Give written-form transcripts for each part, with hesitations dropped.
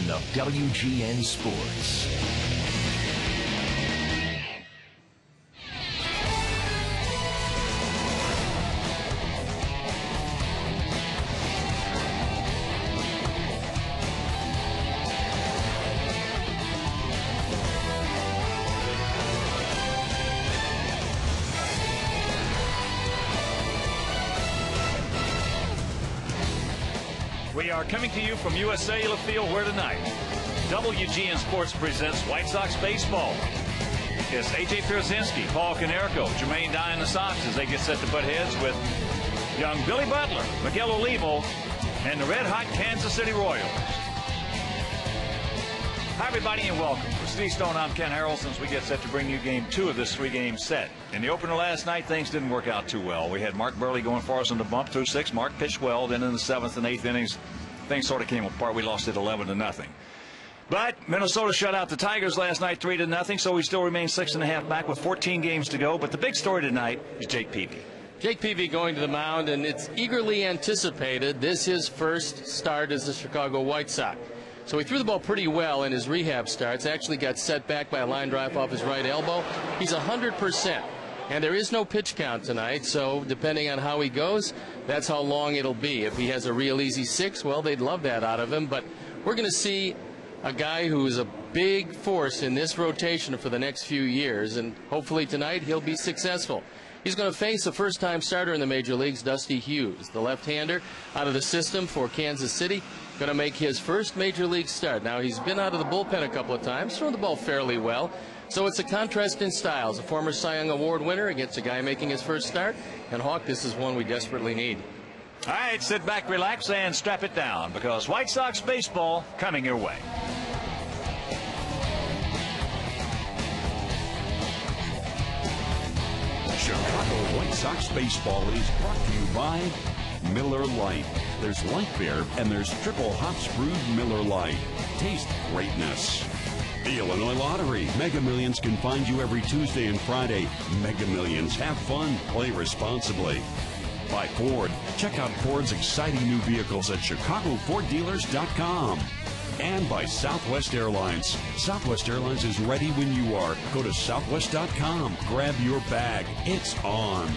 of WGN Sports. We are coming to you from US Cellular Field, where tonight WGN Sports presents White Sox baseball. It's A.J. Pierzynski, Paul Konerko, Jermaine Dye and the Sox as they get set to butt heads with young Billy Butler, Miguel Olivo, and the red-hot Kansas City Royals. Hi, everybody, and welcome. For Steve Stone, I'm Ken Harrelson as we get set to bring you Game 2 of this three-game set. In the opener last night, things didn't work out too well. We had Mark Burley going for us on the bump through 6. Mark pitched well. Then in the 7th and 8th innings, things sort of came apart. We lost it 11-0. But Minnesota shut out the Tigers last night 3-0, so we still remain 6.5 back with 14 games to go. But the big story tonight is Jake Peavy. Jake Peavy going to the mound, and it's eagerly anticipated this his first start as the Chicago White Sox. So he threw the ball pretty well in his rehab starts, actually got set back by a line drive off his right elbow. He's 100%, and there is no pitch count tonight, so depending on how he goes, that's how long it'll be. If he has a real easy 6, well, they'd love that out of him, but we're going to see a guy who is a big force in this rotation for the next few years, and hopefully tonight he'll be successful. He's going to face a first-time starter in the major leagues, Dusty Hughes, the left-hander out of the system for Kansas City, going to make his first major league start. Now, he's been out of the bullpen a couple of times, thrown the ball fairly well, so it's a contrast in styles. A former Cy Young Award winner against a guy making his first start, and Hawk, this is one we desperately need. All right, sit back, relax, and strap it down, because White Sox baseball coming your way. Chicago White Sox baseball is brought to you by Miller Lite. There's light beer and there's triple hops brewed Miller Lite. Taste greatness. The Illinois Lottery. Mega Millions can find you every Tuesday and Friday. Mega Millions. Have fun. Play responsibly. By Ford. Check out Ford's exciting new vehicles at ChicagoFordDealers.com. And by Southwest Airlines. Southwest Airlines is ready when you are. Go to Southwest.com. Grab your bag. It's on.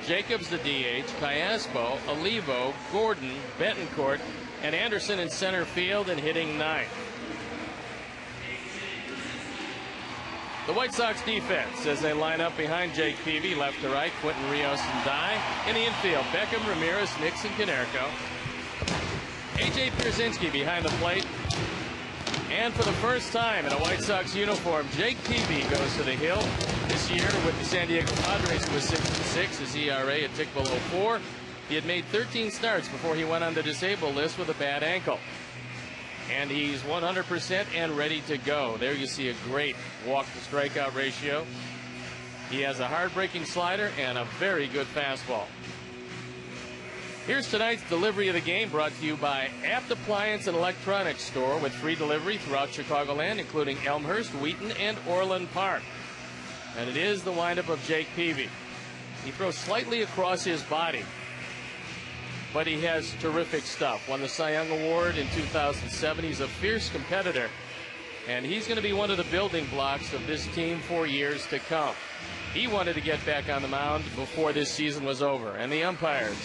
Jacobs the DH, Cayaspo, Olivo, Gordon, Betancourt, and Anderson in center field and hitting ninth. The White Sox defense as they line up behind Jake Peavy, left to right, Quentin, Rios, and Dye. In the infield, Beckham, Ramirez, Nixon, Canerco. A.J. Pierzynski behind the plate. And for the first time in a White Sox uniform, Jake Peavy goes to the hill. This year with the San Diego Padres, he was 6-6, his ERA a tick below 4. He had made 13 starts before he went on the disabled list with a bad ankle. And he's 100% and ready to go. There you see a great walk-to-strikeout ratio. He has a hard-breaking slider and a very good fastball. Here's tonight's delivery of the game, brought to you by Apt Appliance and Electronics Store, with free delivery throughout Chicagoland, including Elmhurst, Wheaton, and Orland Park. And it is the windup of Jake Peavy. He throws slightly across his body, but he has terrific stuff. Won the Cy Young Award in 2007. He's a fierce competitor, and he's going to be one of the building blocks of this team for years to come. He wanted to get back on the mound before this season was over. And the umpires,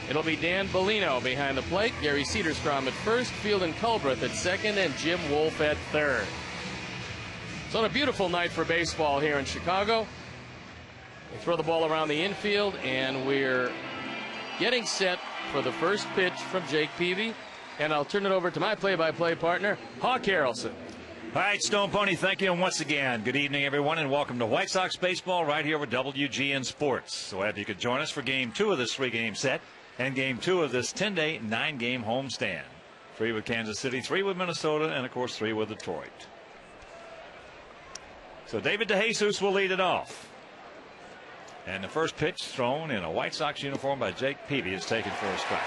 it'll be Dan Bellino behind the plate, Gary Cedarstrom at first, Fielden Culbreth at second, and Jim Wolf at third. It's on a beautiful night for baseball here in Chicago. They throw the ball around the infield, and we're getting set for the first pitch from Jake Peavy. And I'll turn it over to my play-by-play partner, Hawk Harrelson. All right, Stone Pony, thank you. And once again, good evening, everyone, and welcome to White Sox baseball right here with WGN Sports. So happy you could join us for Game 2 of this 3-game set and Game 2 of this 10-day, 9-game homestand. 3 with Kansas City, 3 with Minnesota, and, of course, 3 with Detroit. So David DeJesus will lead it off. And the first pitch thrown in a White Sox uniform by Jake Peavy is taken for a strike.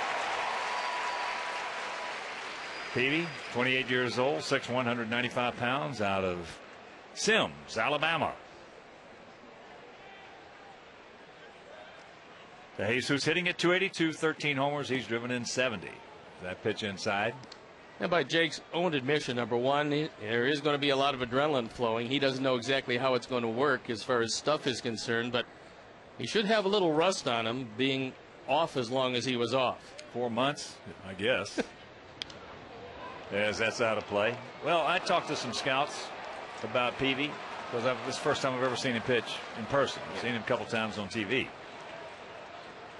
Peavy, 28 years old, 6'1", 195 pounds, out of Sims, Alabama. DeJesus hitting at 282, 13 homers. He's driven in 70. That pitch inside. And by Jake's own admission, number one, there is going to be a lot of adrenaline flowing. He doesn't know exactly how it's going to work as far as stuff is concerned, but he should have a little rust on him, being off as long as he was off. 4 months, I guess. As that's out of play. Well, I talked to some scouts about Peavy because this is the first time I've ever seen him pitch in person. I've seen him a couple times on TV.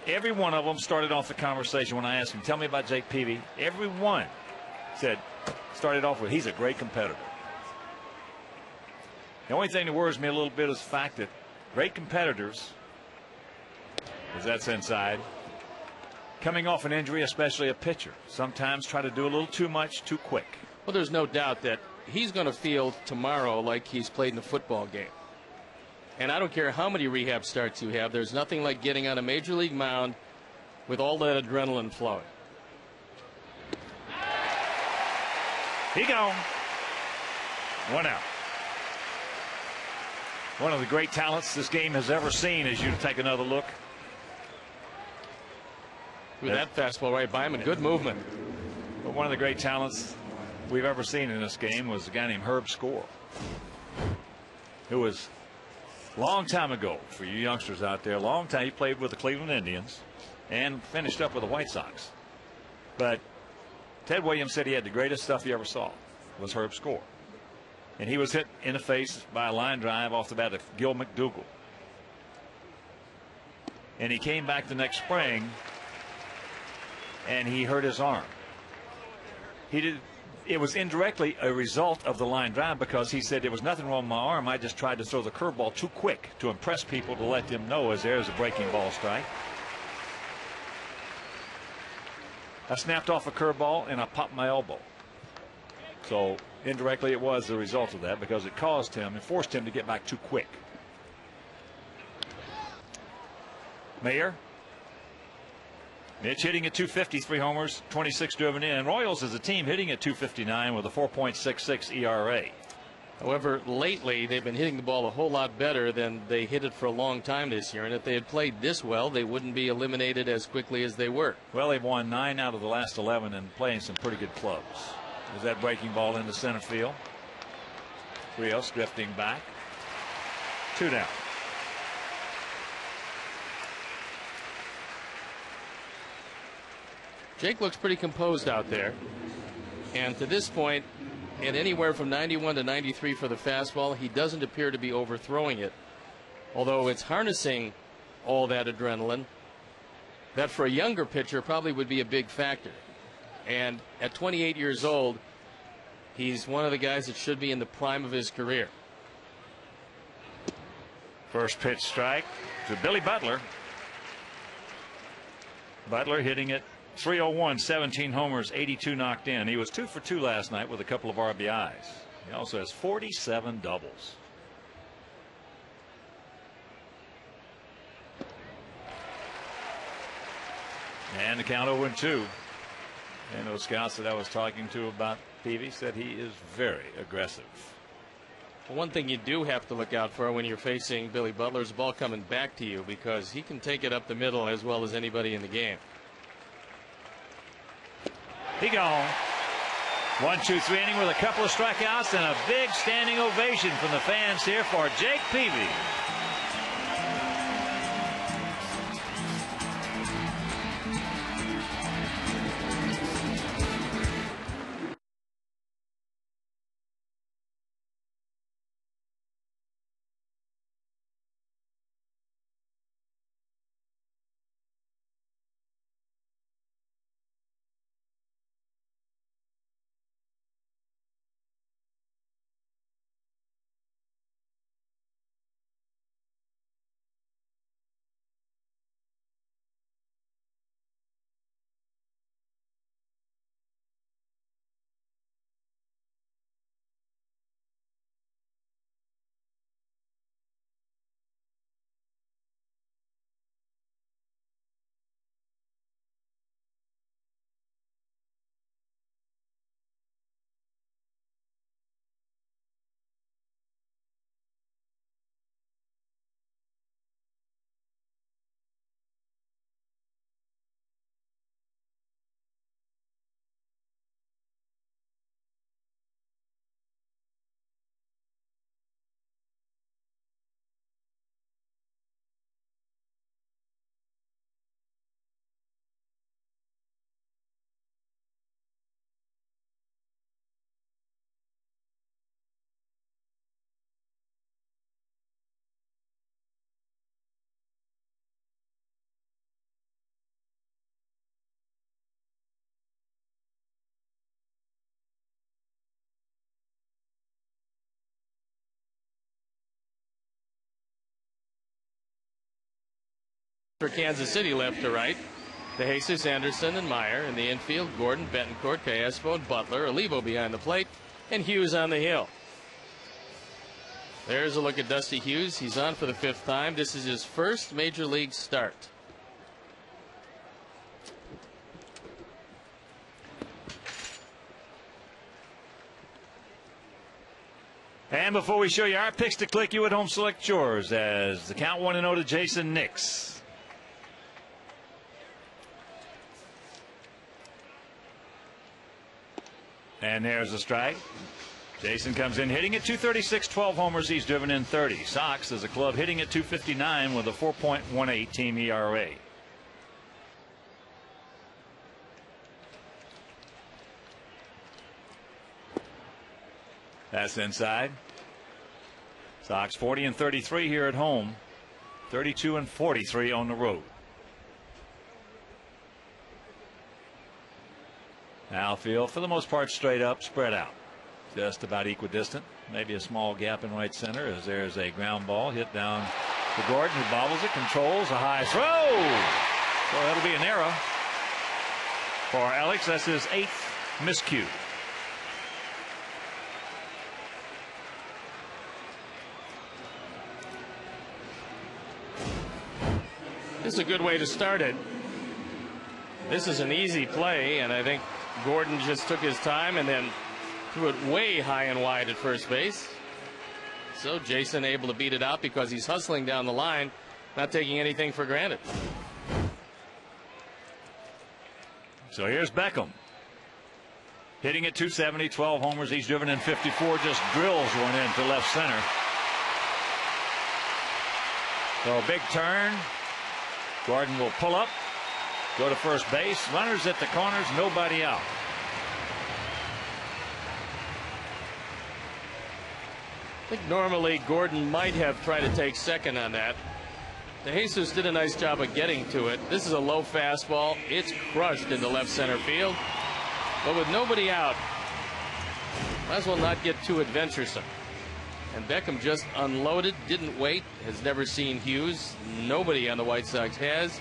Every one of them started off the conversation when I asked him, tell me about Jake Peavy. Every one started off with, he's a great competitor. The only thing that worries me a little bit is the fact that great competitors, as that's inside, coming off an injury, especially a pitcher, sometimes try to do a little too much too quick. Well, there's no doubt that he's going to feel tomorrow like he's played in a football game. And I don't care how many rehab starts you have, there's nothing like getting on a major league mound with all that adrenaline flowing. He gone. 1 out. One of the great talents this game has ever seen, as you take another look. With that fastball right by him, and good movement. But one of the great talents we've ever seen in this game was a guy named Herb Score, who was a long time ago, for you youngsters out there, a long time, he played with the Cleveland Indians and finished up with the White Sox. But Ted Williams said he had the greatest stuff he ever saw was Herb Score. And he was hit in the face by a line drive off the bat of Gil McDougall. And he came back the next spring and he hurt his arm. It was indirectly a result of the line drive, because he said there was nothing wrong with my arm. I just tried to throw the curveball too quick to impress people, to let them know as there's a breaking ball strike. I snapped off a curveball and I popped my elbow. So indirectly it was the result of that, because it caused him and forced him to get back too quick. Mayer. Mitch hitting at 250, 3 homers, 26 driven in. Royals as a team hitting at 259 with a 4.66 ERA. However, lately they've been hitting the ball a whole lot better than they hit it for a long time this year. And if they had played this well, they wouldn't be eliminated as quickly as they were. Well, they've won 9 out of the last 11 and playing some pretty good clubs. Is that breaking ball into center field? Rios drifting back. 2 down. Jake looks pretty composed out there. And to this point, at anywhere from 91 to 93 for the fastball, he doesn't appear to be overthrowing it. Although it's harnessing all that adrenaline, that for a younger pitcher probably would be a big factor. And at 28 years old, he's one of the guys that should be in the prime of his career. First pitch strike to Billy Butler. Butler hitting it .301, 17 homers, 82 knocked in. He was 2 for 2 last night with a couple of RBIs. He also has 47 doubles. And the count 0-2. And those scouts that I was talking to about Peavy said he is very aggressive. One thing you do have to look out for when you're facing Billy Butler is the ball coming back to you, because he can take it up the middle as well as anybody in the game. He gone. 1-2-3 inning with a couple of strikeouts and a big standing ovation from the fans here for Jake Peavy. For Kansas City, left to right, DeJesus, Anderson, and Meyer in the infield. Gordon, Betancourt, Callaspo, and Butler. Olivo behind the plate, and Hughes on the hill. There's a look at Dusty Hughes. He's on for the 5th time. This is his first major league start. And before we show you our picks to click, you at home select yours as the count 1-0 to Jason Nix. And there's a strike. Jason comes in hitting at .236, 12 homers. He's driven in 30. Sox as a club hitting at .259 with a 4.18 team ERA. That's inside. Sox 40-33 here at home. 32-43 on the road. Outfield, for the most part, straight up, spread out. Just about equidistant. Maybe a small gap in right center as there's a ground ball hit down to Gordon, who bobbles it, controls a high throw. So that'll be an error for Alex. That's his 8th miscue. This is a good way to start it. This is an easy play, and I think Gordon just took his time and then threw it way high and wide at first base. So Jason able to beat it out because he's hustling down the line, not taking anything for granted. So here's Beckham. Hitting at .270, 12 homers. He's driven in 54, just drills one into left center. So a big turn. Gordon will pull up go to first base. Runners at the corners, nobody out. I think normally Gordon might have tried to take second on that. De Jesus did a nice job of getting to it. This is a low fastball. It's crushed into left center field. But with nobody out, might as well not get too adventuresome. And Beckham just unloaded, didn't wait, has never seen Hughes. Nobody on the White Sox has.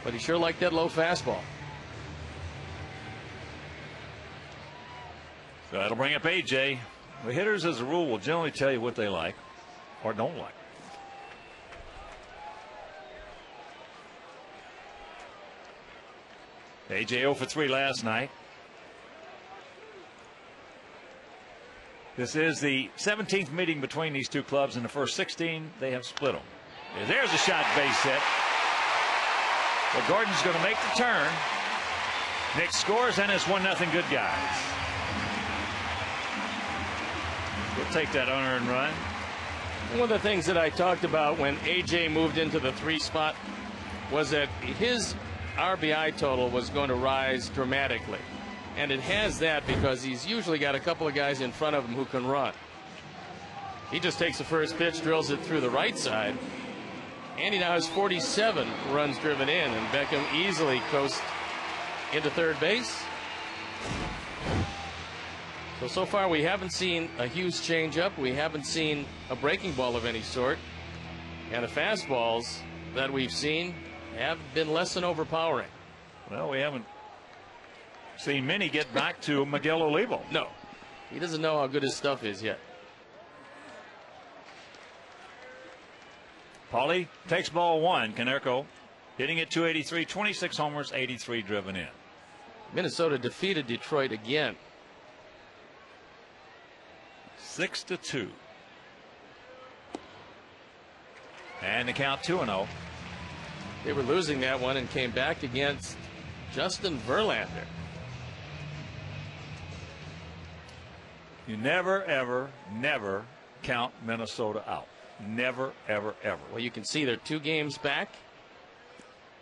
But he sure liked that low fastball. So that'll bring up AJ. The hitters, as a rule, will generally tell you what they like or don't like. AJ 0 for 3 last night. This is the 17th meeting between these two clubs. In the first 16, they have split them. There's a shot, base hit. Well, Gordon's going to make the turn. Nick scores, and it's 1-0 good guys. We'll take that unearned run. One of the things that I talked about when AJ moved into the 3 spot was that his RBI total was going to rise dramatically. And it has that because he's usually got a couple of guys in front of him who can run. He just takes the first pitch, drills it through the right side, and he now has 47 runs driven in, and Beckham easily coasts into third base. So far we haven't seen a Hughes changeup. We haven't seen a breaking ball of any sort. And the fastballs that we've seen have been less than overpowering. Well, we haven't seen many get back to Miguel Olivo. No, he doesn't know how good his stuff is yet. Paulie takes ball 1. Konerko hitting at 283, 26 homers, 83 driven in. Minnesota defeated Detroit again. 6-2. And the count 2-0. They were losing that one and came back against Justin Verlander. You never, ever, never count Minnesota out. Never, ever, ever. Well, you can see they're 2 games back.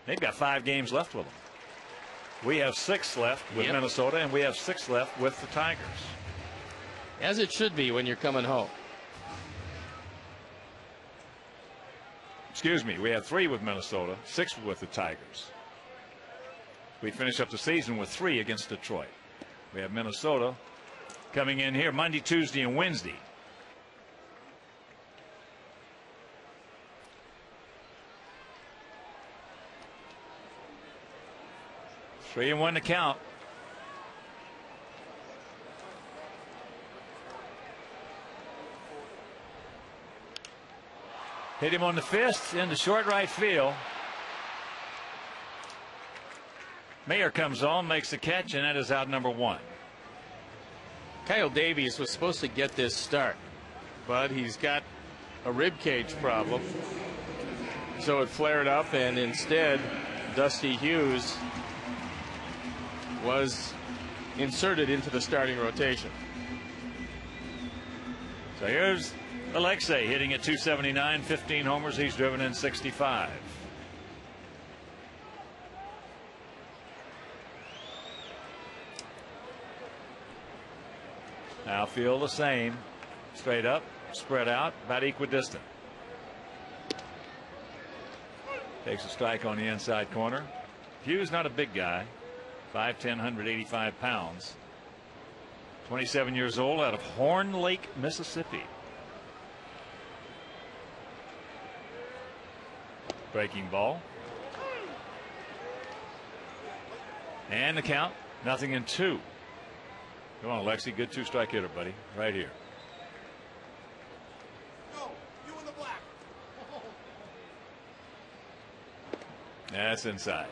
They've got 5 games left with them. We have 6 left with Minnesota, and we have 6 left with the Tigers. As it should be when you're coming home. Excuse me, we have 3 with Minnesota, 6 with the Tigers. We finish up the season with 3 against Detroit. We have Minnesota coming in here Monday, Tuesday, and Wednesday. Three and 1 to count. Hit him on the fist into short right field. Mayer comes on, makes the catch, and that is out number 1. Kyle Davies was supposed to get this start, but he's got a rib cage problem. So it flared up, and instead, Dusty Hughes was inserted into the starting rotation. So here's Alexei hitting at 279, 15 homers. He's driven in 65. Now feel the same. Straight up, spread out, about equidistant. Takes a strike on the inside corner. Hughes not a big guy. 5'10", 185 pounds. 27 years old, out of Horn Lake, Mississippi. Breaking ball. And the count, 0-2. Come on, Alexei, good 2-strike hitter, buddy, right here. Go, you in the black. That's inside.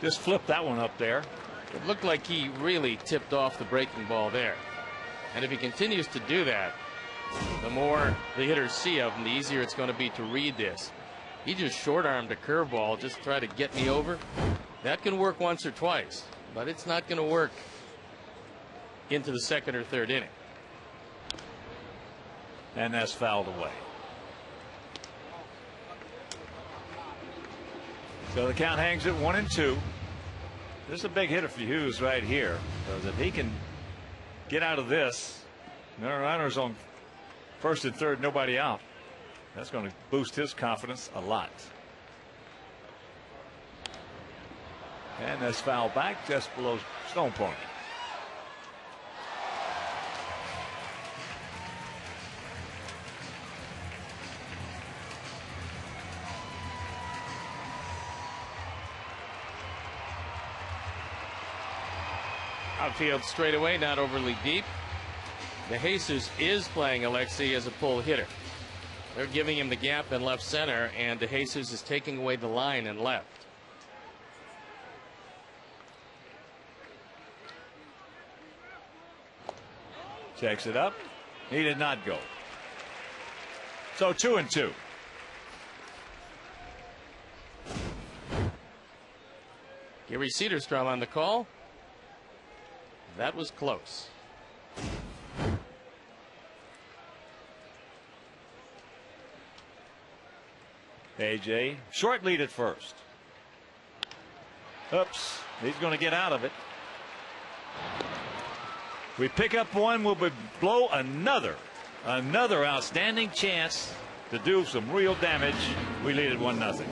Just flip that one up there. It looked like he really tipped off the breaking ball there. And if he continues to do that, the more the hitters see of him, the easier it's going to be to read this. He just short-armed a curveball, just try to get me over. That can work once or twice, but it's not going to work into the second or third inning. And that's fouled away. So the count hangs at 1-2. This is a big hitter for Hughes right here, because if he can get out of this, no runners on first and third, nobody out. That's going to boost his confidence a lot. And that's fouled back just below Stone Point. Outfield straightaway, not overly deep. De Jesus is playing Alexi as a pull hitter. They're giving him the gap in left center, and De Jesus is taking away the line in left. Checks it up. He did not go. So 2-2. Gary Cedarstrom on the call. That was close. AJ, short lead at first. Oops, he's going to get out of it. We pick up one, we'll blow another outstanding chance to do some real damage. We lead at 1-0.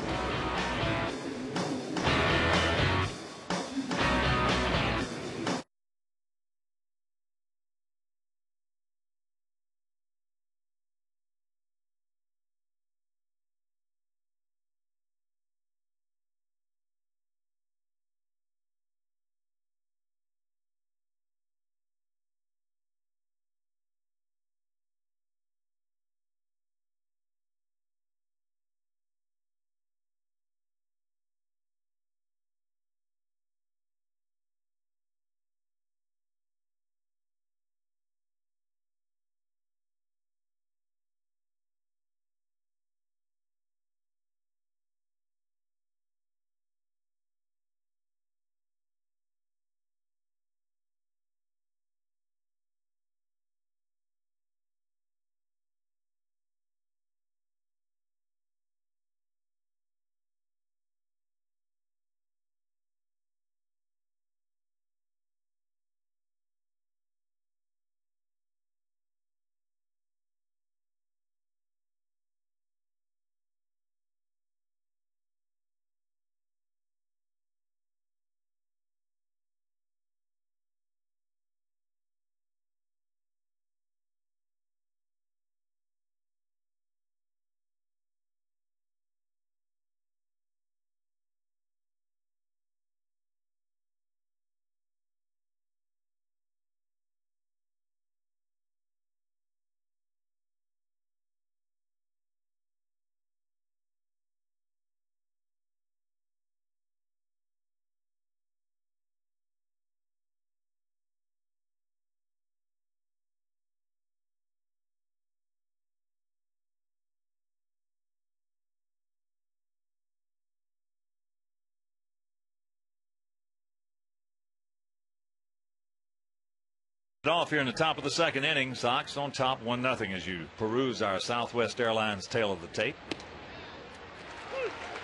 Off here in the top of the second inning. Sox on top 1-0 as you peruse our Southwest Airlines tail of the tape.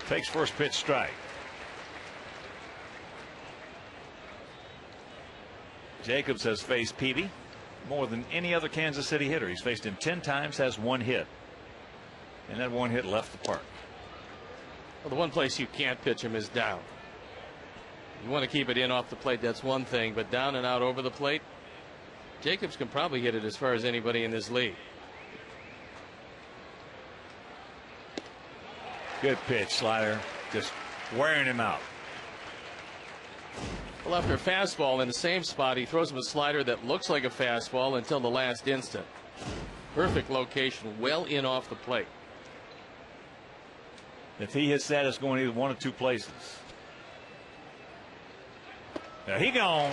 Takes first pitch strike. Jacobs has faced Peavy more than any other Kansas City hitter. He's faced him 10 times, has 1 hit. And that 1 hit left the park. Well, the one place you can't pitch him is down. You want to keep it in off the plate, that's one thing, but down and out over the plate, Jacobs can probably hit it as far as anybody in this league. Good pitch, slider, just wearing him out. Well, after a fastball in the same spot, he throws him a slider that looks like a fastball until the last instant. Perfect location, well in off the plate. If he hits that, it's going either one of two places. Now he gone.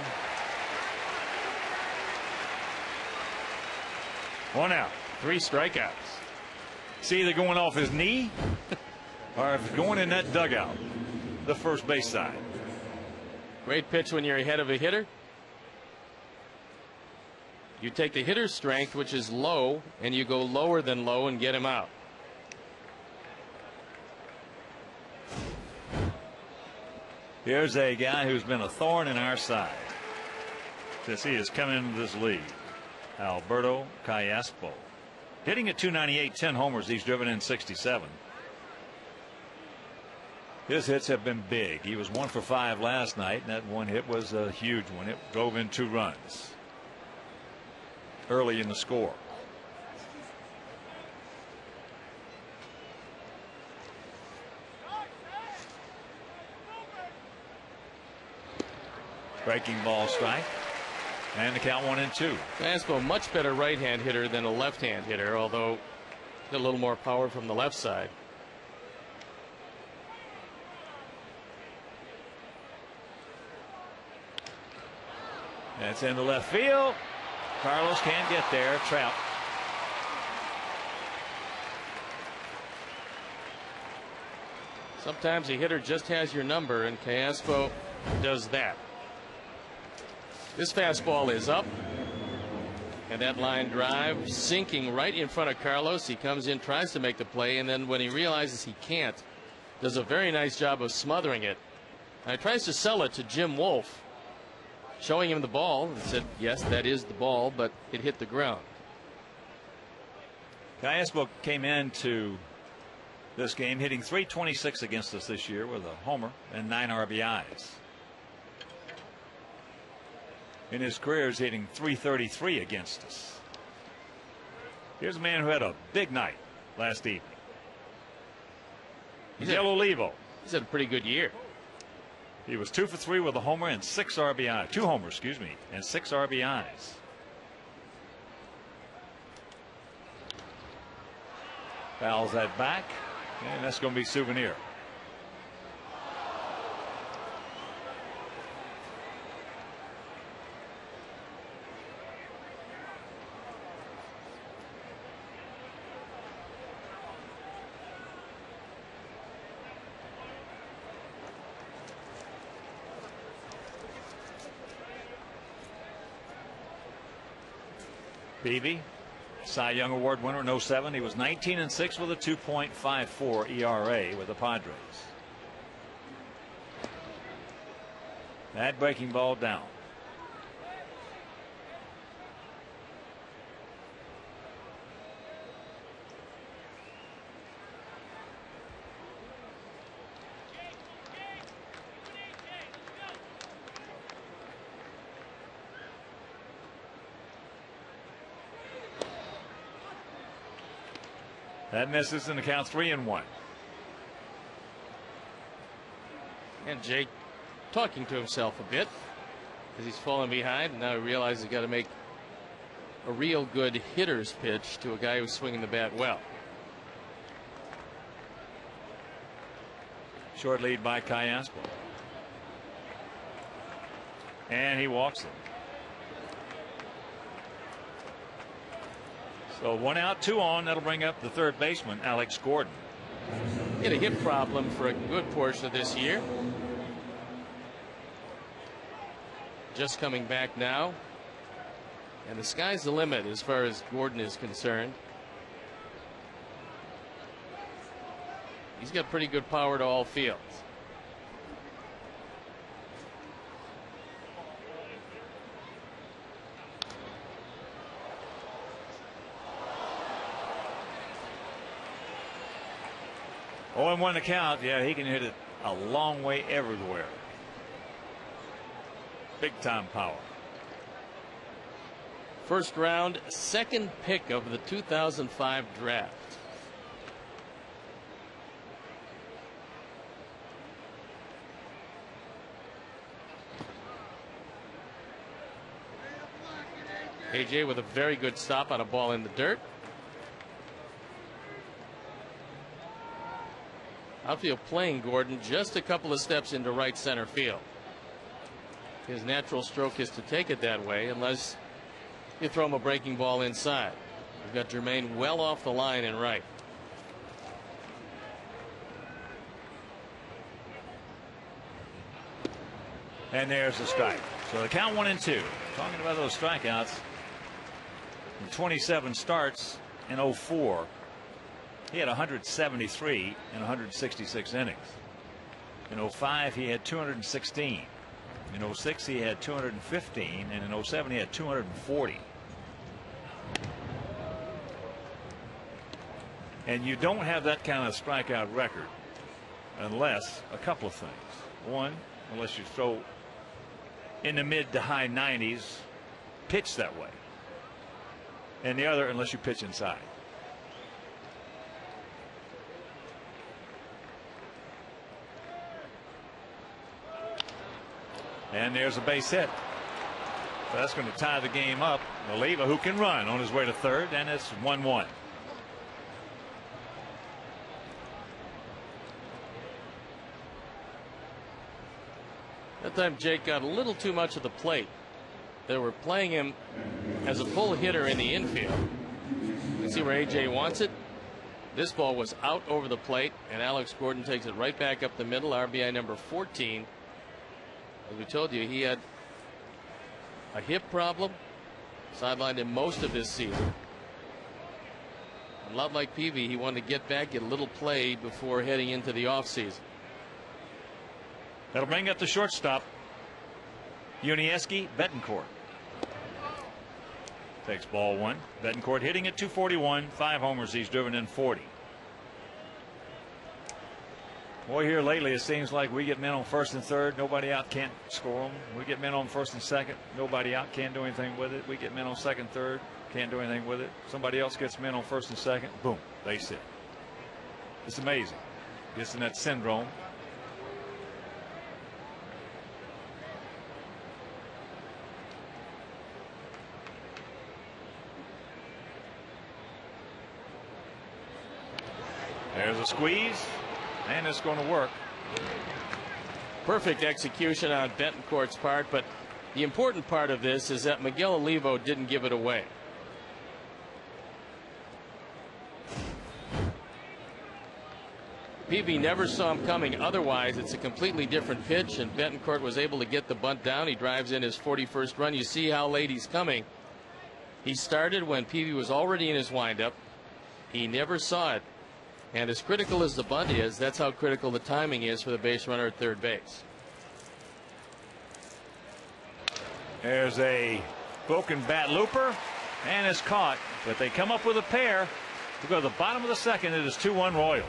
1 out. 3 strikeouts. See, they're going off his knee. are going in that dugout, the first base side. Great pitch when you're ahead of a hitter. You take the hitter's strength, which is low, and you go lower than low and get him out. Here's a guy who's been a thorn in our side since he has come into this league. Alberto Callaspo, hitting at .298, 10 homers. He's driven in 67. His hits have been big. He was 1 for 5 last night, and that one hit was a huge one. It drove in 2 runs early in the score. Breaking ball strike. And the count 1-2. Callaspo, much better right-hand hitter than a left-hand hitter, although a little more power from the left side. That's into left field. Carlos can't get there. Trout. Sometimes a hitter just has your number, and Callaspo does that. This fastball is up, and that line drive sinking right in front of Carlos. He comes in, tries to make the play, and then when he realizes he can't, does a very nice job of smothering it. And he tries to sell it to Jim Wolf, showing him the ball, and said, yes, that is the ball, but it hit the ground. Callaspo came into this game hitting .326 against us this year with a homer and 9 RBIs. In his career, he's hitting .333 against us. Here's a man who had a big night last evening. Yellow Levo. He's had a pretty good year. He was 2 for 3 with a homer and 6 RBI. 2 homers, excuse me, and 6 RBIs. Fouls that back, and that's going to be Souvenir. Peavy, Cy Young Award winner in 07. He was 19-6 with a 2.54 ERA with the Padres. That breaking ball down. That misses, and the count 3-1. And Jake talking to himself a bit as he's falling behind, and now he realizes he's got to make a real good hitter's pitch to a guy who's swinging the bat well. Short lead by Callaspo. And he walks it. So 1 out, 2 on. That'll bring up the third baseman, Alex Gordon. He had a hip problem for a good portion of this year. Just coming back now. And the sky's the limit as far as Gordon is concerned. He's got pretty good power to all fields. Oh, and 1 to count. Yeah, he can hit it a long way everywhere. Big time power. First round, second pick of the 2005 draft. AJ with a very good stop on a ball in the dirt. Outfield playing Gordon just a couple of steps into right center field. His natural stroke is to take it that way unless you throw him a breaking ball inside. We've got Jermaine well off the line in right. And there's the strike. So the count 1-2. Talking about those strikeouts. In 27 starts in 04, he had 173 in 166 innings. In 05, he had 216. In 06, he had 215. And in 07, he had 240. And you don't have that kind of strikeout record unless a couple of things. One, unless you throw in the mid to high 90s, pitch that way. And the other, unless you pitch inside. And there's a base hit. So that's going to tie the game up. Oliva, who can run, on his way to third, and it's 1-1. That time Jake got a little too much of the plate. They were playing him as a pull hitter in the infield. You see where AJ wants it. This ball was out over the plate, and Alex Gordon takes it right back up the middle. RBI number 14. As we told you, he had a hip problem, sidelined him most of this season. A lot like Peavy, he wanted to get back, get a little play before heading into the offseason. That'll bring up the shortstop, Unieski Betancourt. Takes ball one. Betancourt hitting at 241, 5 homers. He's driven in 40. Boy, here lately it seems like we get men on first and third, nobody out, can't score them. We get men on first and second, nobody out, can't do anything with it. We get men on second, third, can't do anything with it. Somebody else gets men on first and second, boom, base hit. It's amazing. Gets in that syndrome. There's a squeeze, and it's going to work. Perfect execution on Betancourt's part, but the important part of this is that Miguel Olivo didn't give it away. Peavy never saw him coming. Otherwise, it's a completely different pitch, and Betancourt was able to get the bunt down. He drives in his 41st run. You see how late he's coming. He started when Peavy was already in his windup. He never saw it. And as critical as the bunt is, that's how critical the timing is for the base runner at third base. There's a broken bat looper, and it's caught. But they come up with a pair to go to the bottom of the second. It is 2-1 Royals.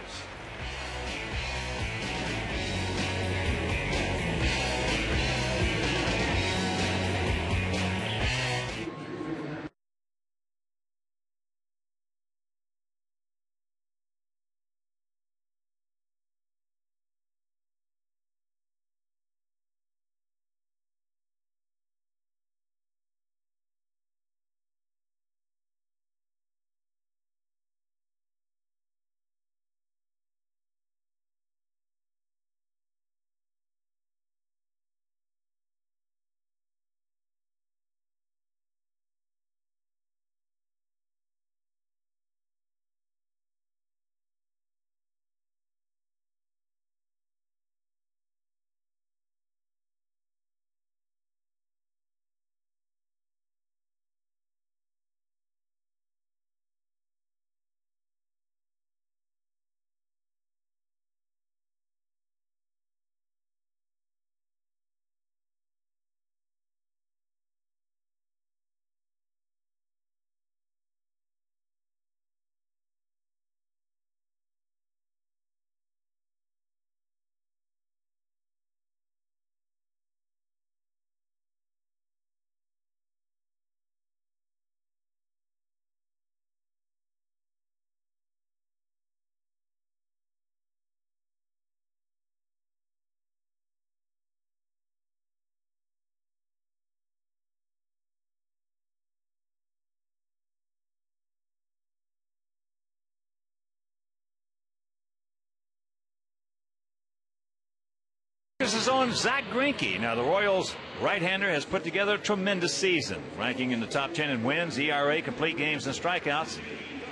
This is on Zach Greinke. Now, the Royals right-hander has put together a tremendous season, ranking in the top 10 in wins, ERA, complete games, and strikeouts.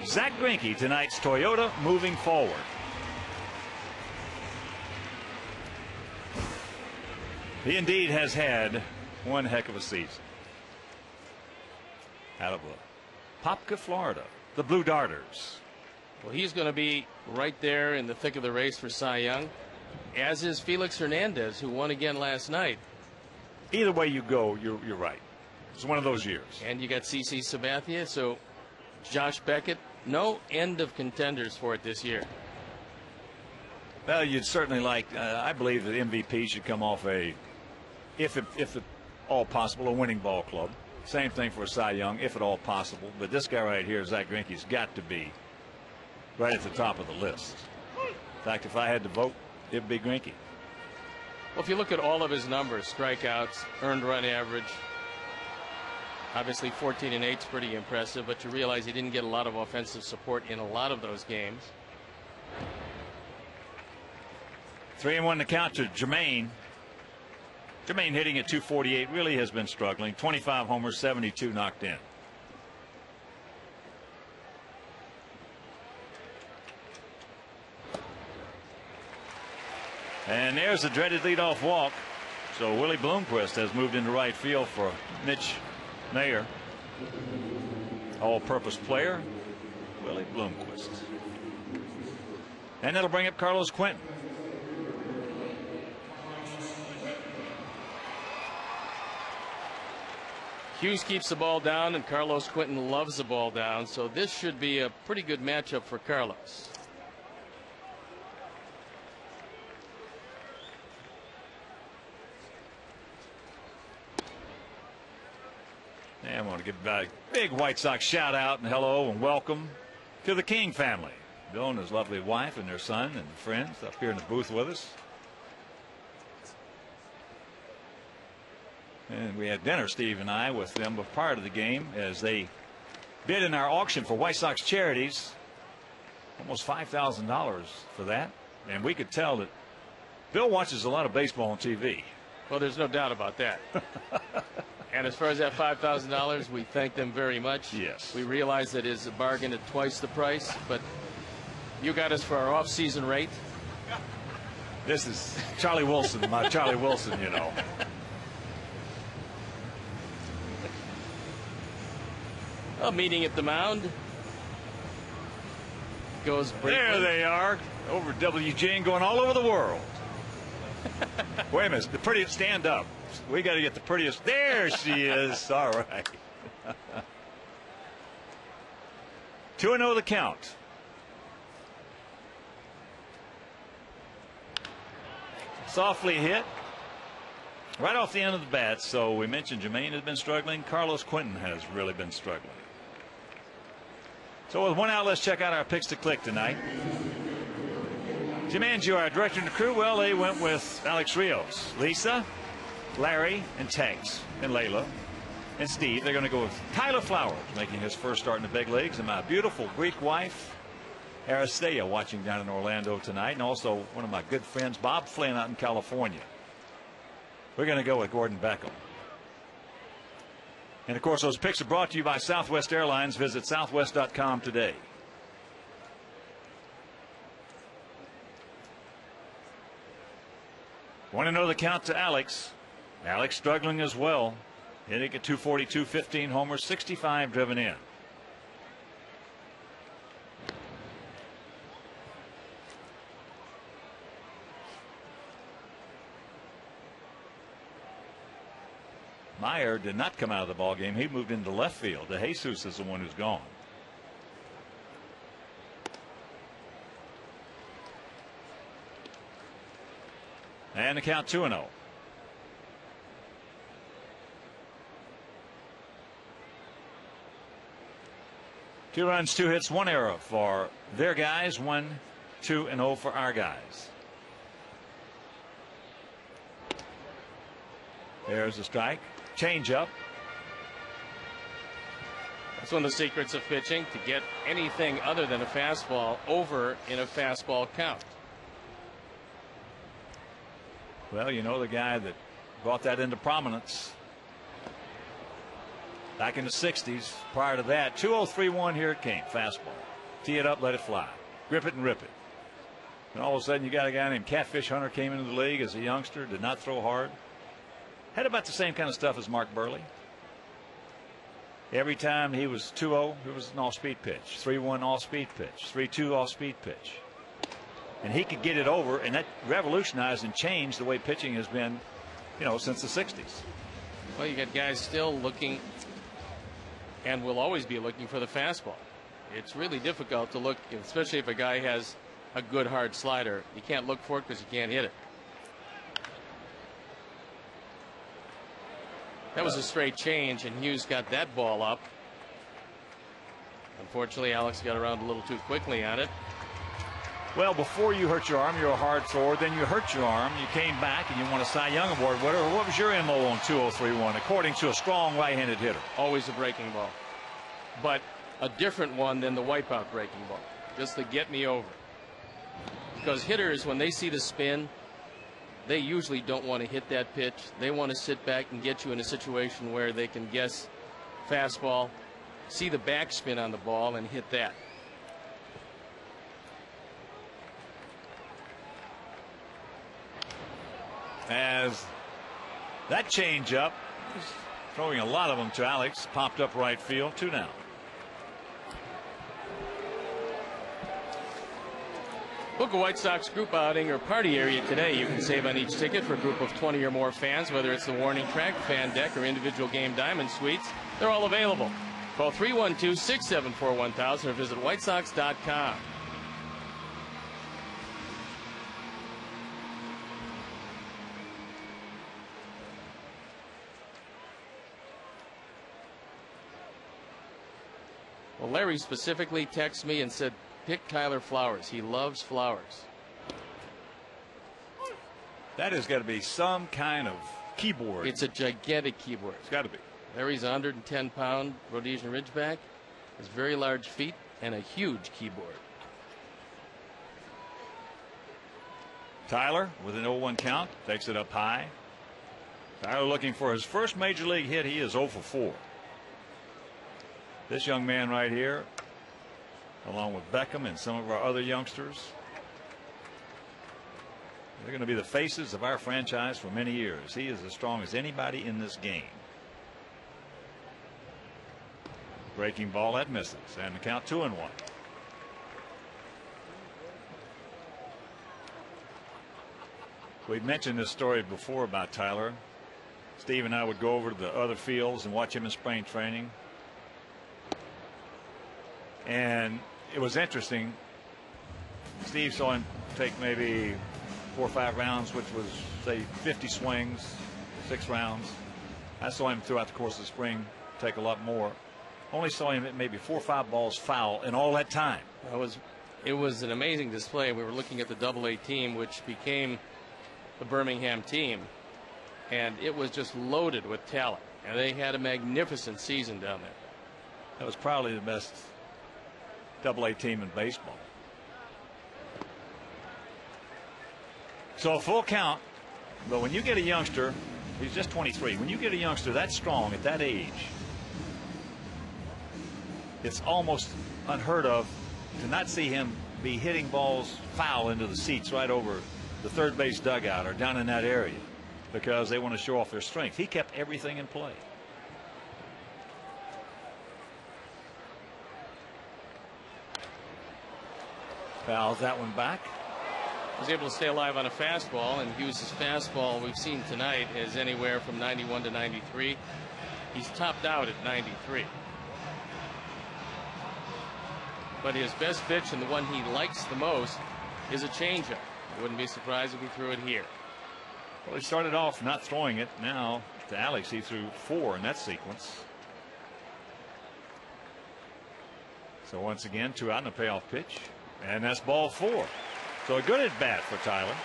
Zach Greinke, tonight's Toyota moving forward. He indeed has had one heck of a season. Out of Popka, Florida, the Blue Darters. Well, he's going to be right there in the thick of the race for Cy Young, as is Felix Hernandez, who won again last night. Either way you go, you're right. It's one of those years. And you got CC Sabathia, so Josh Beckett, no end of contenders for it this year. Well, you'd certainly like, I believe that MVP should come off if at all possible, a winning ball club. Same thing for Cy Young, if at all possible. But this guy right here, Zach Greinke's got to be right at the top of the list. In fact, if I had to vote, it'd be Greinke. Well, if you look at all of his numbers, strikeouts, earned run average, obviously 14 and 8 is pretty impressive, but you realize he didn't get a lot of offensive support in a lot of those games. 3-1 to count to Jermaine. Jermaine hitting at 248 really has been struggling. 25 homers, 72 knocked in. And there's the dreaded leadoff walk. So Willie Bloomquist has moved into right field for Mitch Mayer. All-purpose player, Willie Bloomquist. And that'll bring up Carlos Quentin. Hughes keeps the ball down, and Carlos Quentin loves the ball down, so this should be a pretty good matchup for Carlos. And I want to give a big White Sox shout out and hello and welcome to the King family. Bill and his lovely wife and their son and friends up here in the booth with us. And we had dinner, Steve and I, with them prior to the game as they bid in our auction for White Sox charities. Almost $5,000 for that. And we could tell that Bill watches a lot of baseball on TV. Well, there's no doubt about that. And as far as that $5,000, we thank them very much. Yes. We realize that it's a bargain at twice the price, but you got us for our off-season rate. This is Charlie Wilson, my Charlie Wilson, you know. A meeting at the mound. Goes briefly. There they are, over WGN, going all over the world. Wait a minute, the prettiest, stand up. We got to get the prettiest. There she is. All right. 2-0 the count. Softly hit. Right off the end of the bat. So we mentioned Jermaine has been struggling. Carlos Quentin has really been struggling. So with one out, let's check out our picks to click tonight. Jim Angiu, our director and the crew, well, they went with Alex Rios, Lisa, Larry, and Tex, and Layla, and Steve. They're going to go with Tyler Flowers, making his first start in the big leagues, and my beautiful Greek wife, Aristea, watching down in Orlando tonight, and also one of my good friends, Bob Flynn, out in California. We're going to go with Gordon Beckham. And of course, those picks are brought to you by Southwest Airlines. Visit southwest.com today. Want to know the count to Alex. Alex struggling as well. Hitting at 242, 15 homers, 65 driven in. Meyer did not come out of the ball game. He moved into left field. De Jesus is the one who's gone. And the count 2-0. Two runs, 2 hits, 1 error for their guys. 1, 2, and 0 for our guys. There's a strike. Change up. That's one of the secrets of pitching, to get anything other than a fastball over in a fastball count. Well, you know the guy that brought that into prominence back in the 60s. Prior to that, 2-0-3-1, here it came. Fastball. Tee it up, let it fly. Grip it and rip it. And all of a sudden you got a guy named Catfish Hunter came into the league as a youngster, did not throw hard. Had about the same kind of stuff as Mark Burley. Every time he was 2-0, it was an off-speed pitch. 3-1 off-speed pitch. 3-2 off-speed pitch. And he could get it over, and that revolutionized and changed the way pitching has been, you know, since the 60s. Well, you got guys still looking, and will always be looking for the fastball. It's really difficult to look, especially if a guy has a good hard slider. You can't look for it because you can't hit it. That was a straight change, and Hughes got that ball up. Unfortunately, Alex got around a little too quickly on it. Well, before you hurt your arm, you're a hard thrower. Then you hurt your arm. You came back and you won a Cy Young Award. What was your MO on 2-0-3-1, according to a strong right-handed hitter? Always a breaking ball, but a different one than the wipeout breaking ball, just to get me over. Because hitters, when they see the spin, they usually don't want to hit that pitch. They want to sit back and get you in a situation where they can guess fastball, see the backspin on the ball, and hit that. As that changeup, throwing a lot of them to Alex, popped up right field, 2 down. Book a White Sox group outing or party area today. You can save on each ticket for a group of 20 or more fans, whether it's the warning track, fan deck, or individual game diamond suites. They're all available. Call 312-674-1000 or visit whitesox.com. Well, Larry specifically texted me and said, pick Tyler Flowers. He loves flowers. That has got to be some kind of keyboard. It's a gigantic keyboard. It's got to be. Larry's a 110-pound Rhodesian Ridgeback, has very large feet, and a huge keyboard. Tyler with an 0-1 count takes it up high. Tyler looking for his first major league hit. He is 0 for 4. This young man right here, along with Beckham and some of our other youngsters, they're going to be the faces of our franchise for many years. He is as strong as anybody in this game. Breaking ball, that misses, and the count 2-1. We've mentioned this story before about Tyler. Steve and I would go over to the other fields and watch him in spring training. And it was interesting. Steve saw him take maybe 4 or 5 rounds, which was, say, 50 swings, 6 rounds. I saw him throughout the course of the spring take a lot more. Only saw him at maybe 4 or 5 balls foul in all that time. It was an amazing display. We were looking at the AA team, which became the Birmingham team, and it was just loaded with talent. And they had a magnificent season down there. That was probably the best AA team in baseball. So a full count, but when you get a youngster, he's just 23. When you get a youngster that strong at that age, it's almost unheard of to not see him be hitting balls foul into the seats right over the third base dugout or down in that area because they want to show off their strength. He kept everything in play. Fouls that one back. Was able to stay alive on a fastball, and Hughes' fastball we've seen tonight is anywhere from 91 to 93. He's topped out at 93. But his best pitch and the one he likes the most is a changeup. I wouldn't be surprised if he threw it here. Well, he started off not throwing it. Now to Alex, he threw 4 in that sequence. So once again, 2 out in a payoff pitch. And that's ball 4. So a good at bat for Tyler.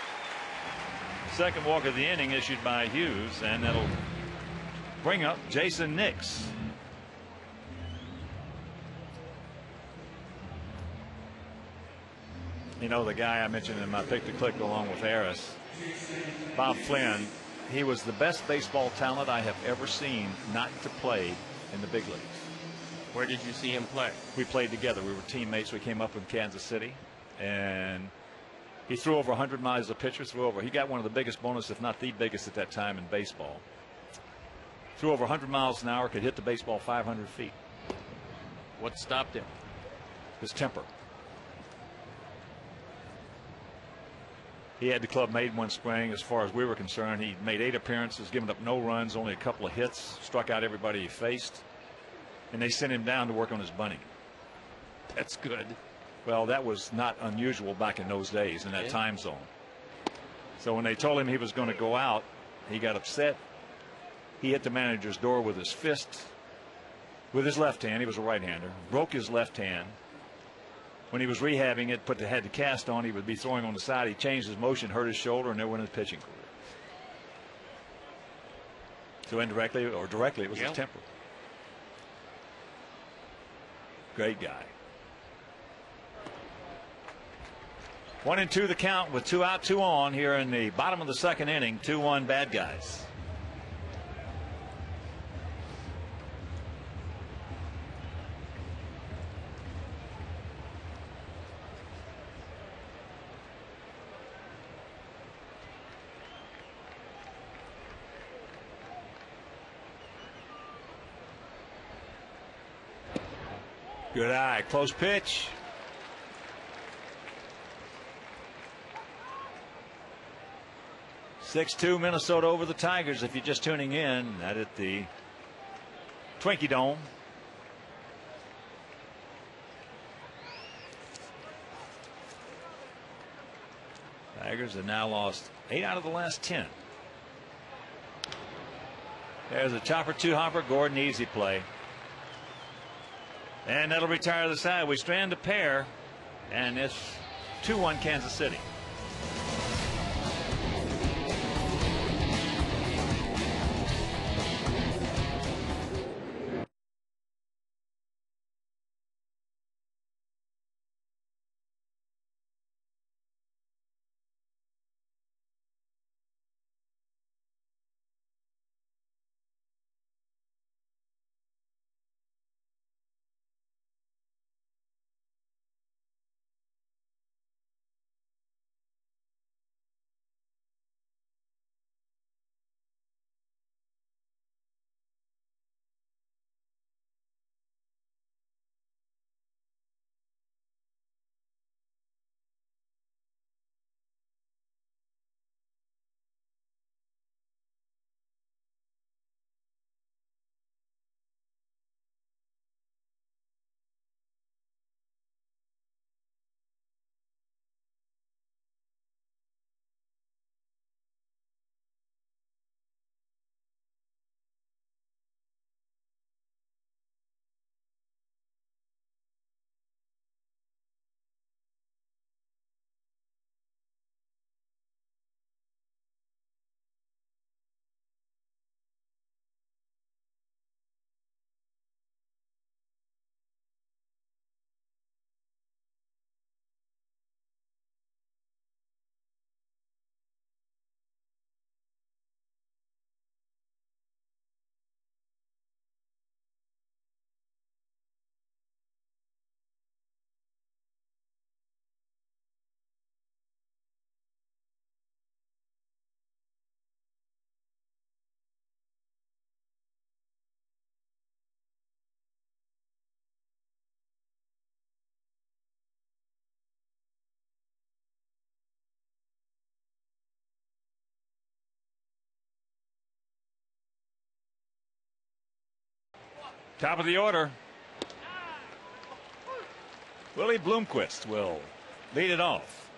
Second walk of the inning issued by Hughes, and that'll bring up Jason Nix. You know, the guy I mentioned in my pick to click along with Harris, Bob Flynn, he was the best baseball talent I have ever seen not to play in the big leagues. Where did you see him play? We played together. We were teammates. We came up in Kansas City, and he threw over 100 miles as a pitcher. He got one of the biggest bonuses, if not the biggest at that time in baseball. Threw over 100 miles an hour, could hit the baseball 500 feet. What stopped him? His temper. He had the club made one spring. As far as we were concerned, he made 8 appearances, given up no runs, only a couple of hits, struck out everybody he faced, and they sent him down to work on his bunting. That's good. Well, that was not unusual back in those days in that time zone. So when they told him he was going to go out, he got upset. He hit the manager's door with his fist, with his left hand. He was a right-hander. Broke his left hand. When he was rehabbing it, had the cast on, he would be throwing on the side. He changed his motion, hurt his shoulder, and there went his pitching career. So indirectly or directly, it was his temper. Great guy. 1-2 the count with 2 out, 2 on here in the bottom of the second inning. 2-1 bad guys. Good eye, close pitch. (6-2) Minnesota over the Tigers. If you're just tuning in, that at the Twinkie Dome. Tigers have now lost 8 out of the last 10. There's a chopper 2-hopper. Gordon, easy play. And that'll retire the side. We strand a pair, and it's 2-1 Kansas City. Top of the order. Willie Bloomquist will lead it off.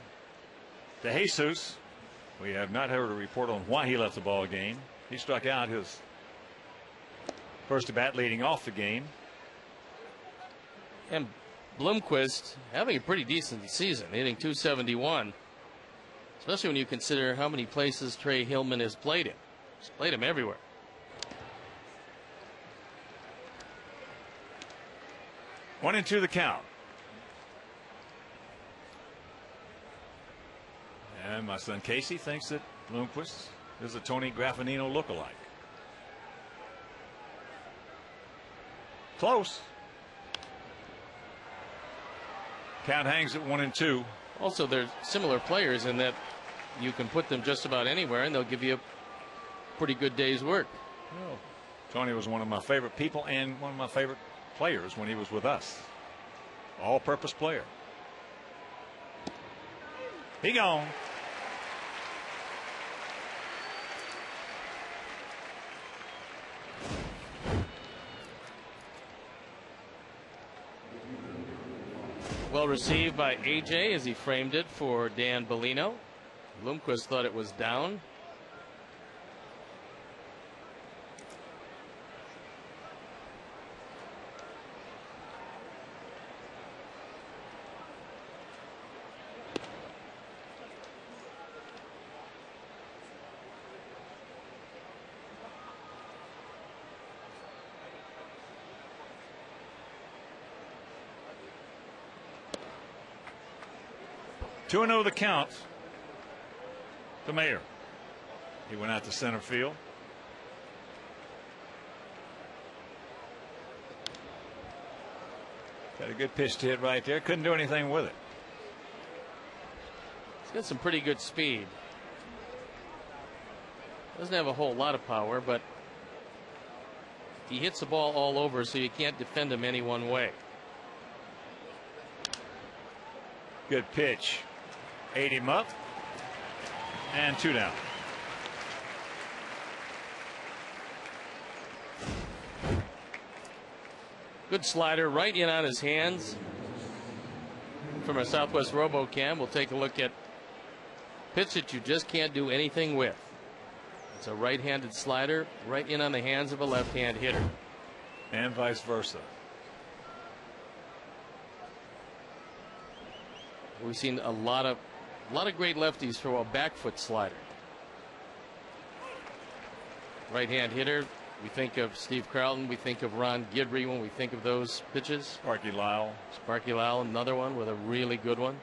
De Jesus, we have not heard a report on why he left the ball game. He struck out his first at bat leading off the game. And Bloomquist having a pretty decent season, hitting .271. Especially when you consider how many places Trey Hillman has played him. He's played him everywhere. One and two the count. And my son Casey thinks that Bloomquist is a Tony Graffinino lookalike. Close. Count hangs at 1-2. Also, they're similar players in that you can put them just about anywhere and they'll give you a pretty good day's work. Well, Tony was one of my favorite people and one of my favorite players when he was with us. All-purpose player. He gone. Well received by AJ as he framed it for Dan Bellino. Bloomquist thought it was down. Two and 0 the count. The Mayor. He went out to center field. Got a good pitch to hit right there. Couldn't do anything with it. He's got some pretty good speed. Doesn't have a whole lot of power, but he hits the ball all over, so you can't defend him any one way. Good pitch. Ate him up. And 2 down. Good slider right in on his hands. From our Southwest RoboCam, we'll take a look at pitch that you just can't do anything with. It's a right-handed slider right in on the hands of a left-hand hitter. And vice versa. We've seen a lot of great lefties throw a back foot slider. Right-hand hitter. We think of Steve Carlton. We think of Ron Guidry when we think of those pitches. Sparky Lyle. Sparky Lyle, another one with a really good one.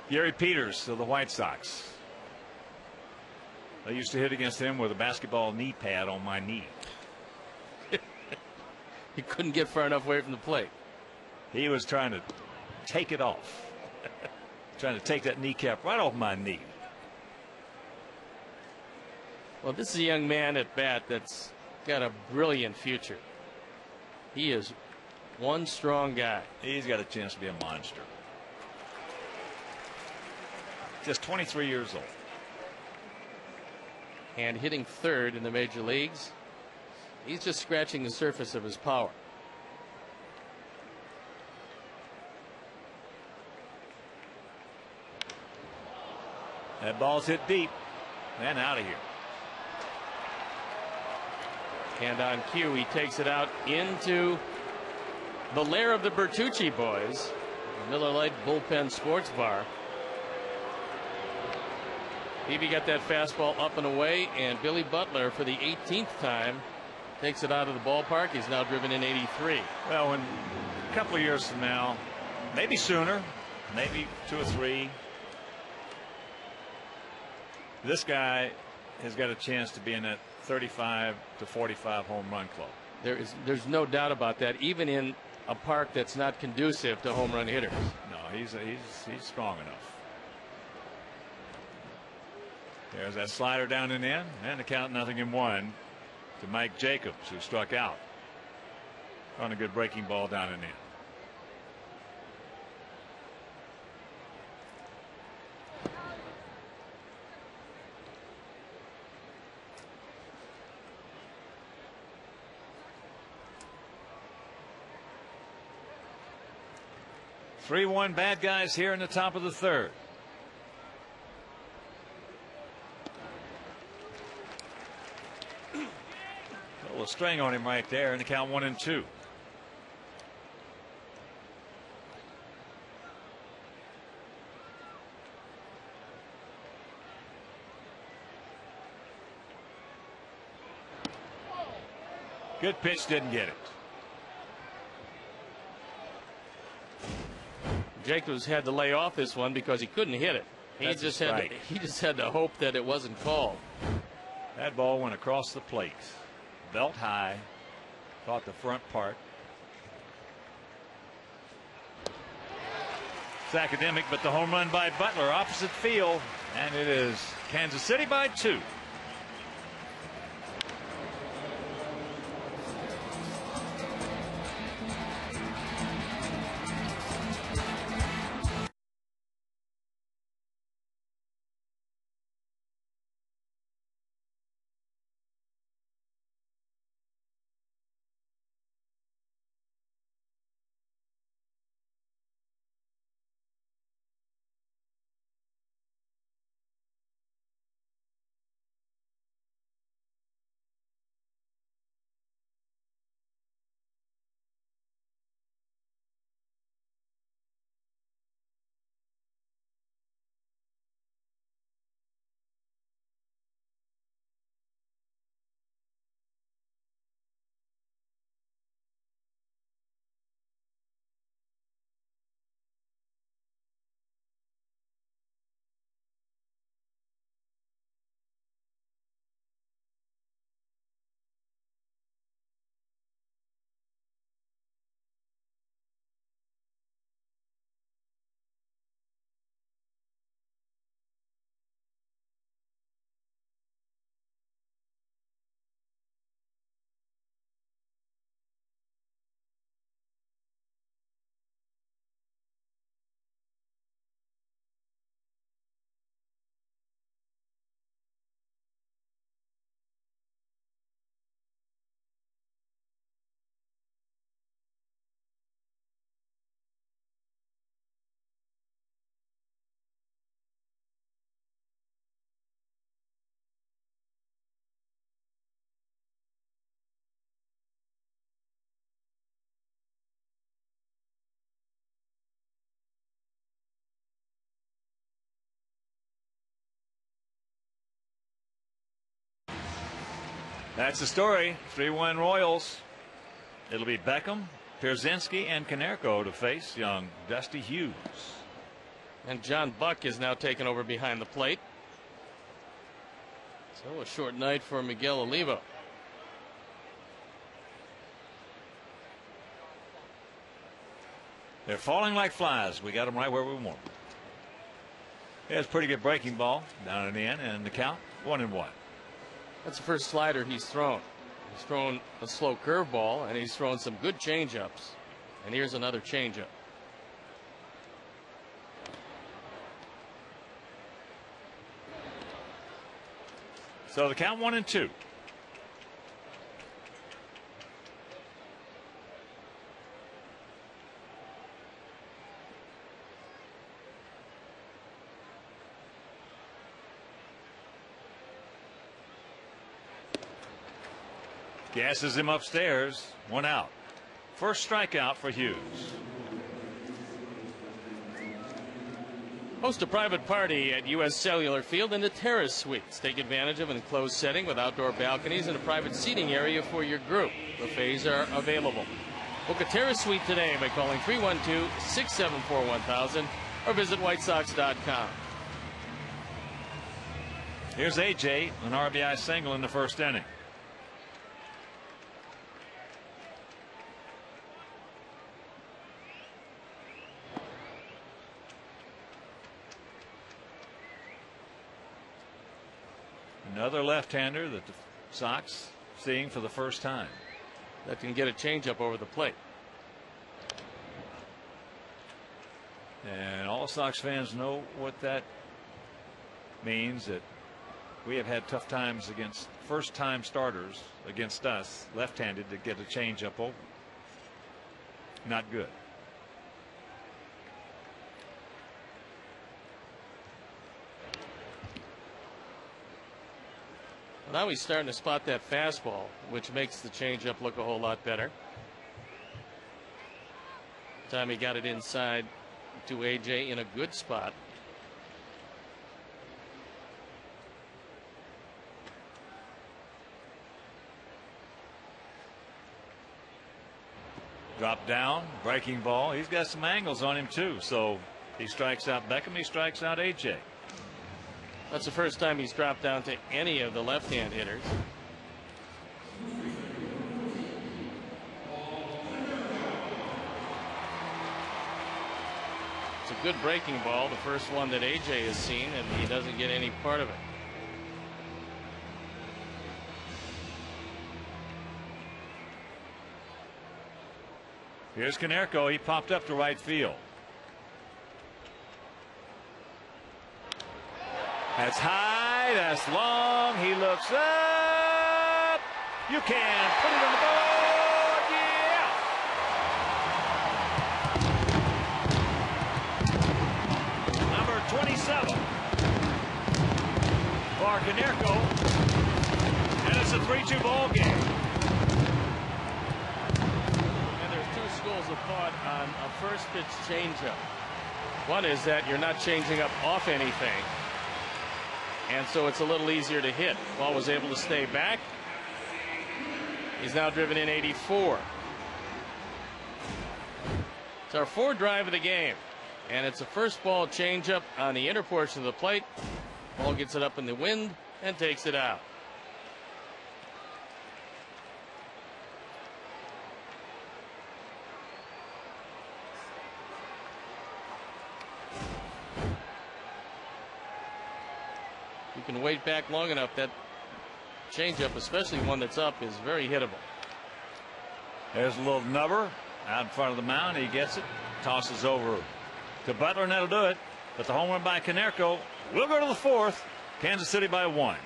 Gary Peters of the White Sox. I used to hit against him with a basketball knee pad on my knee. He couldn't get far enough away from the plate. He was trying to take it off. Trying to take that kneecap right off my knee. Well, this is a young man at bat that's got a brilliant future. He is one strong guy. He's got a chance to be a monster. Just 23 years old. And hitting third in the major leagues. He's just scratching the surface of his power. That ball's hit deep and out of here. And on cue, he takes it out into the lair of the Bertucci boys, the Miller Lite Bullpen Sports Bar. Peavy got that fastball up and away, and Billy Butler, for the 18th time, takes it out of the ballpark. He's now driven in 83. Well, when a couple of years from now, maybe sooner, maybe 2 or 3, this guy has got a chance to be in that 35 to 45 home run club. There's no doubt about that, even in a park that's not conducive to home run hitters. No, he's strong enough. There's that slider down and in, and the count 0-1 to Mike Jacobs, who struck out on a good breaking ball down and in. Three-one bad guys here in the top of the third. A little string on him right there, and the count 1-2. Good pitch, didn't get it. Jacobs had to lay off this one because he couldn't hit it. He just had to hope that it wasn't called. That ball went across the plate, belt high, caught the front part. It's academic, but the home run by Butler, opposite field, and it is Kansas City by 2. That's the story. 3-1 Royals. It'll be Beckham, Pierzynski, and Konerko to face young Dusty Hughes. And John Buck is now taken over behind the plate. So a short night for Miguel Olivo. They're falling like flies. We got them right where we want them. It's a pretty good breaking ball down in the end, and the count 1-1. That's the first slider he's thrown. He's thrown a slow curveball, and he's thrown some good changeups. And here's another changeup. So the count 1-2. Gasses him upstairs. 1 out. First strikeout for Hughes. Host a private party at U.S. Cellular Field in the Terrace Suites. Take advantage of an enclosed setting with outdoor balconies and a private seating area for your group. Buffets are available. Book a Terrace Suite today by calling 312-674-1000 or visit whitesox.com. Here's AJ, an RBI single in the first inning. Another left-hander that the Sox seeing for the first time. That can get a changeup over the plate. And all Sox fans know what that means, that we have had tough times against first-time starters against us, left-handed, to get a changeup over. Not good. Now he's starting to spot that fastball, which makes the changeup look a whole lot better. Time he got it inside to AJ in a good spot. Drop down, breaking ball. He's got some angles on him too. So he strikes out Beckham, he strikes out AJ. That's the first time he's dropped down to any of the left-hand hitters. It's a good breaking ball, the first one that AJ has seen, and he doesn't get any part of it. Here's Konerko. He popped up to right field. That's high, that's long. He looks up. You can put it on the board. Yeah. Number 27 for Konerko. And it's a 3-2 ball game. Schools of thought on a first pitch changeup. One is that you're not changing up off anything, and so it's a little easier to hit. Ball was able to stay back. He's now driven in 84. It's our fourth drive of the game, and it's a first ball changeup on the inner portion of the plate. Ball gets it up in the wind and takes it out. You can wait back long enough. That changeup, especially one that's up, is very hittable. There's a little nubber out in front of the mound. He gets it, tosses over to Butler, and that'll do it. But the home run by Konerko will go to the fourth. Kansas City by 1.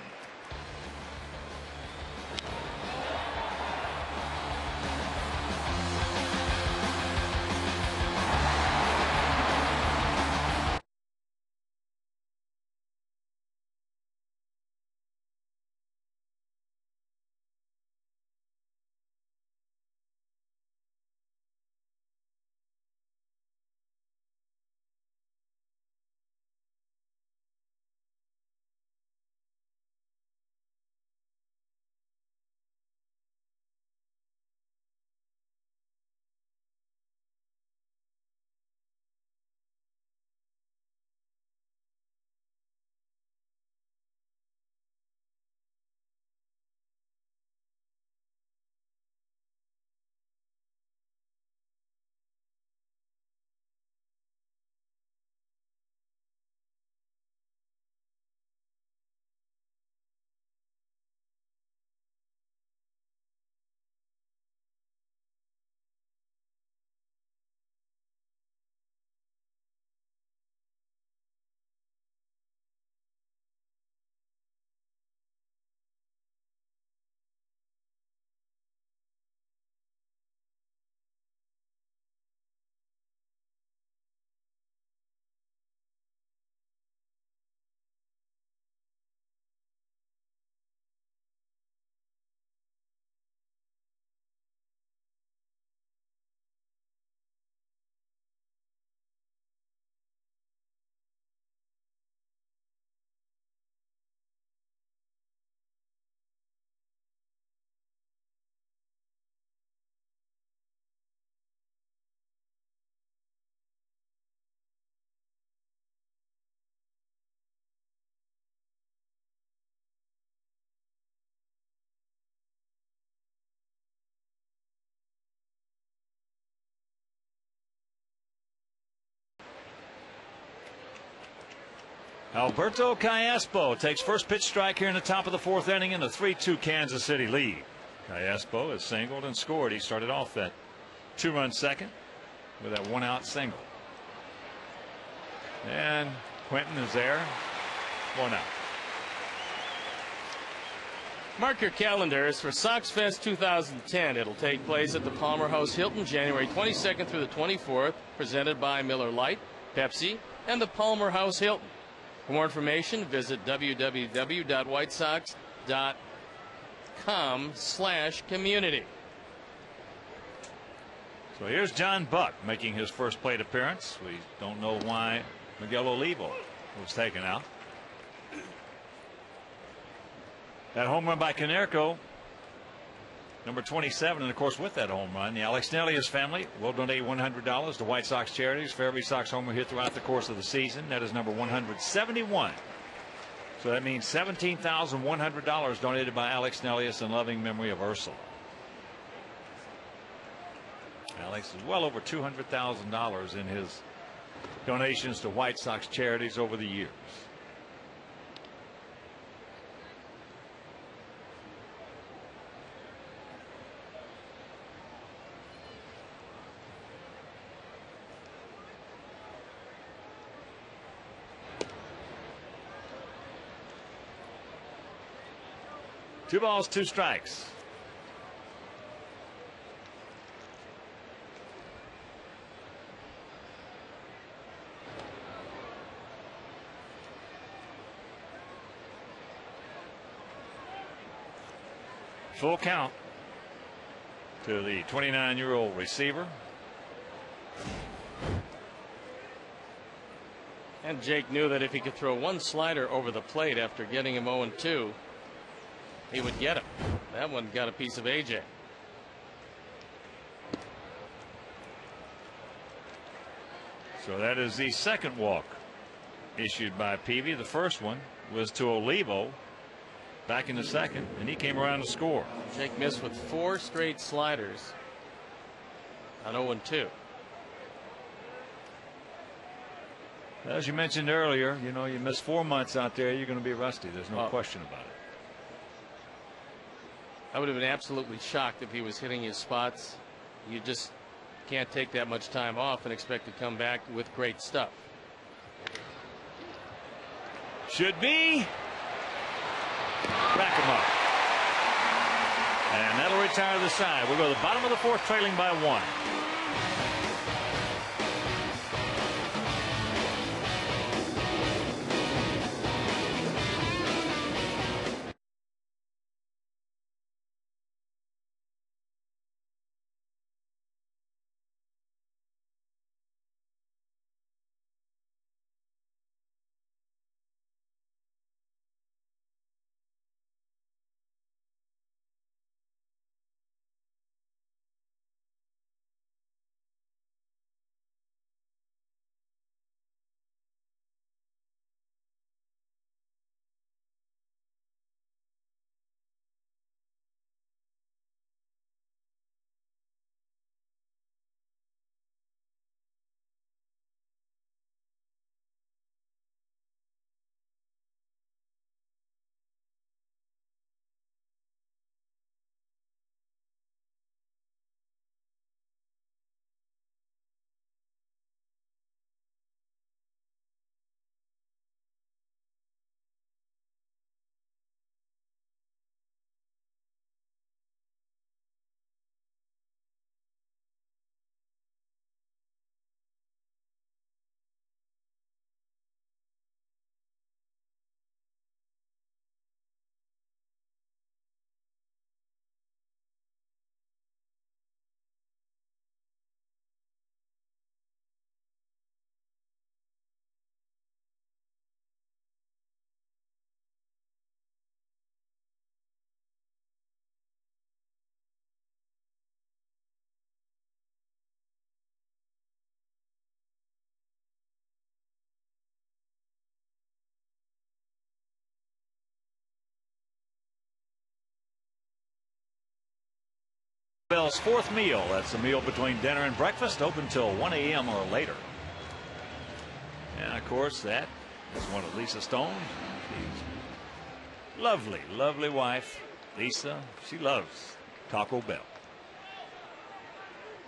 Alberto Callaspo takes first pitch strike here in the top of the fourth inning in a 3-2 Kansas City lead. Callaspo has singled and scored. He started off that 2-run second with that 1-out single. And Quentin is there. 1 out. Mark your calendars for Sox Fest 2010. It'll take place at the Palmer House Hilton January 22nd through the 24th, presented by Miller Lite, Pepsi, and the Palmer House Hilton. For more information, visit www.whitesox.com/community. So here's John Buck making his first plate appearance. We don't know why Miguel Olivo was taken out. That home run by Konerko, number 27, and of course with that home run, the Alex Nelius family will donate $100 to White Sox charities for every Sox homer hit throughout the course of the season. That is number 171. So that means $17,100 donated by Alex Nelius in loving memory of Ursula. Alex is well over $200,000 in his donations to White Sox charities over the years. Two balls, two strikes. Full count to the 29-year-old receiver. And Jake knew that if he could throw one slider over the plate after getting him 0-2, he would get him. That one got a piece of AJ. So that is the second walk issued by Peavy. The first one was to Olivo back in the second, and he came around to score. Jake missed with 4 straight sliders on 0-2. As you mentioned earlier, you know, you miss 4 months out there, you're going to be rusty. There's no question about it. I would have been absolutely shocked if he was hitting his spots. You just can't take that much time off and expect to come back with great stuff. Should be. Rack him up. And that'll retire the side. We'll go to the bottom of the fourth, trailing by 1. Bell's fourth meal. That's a meal between dinner and breakfast, open till 1 a.m. or later. And of course, that is one of Lisa Stone's lovely, lovely wife, Lisa. She loves Taco Bell,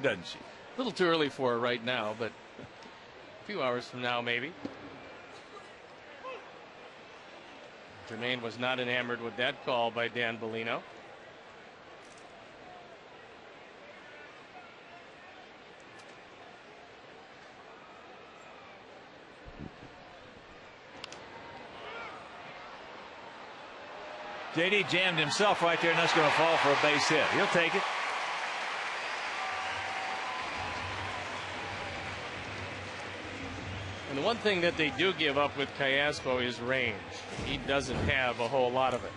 doesn't she? A little too early for her right now, but a few hours from now, maybe. Jermaine was not enamored with that call by Dan Bellino. JD jammed himself right there, and that's going to fall for a base hit. He'll take it. And the one thing that they do give up with Callaspo is range. He doesn't have a whole lot of it.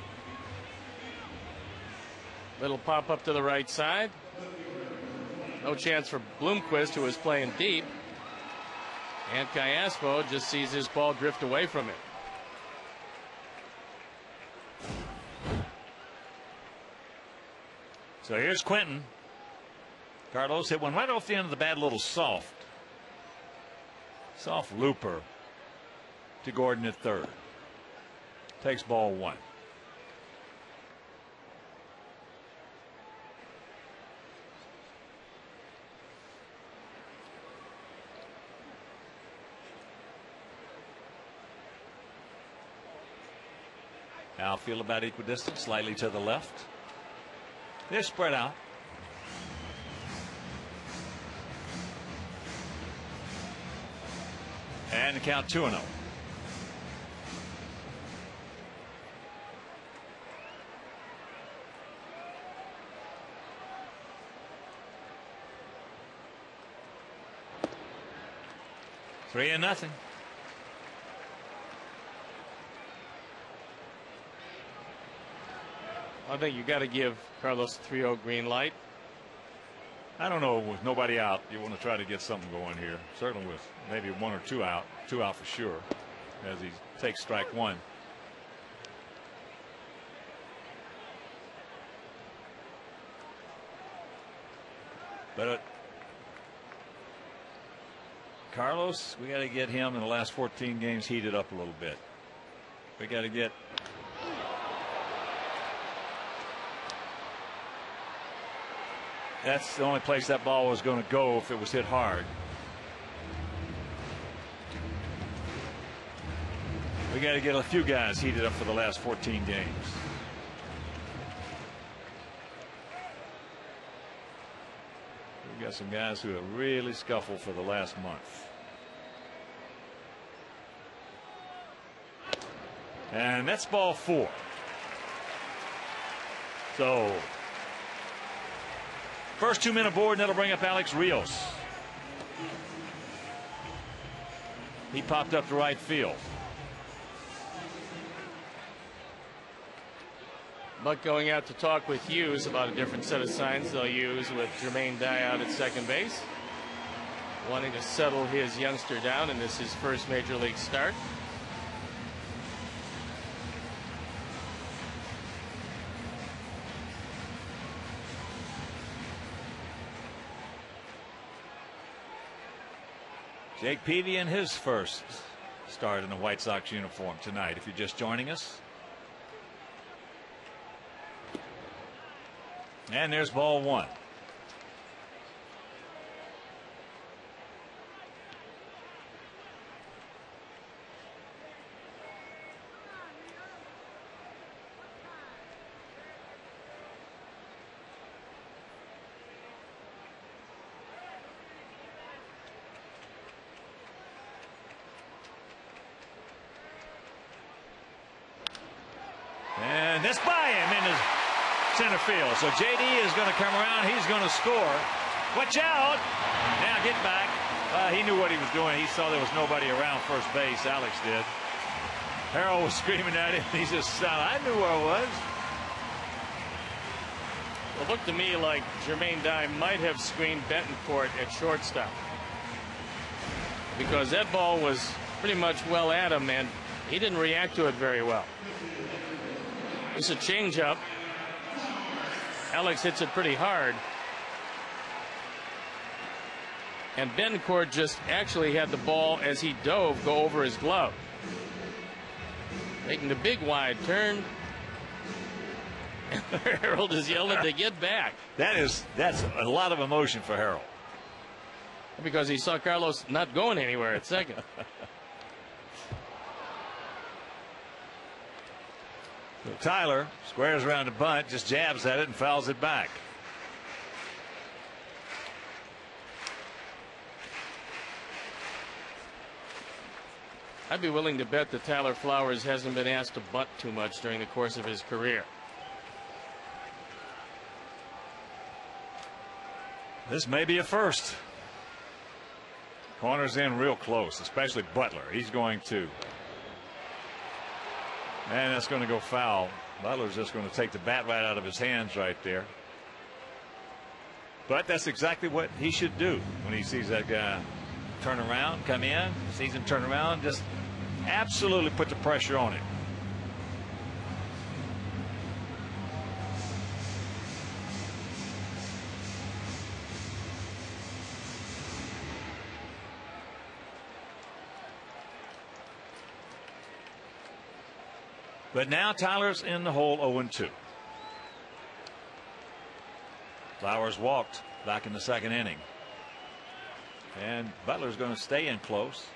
Little pop up to the right side. No chance for Bloomquist, who is playing deep. And Callaspo just sees his ball drift away from him. So here's Quentin. Carlos hit one right off the end of the bat, a little soft. Soft looper to Gordon at third. Takes ball one. Outfield about equidistant, slightly to the left. They're spread out. And the count 2-0. Three and nothing. I think you got to give Carlos a 3-0 green light. I don't know, with nobody out, you want to try to get something going here. Certainly with maybe one or two out for sure, as he takes strike one. But Carlos, we got to get him in the last 14 games heated up a little bit. We got to get. That's the only place that ball was going to go if it was hit hard. We got to get a few guys heated up for the last 14 games. We've got some guys who have really scuffled for the last month. And that's ball four. So first 2 men aboard, and that'll bring up Alex Rios. He popped up to right field. Buck going out to talk with Hughes about a different set of signs they'll use with Jermaine Dye out at second base. Wanting to settle his youngster down, and this is his first major league start. Jake Peavy in his first start in the White Sox uniform tonight, if you're just joining us. And there's ball one. And that's by him in his center field. So JD is going to come around. He's going to score. Watch out. Now get back. He knew what he was doing. He saw there was nobody around first base. Alex did. Harold was screaming at him. He just I knew where I was. It looked to me like Jermaine Dye might have screened Betancourt at shortstop, because that ball was pretty much well at him, and he didn't react to it very well. It's a changeup. Alex hits it pretty hard. And Betancourt just actually had the ball, as he dove, go over his glove. Making the big wide turn. Harold is yelling to get back. That's a lot of emotion for Harold. Because he saw Carlos not going anywhere at second. So Tyler squares around the bunt, just jabs at it and fouls it back. I'd be willing to bet that Tyler Flowers hasn't been asked to bunt too much during the course of his career. This may be a first. Corners in real close, especially Butler. He's going to. And that's going to go foul. Butler's just going to take the bat right out of his hands right there. But that's exactly what he should do when he sees that guy turn around, come in, sees him turn around, just absolutely put the pressure on him. But now Tyler's in the hole 0-2. Flowers walked back in the second inning. And Butler's going to stay in close.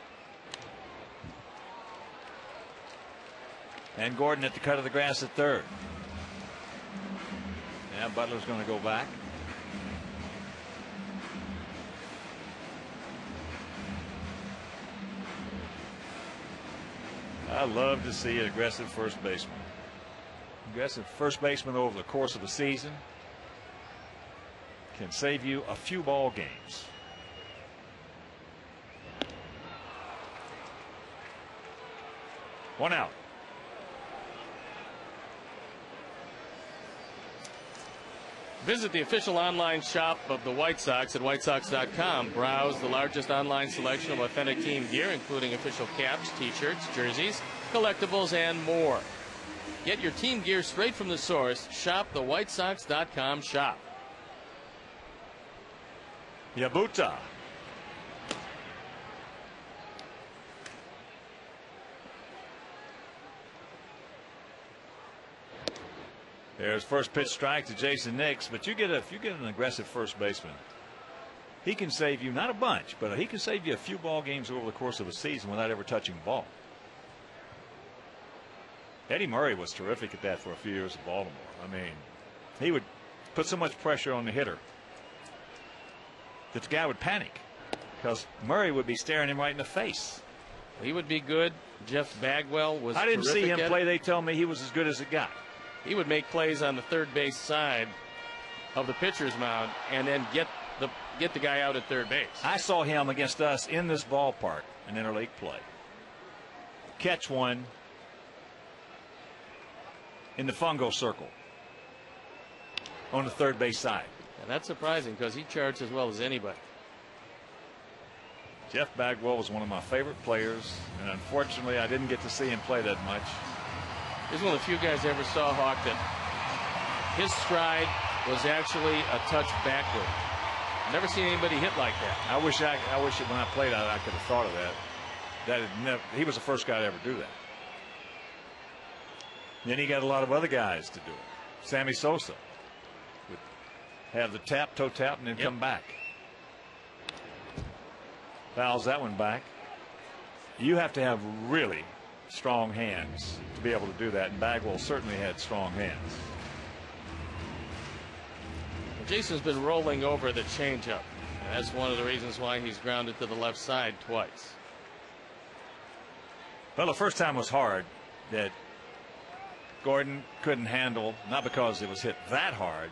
And Gordon at the cut of the grass at third. Now Butler's going to go back. I love to see an aggressive first baseman. Aggressive first baseman over the course of the season can save you a few ball games. One out. Visit the official online shop of the White Sox at whitesox.com. Browse the largest online selection of authentic team gear, including official caps, t-shirts, jerseys, collectibles, and more. Get your team gear straight from the source. Shop the whitesox.com shop. Yabuta. There's first pitch strike to Jason Nix, but if you get an aggressive first baseman, he can save you not a bunch, but he can save you a few ball games over the course of a season without ever touching the ball. Eddie Murray was terrific at that for a few years at Baltimore. I mean, he would put so much pressure on the hitter that the guy would panic because Murray would be staring him right in the face. He would be good. Jeff Bagwell was. I didn't see him at play. it. They tell me he was as good as it got. He would make plays on the third base side of the pitcher's mound and then get the guy out at third base. I saw him against us in this ballpark in interleague play. Catch one in the fungo circle on the third base side. And that's surprising because he charged as well as anybody. Jeff Bagwell was one of my favorite players, and unfortunately I didn't get to see him play that much. He's one of the few guys I ever saw, Hawk, that his stride was actually a touch backward. Never seen anybody hit like that. I wish when I played I could have thought of that. He was the first guy to ever do that. Then he got a lot of other guys to do it. Sammy Sosa would have the toe tap, and then come back. Fouls that one back. You have to have really strong hands to be able to do that, and Bagwell certainly had strong hands. Jason's been rolling over the changeup. That's one of the reasons why he's grounded to the left side twice. Well, the first time was hard that Gordon couldn't handle, not because it was hit that hard,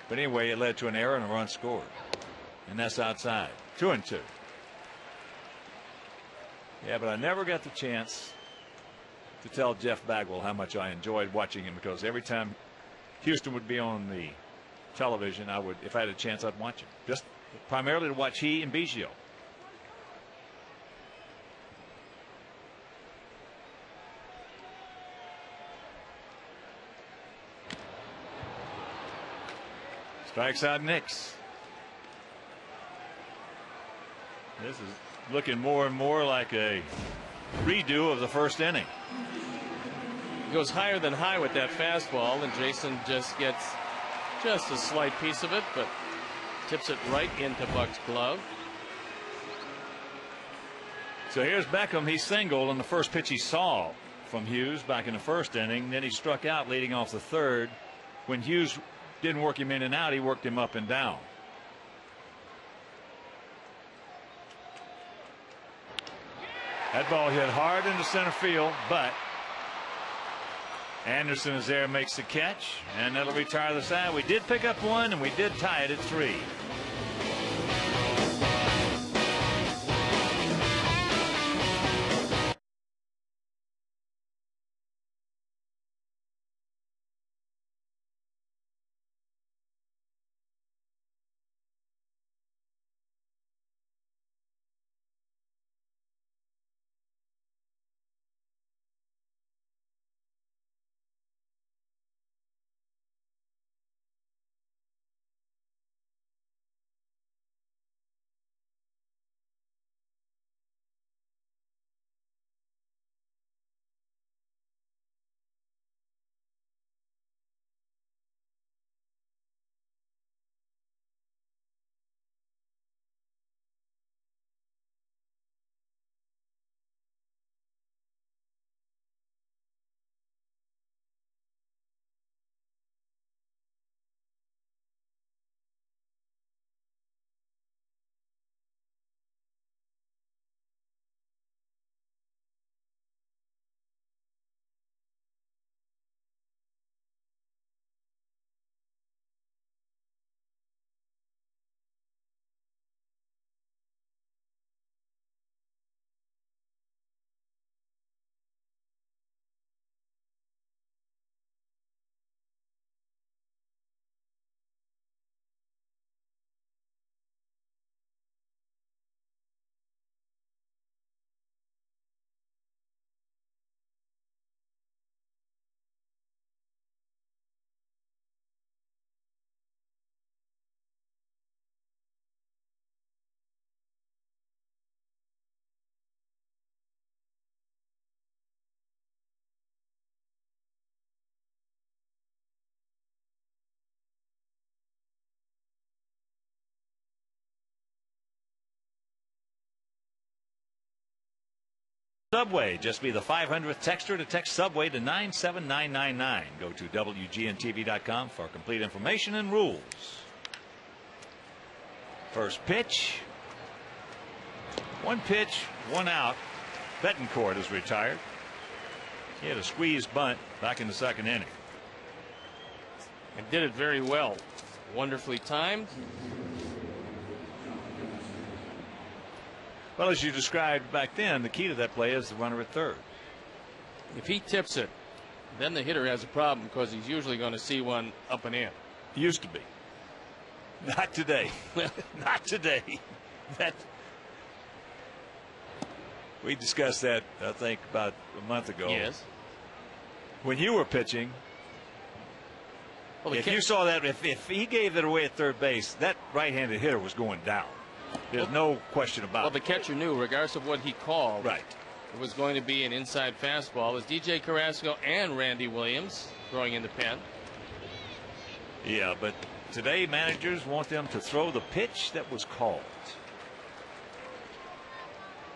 but anyway, it led to an error and a run scored, and that's outside. 2-2. Yeah, but I never got the chance to tell Jeff Bagwell how much I enjoyed watching him, because every time Houston would be on the television, if I had a chance, I'd watch him. Just primarily to watch he and Biggio. Strikes out Nix. This is looking more and more like a redo of the first inning. Goes higher than high with that fastball, and Jason just gets just a slight piece of it, but tips it right into Buck's glove. So here's Beckham. He singled on the first pitch he saw from Hughes back in the first inning. Then he struck out leading off the third. When Hughes didn't work him in and out, he worked him up and down. That ball hit hard into center field, but Anderson is there, makes the catch, and that'll retire the side. We did pick up one, and we did tie it at 3. Subway. Just be the 500th texter to text Subway to 97999. Go to WGNTV.com for complete information and rules. First pitch. One pitch, one out. Betancourt is retired. He had a squeeze bunt back in the second inning. And did it very well. Wonderfully timed. Well, as you described back then, the key to that play is the runner at third. If he tips it, then the hitter has a problem because he's usually going to see one up and in. Used to be. Not today. Not today. We discussed that, I think, about a month ago. Yes. When you were pitching, Well, if you saw that, if he gave it away at third base, that right-handed hitter was going down. There's no question about it. Well, the catcher knew, regardless of what he called, right, it was going to be an inside fastball. As DJ Carrasco and Randy Williams throwing in the pen. Yeah, but today managers want them to throw the pitch that was called.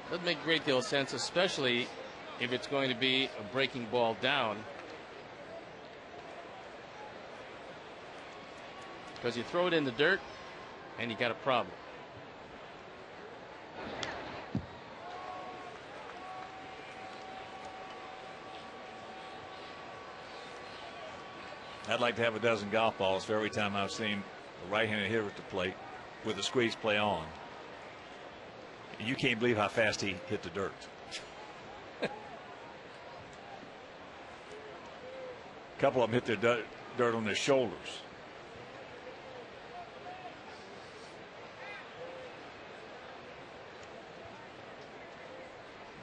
Doesn't make a great deal of sense, especially if it's going to be a breaking ball down. Because you throw it in the dirt and you got a problem. I'd like to have a dozen golf balls for every time I've seen a right-handed hitter at the plate with the squeeze play on. You can't believe how fast he hit the dirt. A couple of them hit their dirt on their shoulders.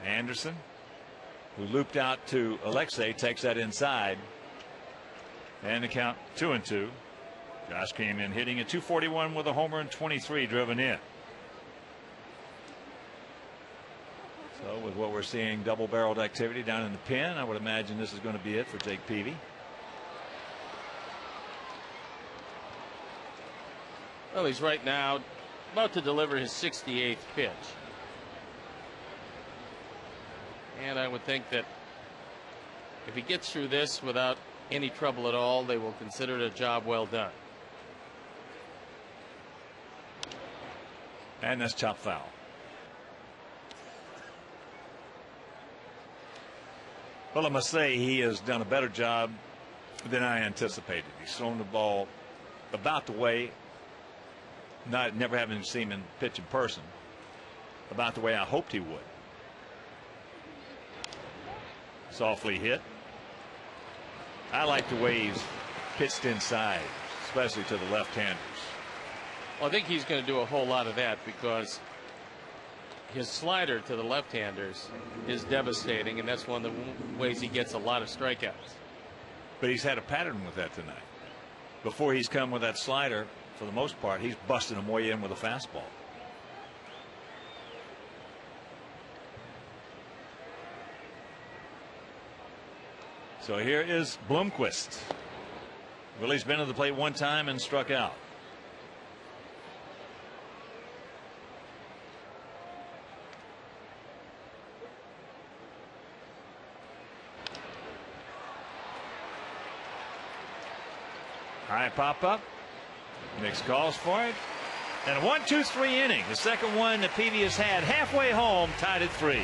Anderson, who looped out to Alexei, takes that inside. And the count 2-2. Josh came in hitting at 241 with a homer and 23 driven in. So with what we're seeing, double-barreled activity down in the pen, I would imagine this is going to be it for Jake Peavy. Well, he's right now about to deliver his 68th pitch. And I would think that if he gets through this without any trouble at all, they will consider it a job well done. And that's chop foul. Well, I must say he has done a better job than I anticipated. He's thrown the ball about the way, never having seen him pitch in person, about the way I hoped he would. Softly hit. I like the way he's pitched inside, especially to the left-handers. Well, I think he's going to do a whole lot of that because his slider to the left-handers is devastating, and that's one of the ways he gets a lot of strikeouts. But he's had a pattern with that tonight. Before he's come with that slider, for the most part, he's busting them way in with a fastball. So here is Bloomquist. Willie's been to the plate one time and struck out. High pop up. Nix calls for it. And a 1-2-3 inning. The second one that Peavy has had halfway home, tied at 3.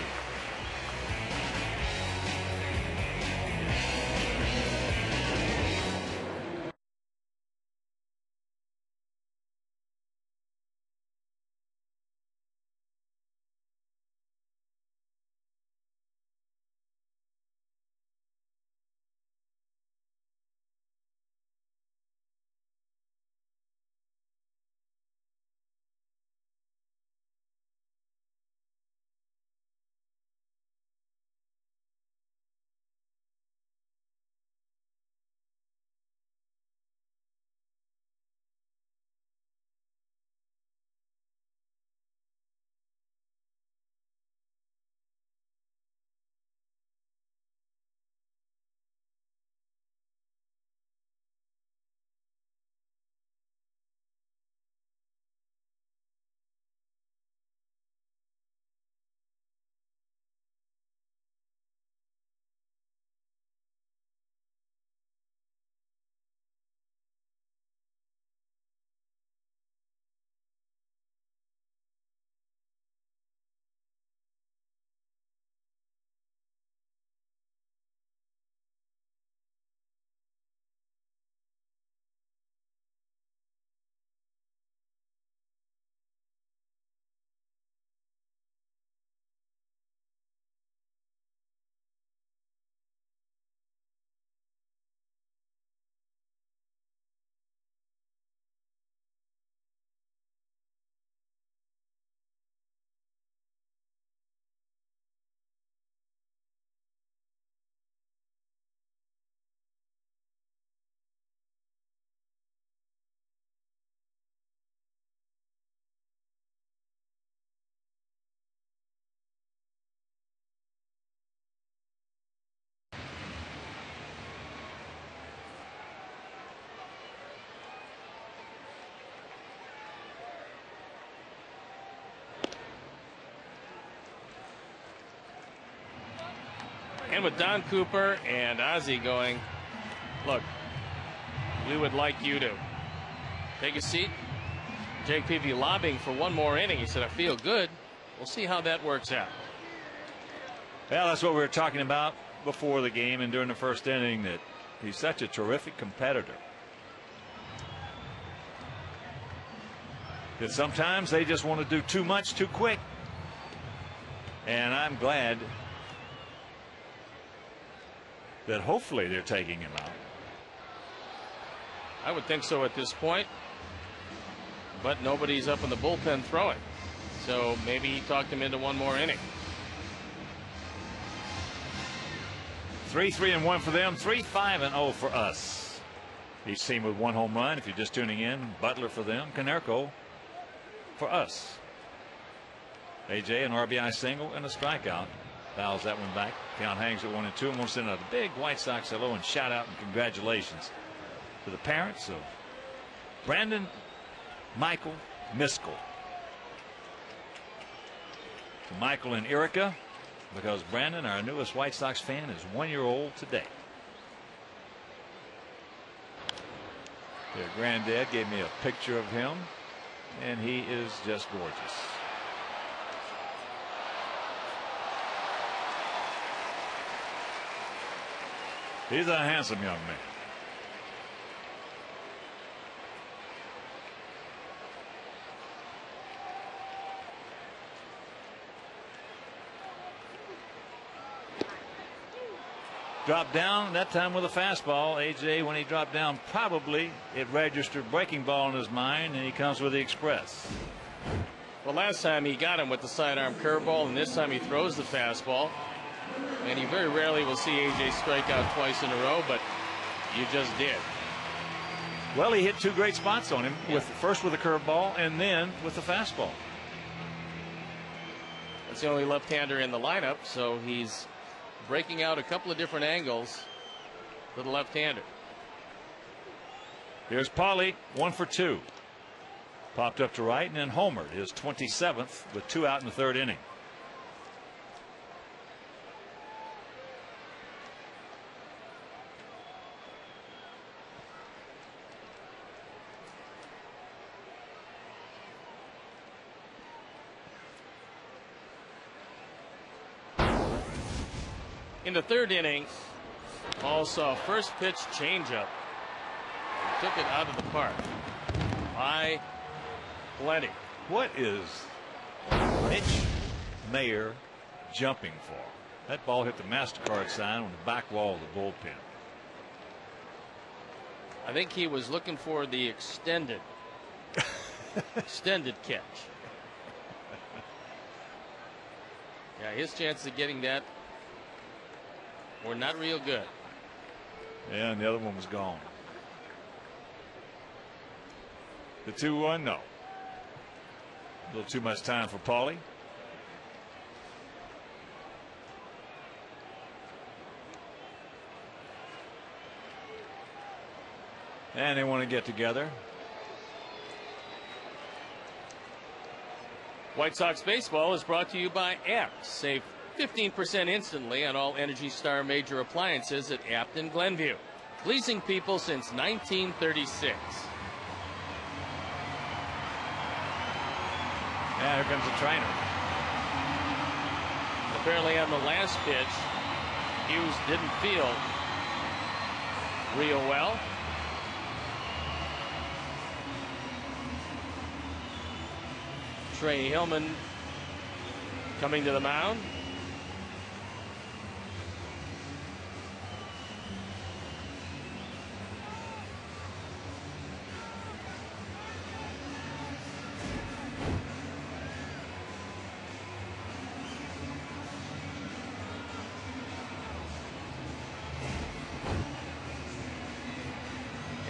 And with Don Cooper and Ozzie going, look, we would like you to take a seat. Jake Peavy lobbying for one more inning. He said, I feel good. We'll see how that works out. Well, that's what we were talking about before the game and during the first inning, that he's such a terrific competitor that sometimes they just want to do too much too quick. And I'm glad that hopefully they're taking him out. I would think so at this point, but nobody's up in the bullpen throwing, so maybe he talked him into one more inning. 3-3-1 for them, 3-5-0 for us. Each team with one home run. If you're just tuning in, Butler for them, Konerko for us. AJ, an RBI single and a strikeout. Fouls that one back. Count hangs at 1-2. And we'll send out a big White Sox hello and shout out and congratulations to the parents of Brandon Michael Miskell. To Michael and Erica, because Brandon, our newest White Sox fan, is 1 year old today. Their granddad gave me a picture of him, and he is just gorgeous. He's a handsome young man. Dropped down, that time with a fastball. AJ, when he dropped down, probably it registered breaking ball in his mind, and he comes with the express. Well, last time he got him with the sidearm curveball, and this time he throws the fastball. And you very rarely will see AJ strike out twice in a row, but you just did. Well, he hit two great spots on him, with first with a curveball and then with the fastball. That's the only left-hander in the lineup, so he's breaking out a couple of different angles for the left-hander. Here's Pauly, 1 for 2. Popped up to right and then homered, his 27th, with 2 out in the third inning. In the third inning, Paul saw first pitch changeup. Took it out of the park by plenty. What is Mitch Mayer jumping for? That ball hit the MasterCard sign on the back wall of the bullpen. I think he was looking for the extended catch. Yeah, his chances of getting that were not real good. Yeah, and the other one was gone. The 2-1, no. A little too much time for Pauly. And they want to get together. White Sox baseball is brought to you by Apt. Save 15% instantly on all Energy Star major appliances at Apt in Glenview. Pleasing people since 1936. Yeah, here comes the trainer. Apparently on the last pitch, Hughes didn't feel real well. Trey Hillman coming to the mound.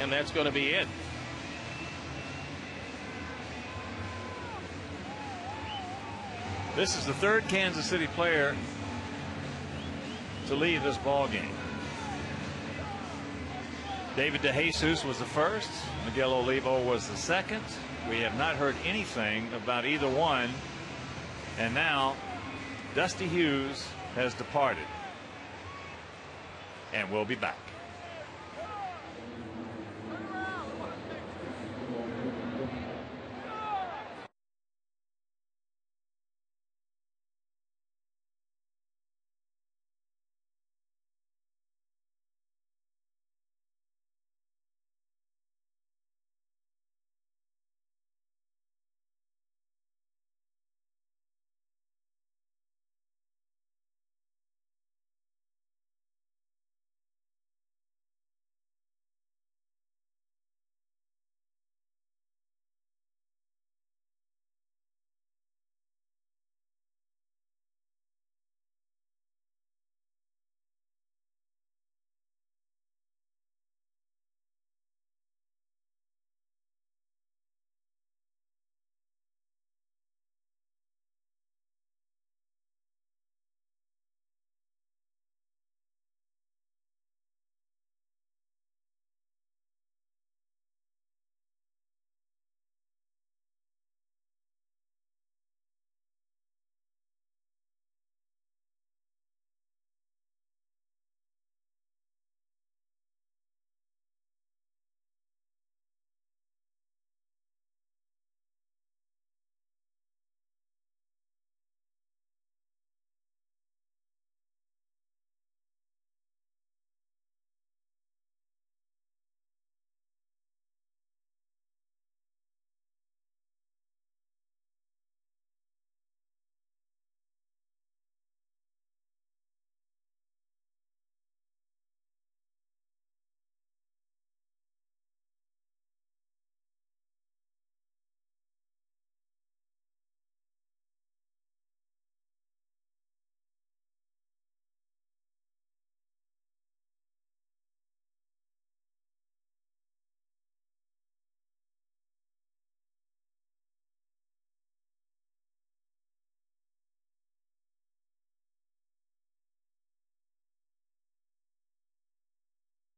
And that's going to be it. This is the third Kansas City player to leave this ball game. David DeJesus was the first. Miguel Olivo was the second. We have not heard anything about either one. And now Dusty Hughes has departed. and we'll be back.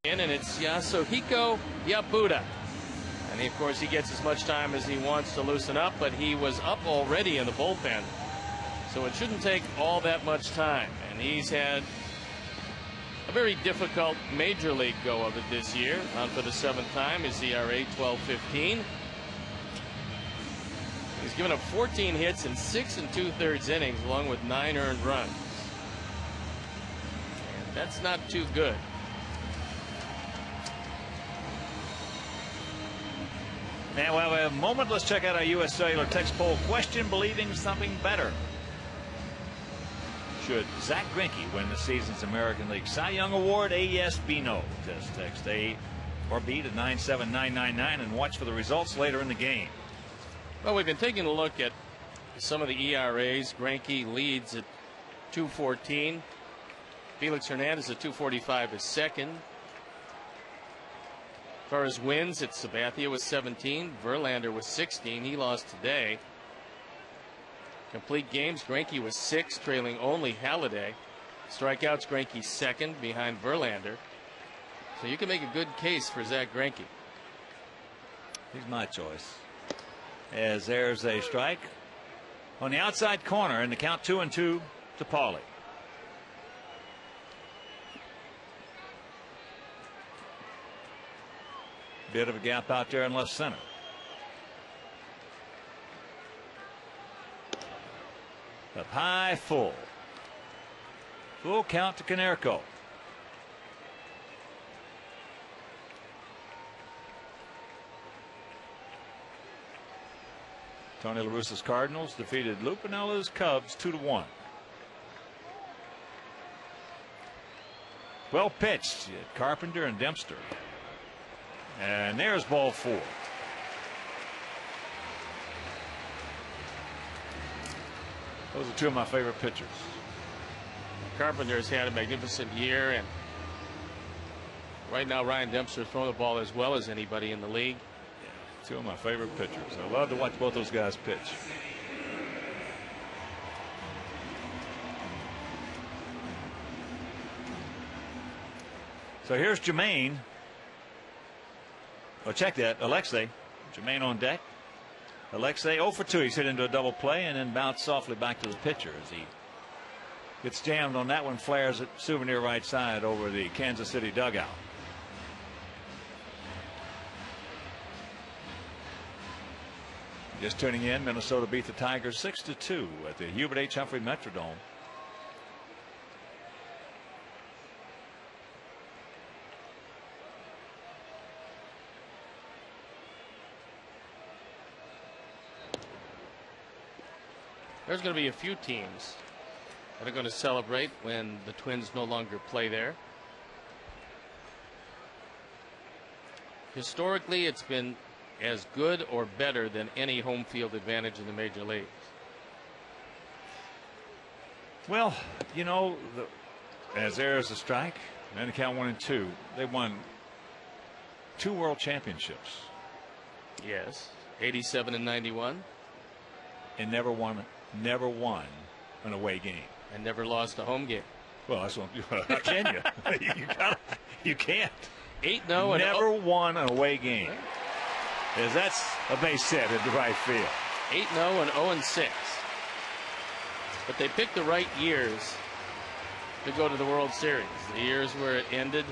And it's Yasuhiko Yabuda. And of course, he gets as much time as he wants to loosen up, but he was up already in the bullpen. So it shouldn't take all that much time. And he's had a very difficult major league go of it this year. On for the 7th time, his ERA 12.15. He's given up 14 hits in 6 2/3 innings, along with 9 earned runs. And that's not too good. Now, while we have a moment, let's check out our U.S. Cellular text poll question. Believing something better. Should Zach Greinke win the season's American League Cy Young Award? A, yes, B, no. Just text A or B to 97999 and watch for the results later in the game. Well, we've been taking a look at some of the ERAs. Greinke leads at 2.14. Felix Hernandez at 2.45 is second. As far as wins, it's Sabathia with 17. Verlander with 16. He lost today. Complete games, Greinke was 6, trailing only Halladay. Strikeouts, Greinke second behind Verlander. So you can make a good case for Zach Greinke. He's my choice. As there's a strike on the outside corner, and the count 2-2 to Paulie. Bit of a gap out there in left center. Up high, full. Full count to Konerko. Tony La Russa's Cardinals defeated Lou Piniella's Cubs 2-1. Well pitched. Carpenter and Dempster. And there's ball 4. Those are two of my favorite pitchers. Carpenter's had a magnificent year, and right now Ryan Dempster throwing the ball as well as anybody in the league. Yeah, two of my favorite pitchers. I love to watch both those guys pitch. So here's Jermaine. Well, check that. Alexei. Jermaine on deck. Alexei 0 for 2. He's hit into a double play and then bounced softly back to the pitcher as he Gets jammed on that one, flares it souvenir right side over the Kansas City dugout. Just tuning in, Minnesota beat the Tigers 6-2 at the Hubert H. Humphrey Metrodome. There's going to be a few teams that are going to celebrate when the Twins no longer play there. Historically, it's been as good or better than any home field advantage in the major leagues. Well, you know, as there is a strike, and the count 1-2, they won 2 world championships. Yes, 87 and 91. And never won an away game. And never lost a home game. Well, that's what, how can you? You can't. 8-0 never won an away game. As that's a base hit in the right field. 8-0 and 0-6. But they picked the right years to go to the World Series. The years where it ended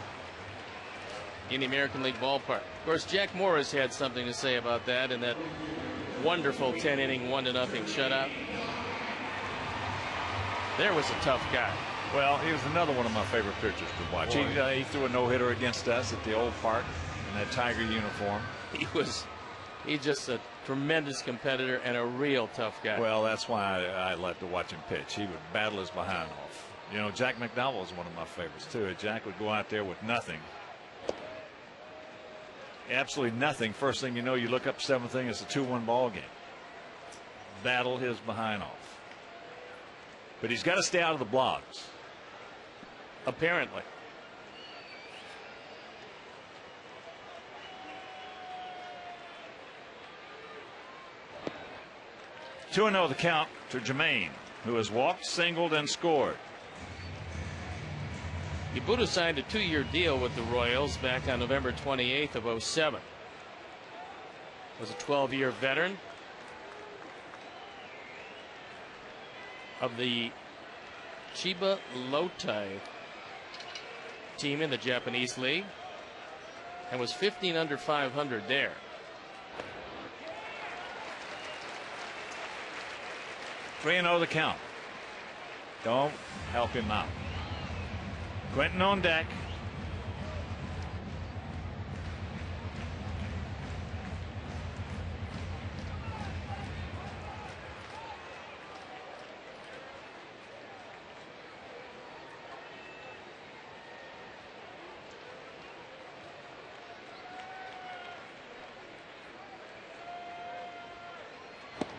in the American League ballpark. Of course, Jack Morris had something to say about that in that wonderful 10-inning 1-0 shutout. There was a tough guy. Well, he was another one of my favorite pitchers to watch. He threw a no-hitter against us at the old park in that Tiger uniform. He's just a tremendous competitor and a real tough guy. Well, that's why I like to watch him pitch. He would battle his behind off. You know, Jack McDowell was one of my favorites too. Jack would go out there with nothing. Absolutely nothing. First thing you know, you look up, 7th inning, it's a 2-1 ball game. Battle his behind off. But he's got to stay out of the blogs. Apparently. Two 2-0 the count to Jermaine, who has walked, singled, and scored. Ibuda signed a 2-year deal with the Royals back on November 28th of 07. Was a 12-year veteran of the Chiba Lotte team in the Japanese League and was 15 under 500 there. Three 3-0 the count. Don't help him out. Quentin on deck.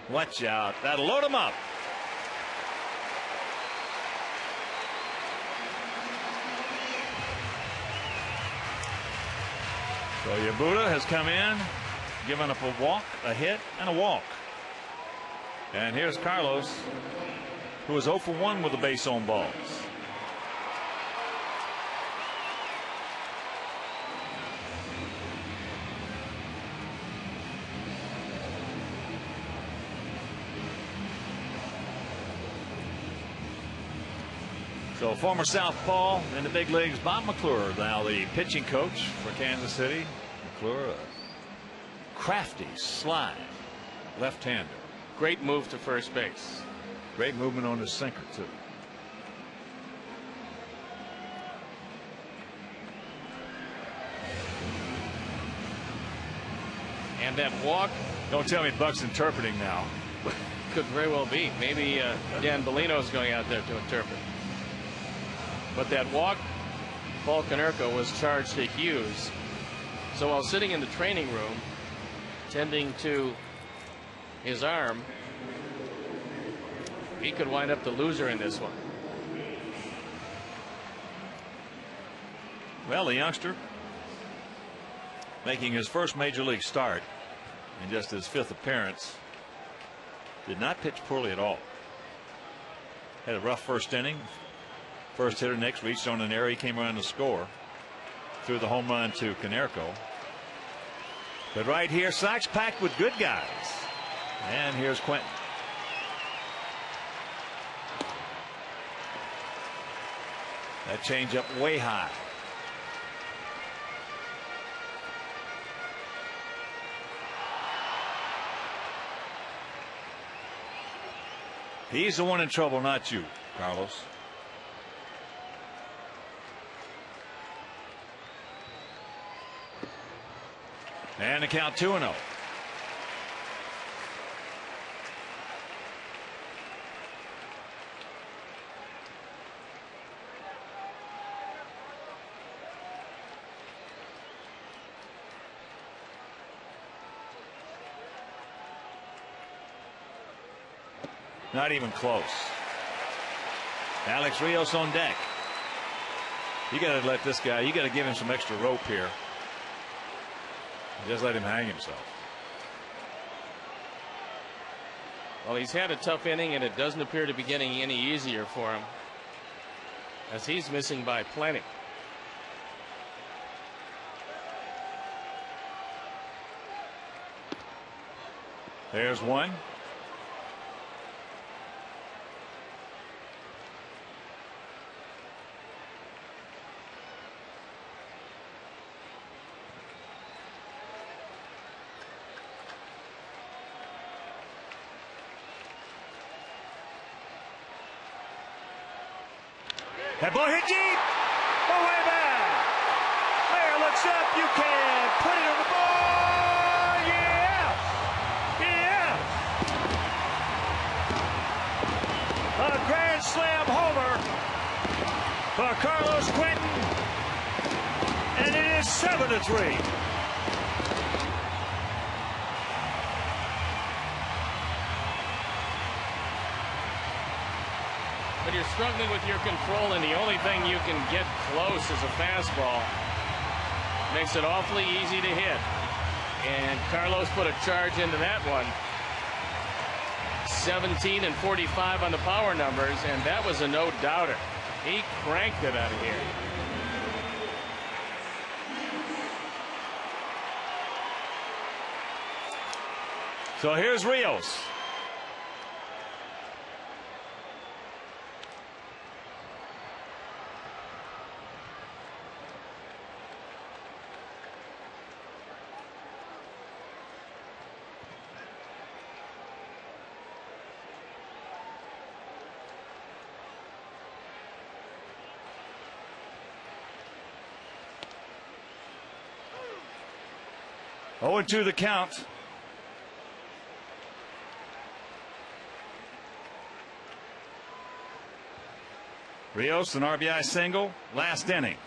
Watch out. That'll load him up. So Ibuda has come in, given up a walk, a hit, and a walk. And here's Carlos, who is 0 for 1 with the base on balls. So former southpaw in the big leagues, Bob McClure, now the pitching coach for Kansas City. McClure, a crafty, sly left-hander. Great move to first base. Great movement on his sinker, too. And that walk. Don't tell me Buck's interpreting now. Could very well be. Maybe Dan Bellino's going out there to interpret. But that walk, Paul Konerko was charged to Hughes. So while sitting in the training room, tending to his arm, he could wind up the loser in this one. Well, the youngster making his first major league start in just his 5th appearance did not pitch poorly at all. Had a rough first inning. First hitter next reached on an error. He came around to score. Threw the home run to Konerko. But right here, Sox packed with good guys. And here's Quentin. That changeup way high. He's the one in trouble, not you, Carlos. And the count 2-0. Not even close. Alex Rios on deck. You got to let this guy, you got to give him some extra rope here. Just let him hang himself. Well, he's had a tough inning, and it doesn't appear to be getting any easier for him, as he's missing by plenty. There's one. That ball hit deep. Away back. Mayer looks up. You can put it on the ball. Yeah. Yeah. A grand slam homer for Carlos Quentin. And it is 7-3. When you're struggling with your control and the only thing you can get close is a fastball, makes it awfully easy to hit. And Carlos put a charge into that one. 17 and 45 on the power numbers, and that was a no-doubter. He cranked it out of here. So here's Rios. Oh, 0-2 the count. Rios, an RBI single, last inning.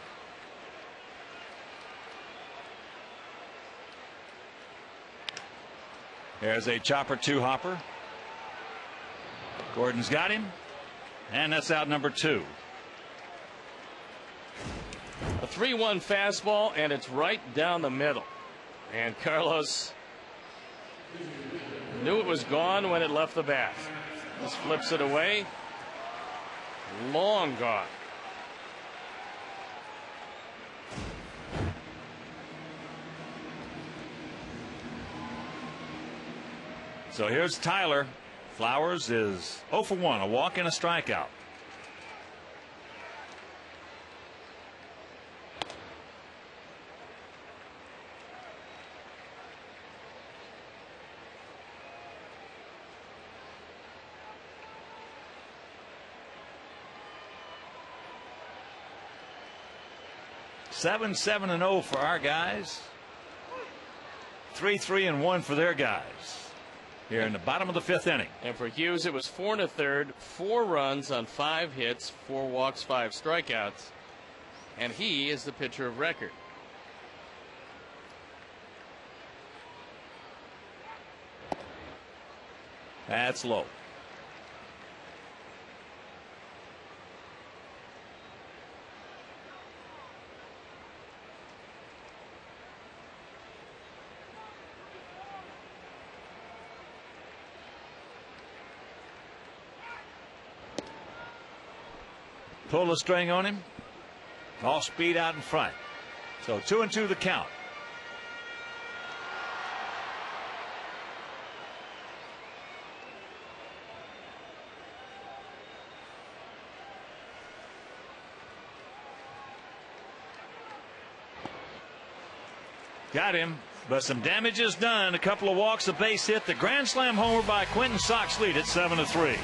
There's a chopper 2-hopper. Gordon's got him, and that's out number 2. A 3-1 fastball, and it's right down the middle. And Carlos knew it was gone when it left the bat. Just flips it away. Long gone. So here's Tyler. Flowers is 0 for 1, a walk and a strikeout. Seven, 7-0 for our guys. 3-3-1 for their guys. Here in the bottom of the 5th inning. And for Hughes, it was 4 1/3, 4 runs on 5 hits, 4 walks, 5 strikeouts, and he is the pitcher of record. That's low. Pull the string on him. Off speed out in front. So 2-2 the count. Got him, but some damage is done. A couple of walks, a base hit, the grand slam homer by Quentin. Sox lead at 7-3.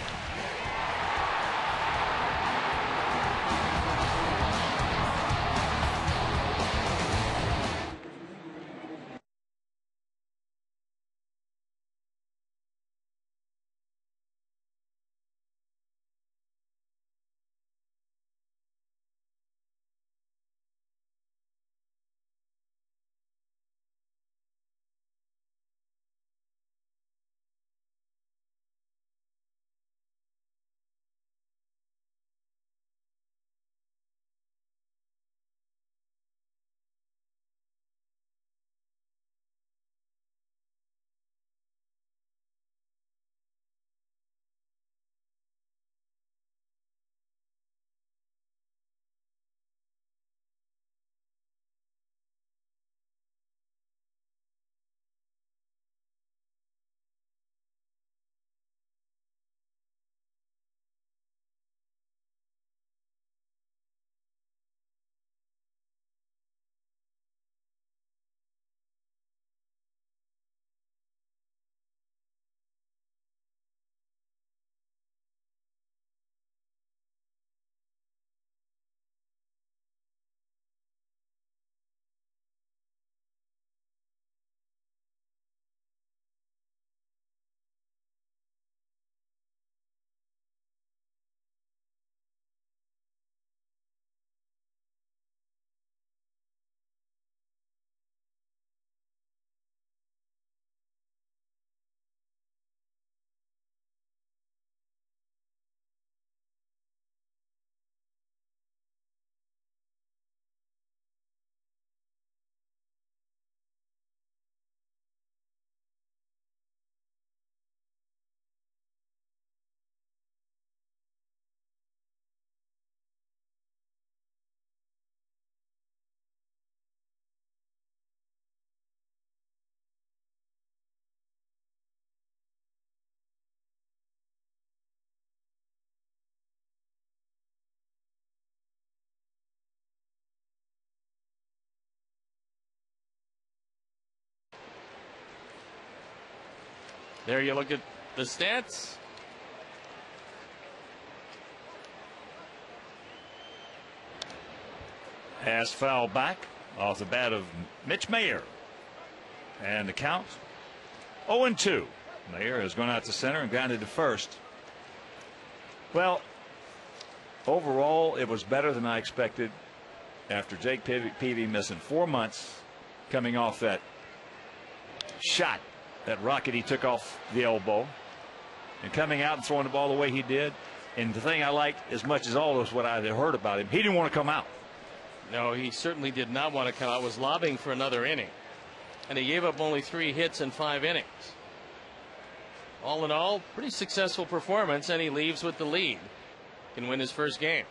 There you look at the stats. Pass foul back off the bat of Mitch Mayer. And the count 0-2. Mayer has gone out to center and grounded to first. Well, overall, it was better than I expected after Jake Peavy missing 4 months, coming off that shot, that rocket he took off the elbow, and coming out and throwing the ball the way he did. And the thing I liked as much as all this, what I had heard about him, he didn't want to come out. No, he certainly did not want to come out. Was lobbying for another inning, and he gave up only 3 hits in 5 innings. All in all, pretty successful performance, and he leaves with the lead. Can win his first game.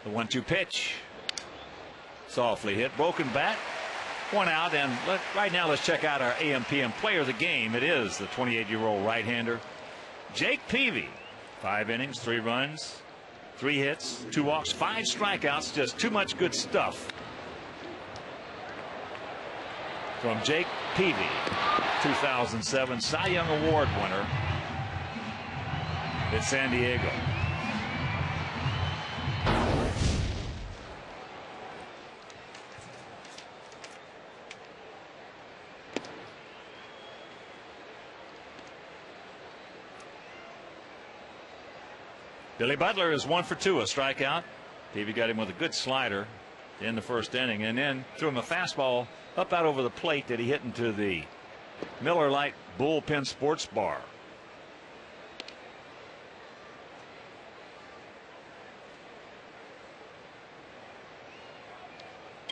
The 1-2 pitch. Softly hit, broken bat, 1 out, and right now let's check out our AM/PM player of the game. It is the 28-year-old right-hander Jake Peavy. 5 innings, 3 runs, 3 hits, 2 walks, 5 strikeouts. Just too much good stuff from Jake Peavy, 2007 Cy Young Award winner at San Diego. Billy Butler is 1 for 2, a strikeout. Peavy got him with a good slider in the first inning, and then threw him a fastball up out over the plate that he hit into the Miller Lite Bullpen Sports Bar.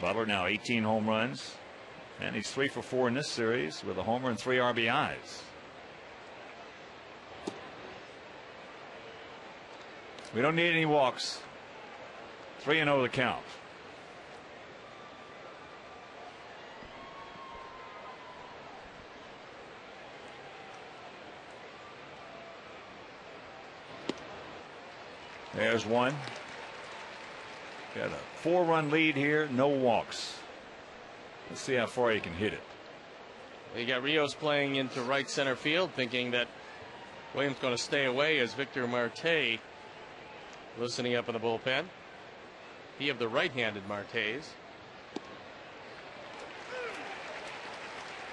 Butler now 18 home runs, and he's 3 for 4 in this series with a homer and 3 RBIs. We don't need any walks. 3-0 the count. There's one. Got a 4-run lead here, no walks. Let's see how far he can hit it. You got Rios playing into right center field, thinking that Williams going to stay away as Victor Marte listening up in the bullpen. He of the right-handed Martes.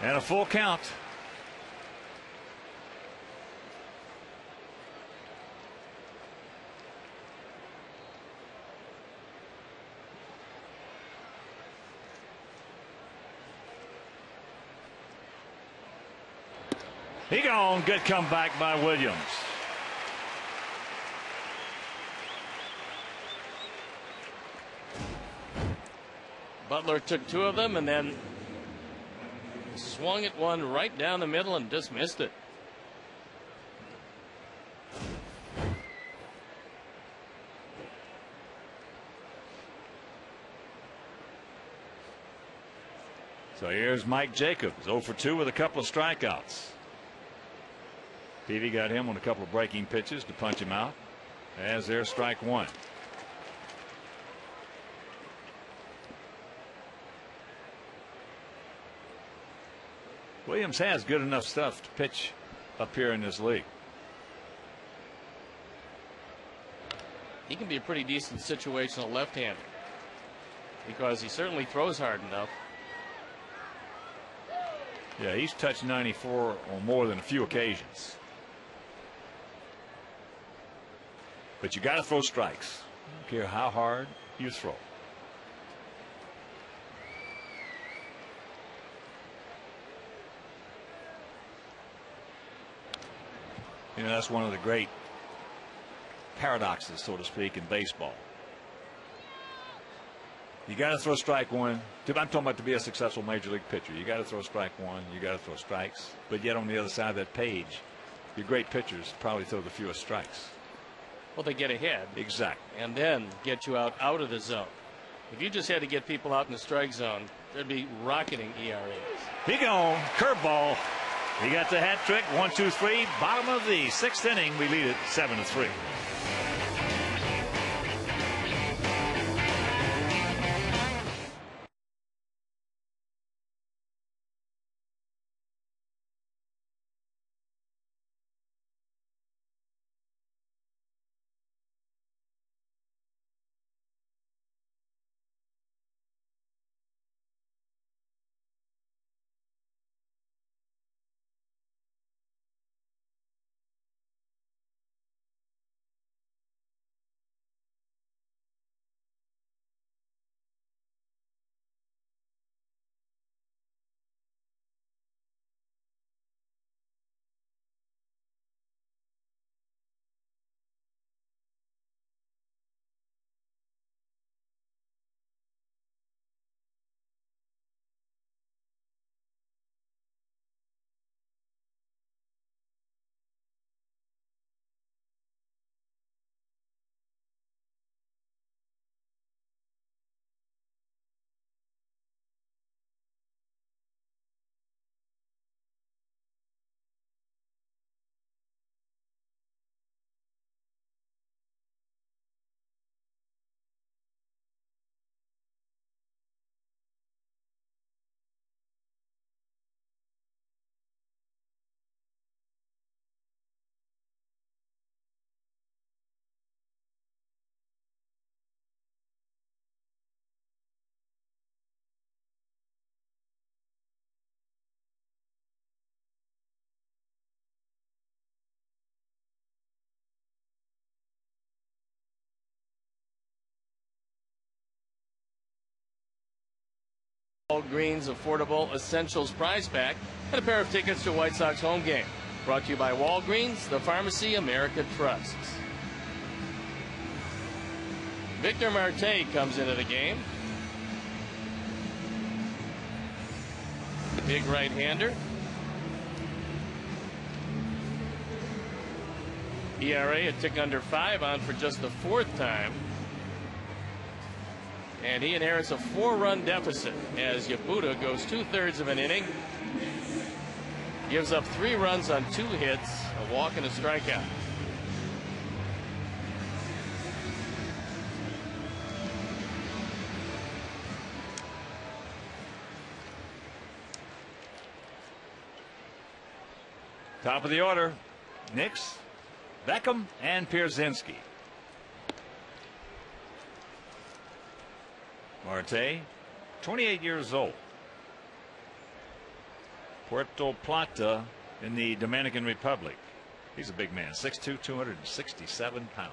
And a full count. He gone. Good comeback by Williams. Butler took 2 of them and then swung at one right down the middle and just missed it. So here's Mike Jacobs, 0 for 2 with a couple of strikeouts. Peavy got him on a couple of breaking pitches to punch him out, as there's strike 1. Williams has good enough stuff to pitch up here in this league. He can be a pretty decent situational left-hander because he certainly throws hard enough. Yeah, he's touched 94 on more than a few occasions. But you got to throw strikes. I don't care how hard you throw. You know, that's one of the great paradoxes, so to speak, in baseball. You got to throw strike 1. I'm talking about to be a successful major league pitcher. You got to throw strike 1. You got to throw strikes. But yet on the other side of that page, your great pitchers probably throw the fewest strikes. Well, they get ahead. Exactly. And then get you out of the zone. If you just had to get people out in the strike zone, there'd be rocketing ERAs. He gone. Curveball. He got the hat trick. 1, 2, 3. Bottom of the 6th inning. We lead it 7-3. Walgreens Affordable Essentials prize pack and a pair of tickets to White Sox home game. Brought to you by Walgreens, the pharmacy America trusts. Victor Marte comes into the game. Big right-hander. ERA a tick under 5, on for just the 4th time. And he inherits a 4-run deficit as Yabuda goes 2/3 of an inning. Gives up 3 runs on 2 hits, a walk and a strikeout. Top of the order, Nix, Beckham, and Pierzynski. Marte, 28 years old. Puerto Plata in the Dominican Republic. He's a big man, 6'2", 267 pounds.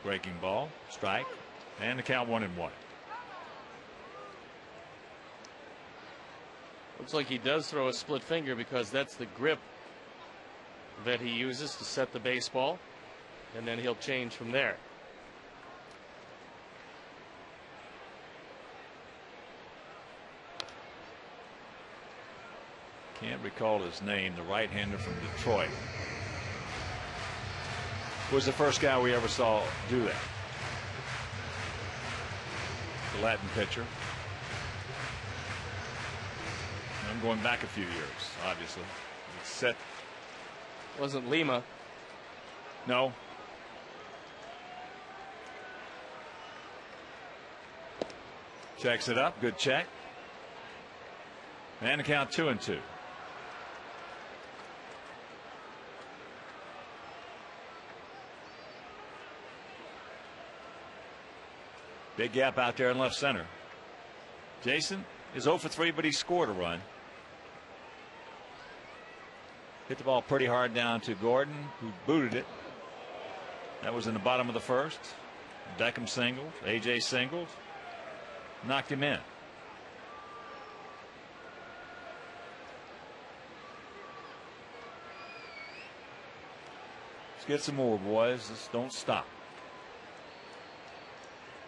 Breaking ball, strike, and the count 1-1. Looks like he does throw a split finger because that's the grip that he uses to set the baseball, and then he'll change from there. Can't recall his name, the right-hander from Detroit. Was the first guy we ever saw do that. The Latin pitcher. I'm going back a few years, obviously. It's set. Wasn't Lima. No. Checks it up. Good check. And the count 2-2. Big gap out there in left center. Jason is 0 for 3, but he scored a run. Hit the ball pretty hard down to Gordon, who booted it. That was in the bottom of the first. Beckham singled. AJ singled. Knocked him in. Let's get some more, boys. Just don't stop.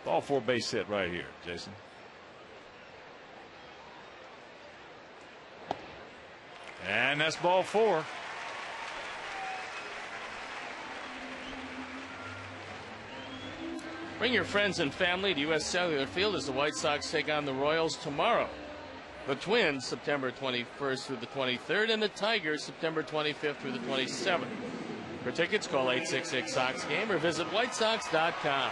Ball 4 base hit right here, Jason. And that's ball 4. Bring your friends and family to U.S. Cellular Field as the White Sox take on the Royals tomorrow. The Twins September 21st through the 23rd, and the Tigers September 25th through the 27th. For tickets, call 866-SOX-GAME or visit whitesox.com.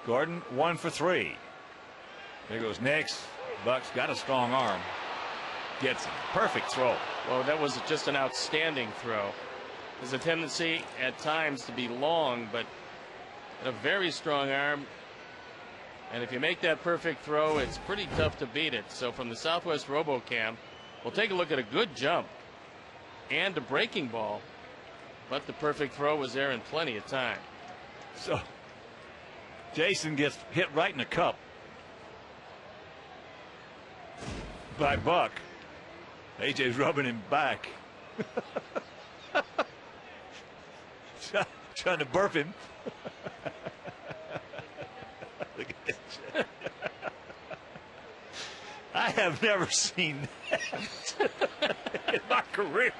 Gordon 1 for 3. There goes Nix. Buck's got a strong arm. Gets him. Perfect throw. Well, that was just an outstanding throw. There's a tendency at times to be long, but a very strong arm. And if you make that perfect throw, it's pretty tough to beat it. So from the Southwest RoboCam, we'll take a look at a good jump and a breaking ball. But the perfect throw was there in plenty of time. So Jason gets hit right in the cup by Buck. AJ's rubbing him back. Trying to burp him. Look at this. I have never seen that in my career.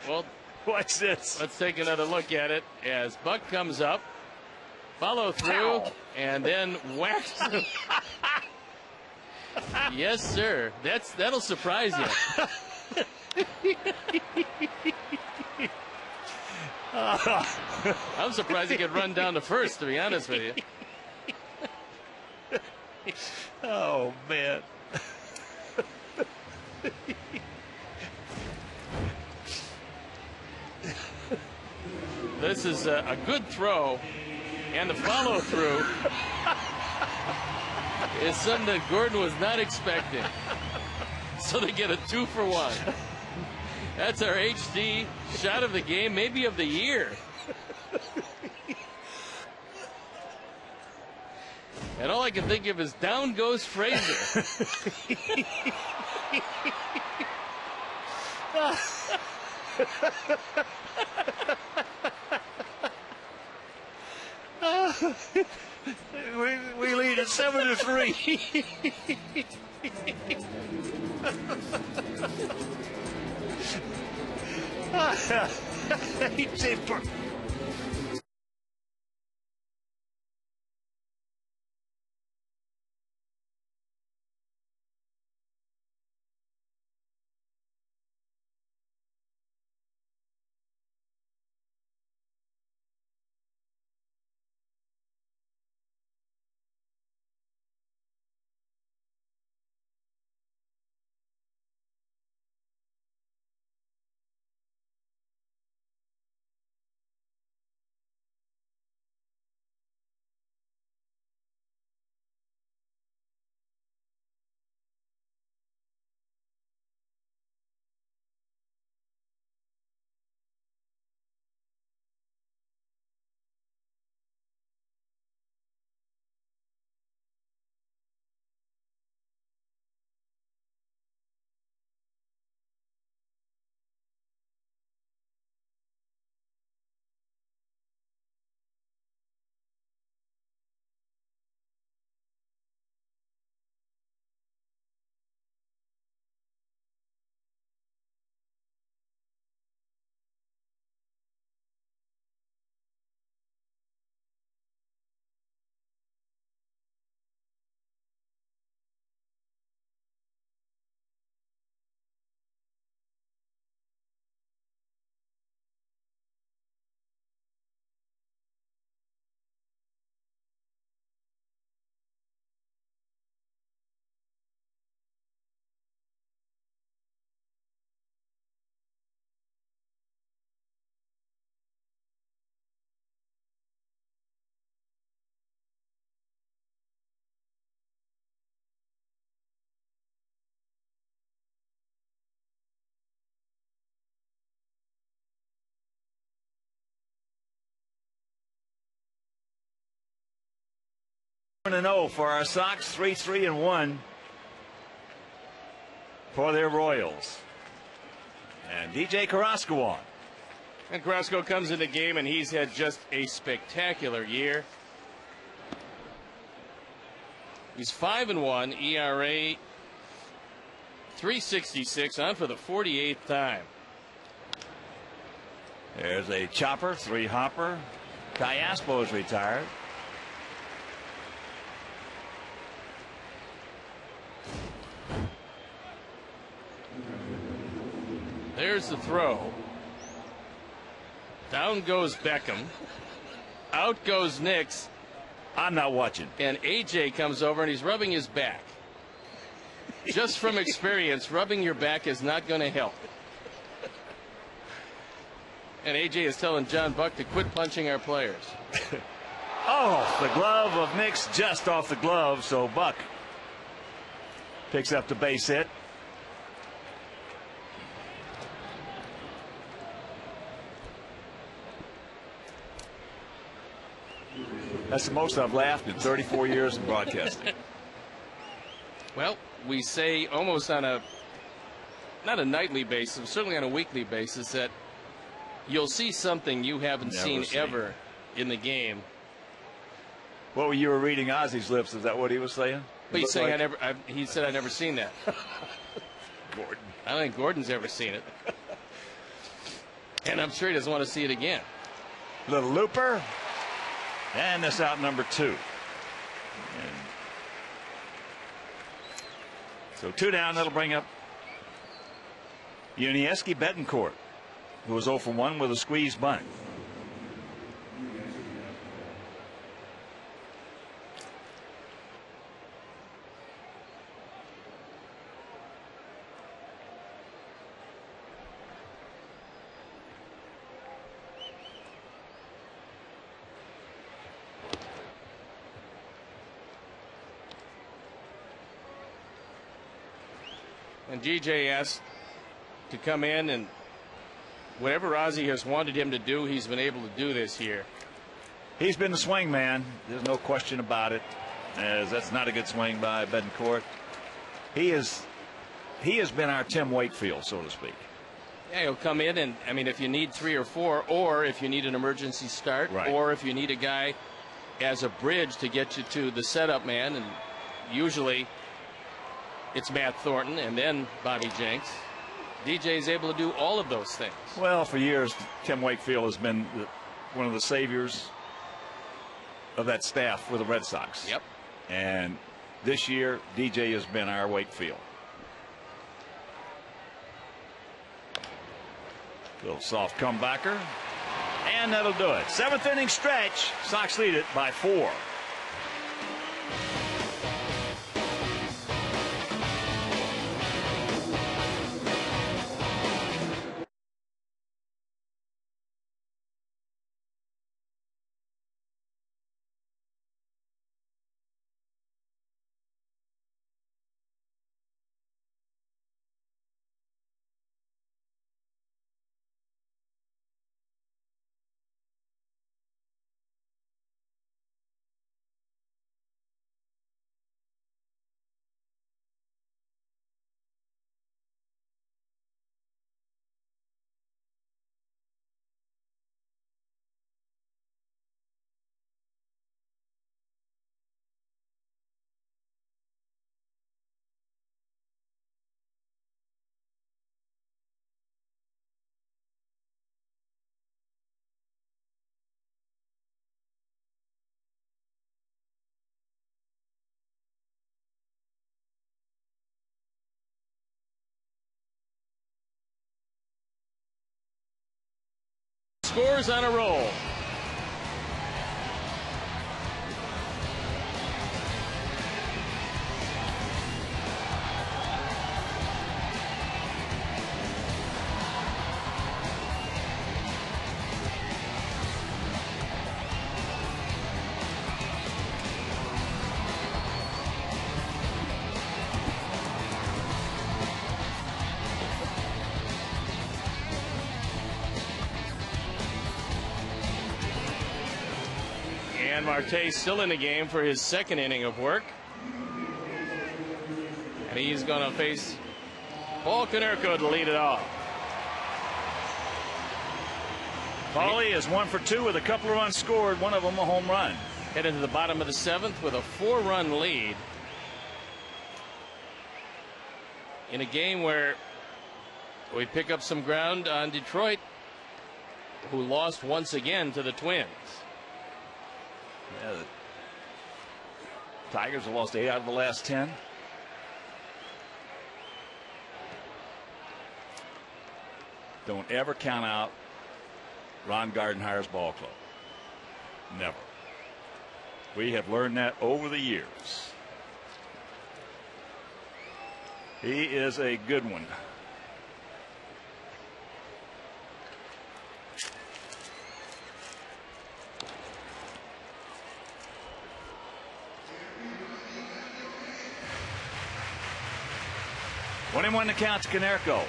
Well, watch this. Let's take another look at it as Buck comes up, follow through, Ow. And then whacks him. Yes, sir. That'll surprise you. I'm surprised he could run down to first, to be honest with you. Oh, man. This is a good throw, and the follow through is something that Gordon was not expecting. So they get a 2-for-1. That's our HD shot of the game, maybe of the year. And all I can think of is down goes Frazier. we lead at 7-3. He 1-0 for our Sox, 3-3-1 for their Royals. And DJ Carrasco on. And Carrasco comes in the game, and he's had just a spectacular year. He's 5-1, ERA 3.66, on for the 48th time. There's a chopper, 3-hopper. Callaspo is retired. There's the throw. Down goes Beckham. Out goes Nix. I'm not watching. And AJ comes over and he's rubbing his back. Just from experience, rubbing your back is not going to help. And AJ is telling John Buck to quit punching our players. Oh, the glove of Nix just off the glove, so Buck picks up the base hit. That's the most I've laughed in 34 years of broadcasting. Well, we say almost on a, not a nightly basis, certainly on a weekly basis, that you'll see something you haven't seen ever in the game. What were you reading Ozzy's lips? Is that what he was saying? But he's saying he said I've never seen that. Gordon. I don't think Gordon's ever seen it. And I'm sure he doesn't want to see it again. Little looper. And that's out number 2. And so 2 down. That'll bring up Yuniesky Betancourt, who was 0 for 1 with a squeeze bunt. And GJ asked to come in, and whatever Ozzie has wanted him to do, he's been able to do this year. He's been the swing man. There's no question about it, as that's not a good swing by Betancourt. He has been our Tim Wakefield, so to speak. Yeah, he'll come in, and I mean, if you need 3 or 4, or if you need an emergency start, right, or if you need a guy as a bridge to get you to the setup man, and usually it's Matt Thornton and then Bobby Jenks. DJ is able to do all of those things. Well, for years, Tim Wakefield has been one of the saviors of that staff for the Red Sox. Yep. And this year, DJ has been our Wakefield. Little soft comebacker. And that'll do it. 7th inning stretch. Sox lead it by 4. Scores on a roll. And Marte still in the game for his second inning of work. And he's going to face Paul Konerko to lead it off. Paulie is 1 for 2 with a couple of runs scored, one of them a home run. Headed to the bottom of the 7th with a 4-run lead in a game where we pick up some ground on Detroit, who lost once again to the Twins. Yeah, the Tigers have lost 8 out of the last 10. Don't ever count out Ron Gardenhire's ball club. Never. We have learned that over the years. He is a good one. One and one to count to Konerko.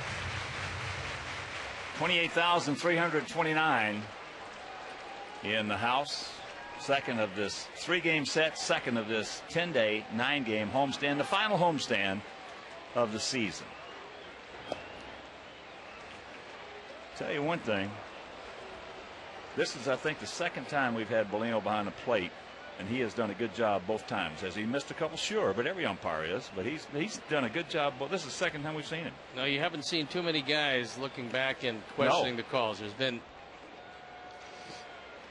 28,329 in the house. Second of this 3-game set, second of this 10-day, 9-game homestand, the final homestand of the season. Tell you one thing, this is, I think, the second time we've had Bellino behind the plate, and he has done a good job both times. Has he missed a couple? Sure, but every umpire is. But he's done a good job. Well, this is the second time we've seen him. No, you haven't seen too many guys looking back and questioning the calls. There's been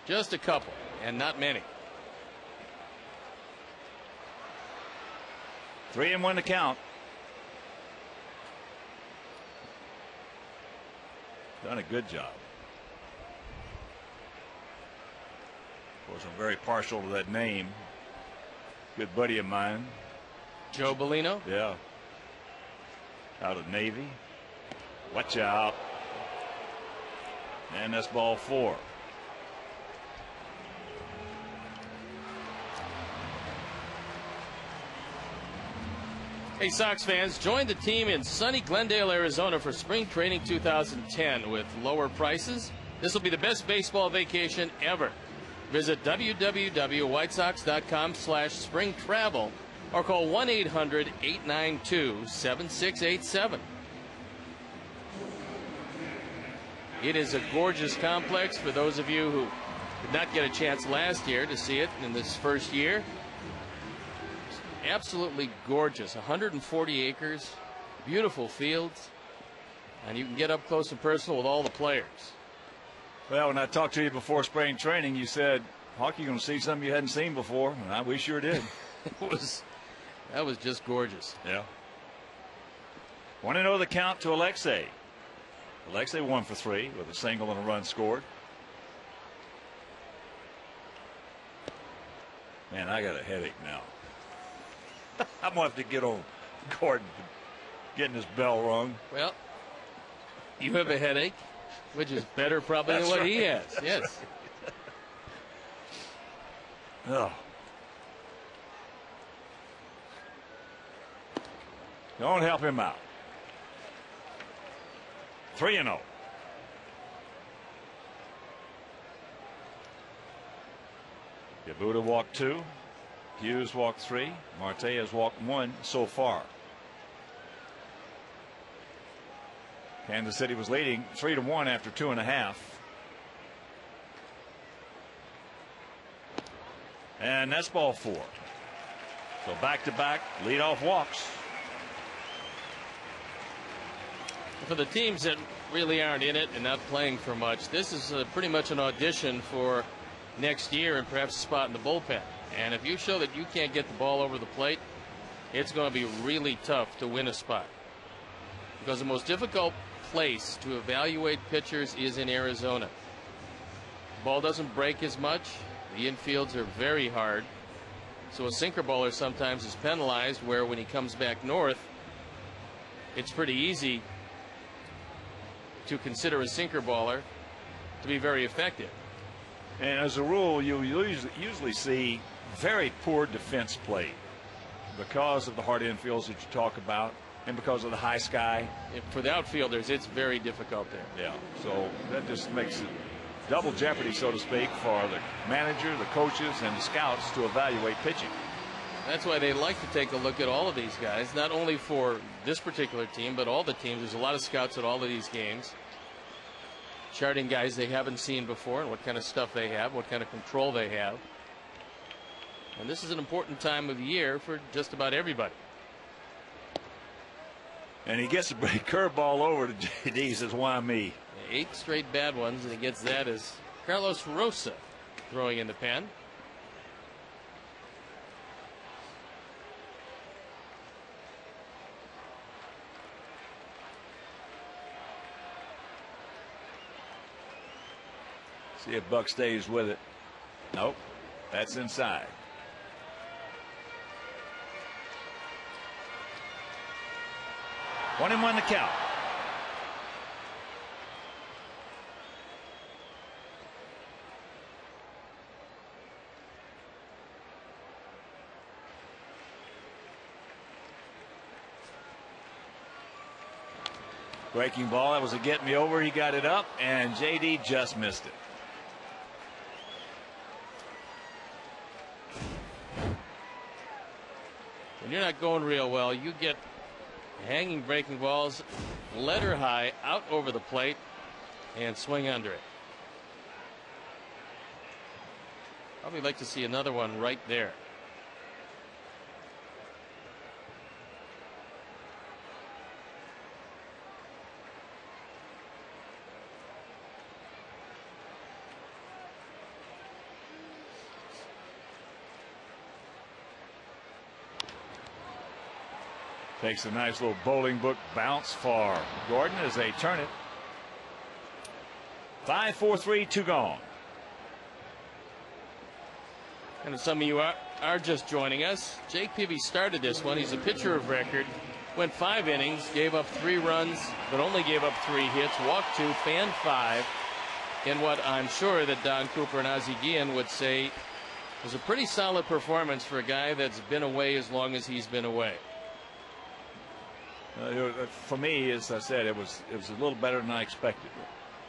just a couple, and not many. 3 and 1 to count. Done a good job. Of course, I'm very partial to that name. Good buddy of mine. Joe Bellino? Yeah. Out of Navy. Watch out. And that's ball 4. Hey, Sox fans, join the team in sunny Glendale, Arizona for spring training 2010 with lower prices. This will be the best baseball vacation ever. Visit www.whitesox.com/springtravel or call 1-800-892-7687. It is a gorgeous complex for those of you who did not get a chance last year to see it in this first year. Absolutely gorgeous. 140 acres, beautiful fields, and you can get up close and personal with all the players. Well, when I talked to you before spring training, you said, Hawk, you're going to see something you hadn't seen before. And we sure did. That was just gorgeous. Yeah. 1-0 the count to Alexei. Alexei 1 for 3 with a single and a run scored. Man, I got a headache now. I'm going to have to get on Gordon getting his bell rung. Well, you have a headache, which is better probably than what he has. Yes. Oh. Don't help him out. 3-0. Yabuda walked 2. Hughes walked 3. Marte has walked 1 so far. Kansas City was leading 3-1 after 2.5. And that's ball 4. So back-to-back leadoff walks. For the teams that really aren't in it and not playing for much, this is pretty much an audition for next year and perhaps a spot in the bullpen. And if you show that you can't get the ball over the plate, it's going to be really tough to win a spot. Because the most difficult place to evaluate pitchers is in Arizona. The ball doesn't break as much. The infields are very hard. So a sinker baller sometimes is penalized, where when he comes back north, it's pretty easy to consider a sinker baller to be very effective. And as a rule, you usually see very poor defense play because of the hard infields that you talk about and because of the high sky. For the outfielders, it's very difficult there. Yeah, so that just makes it double jeopardy, so to speak, for the manager, the coaches, and the scouts to evaluate pitching. That's why they like to take a look at all of these guys, not only for this particular team, but all the teams. There's a lot of scouts at all of these games, charting guys they haven't seen before and what kind of stuff they have, what kind of control they have. And this is an important time of the year for just about everybody. And he gets a curveball over to JD. He says, why me? 8 straight bad ones, and he gets that as Carlos Rosa throwing in the pen. See if Buck stays with it. Nope, that's inside. One and one the count. Breaking ball, that was a get me over. He got it up, and JD just missed it. When you're not going real well, you get hanging breaking balls, letter high out over the plate, and swing under it. Probably like to see another one right there. Takes a nice little bowling book bounce for Gordon as they turn it. 5-4-3, 2 gone. And if some of you are just joining us, Jake Peavy started this one. He's a pitcher of record. Went 5 innings, gave up 3 runs, but only gave up 3 hits, walked 2, fanned 5. In what I'm sure that Don Cooper and Ozzie Guillen would say was a pretty solid performance for a guy that's been away as long as he's been away. For me, as I said, it was a little better than I expected.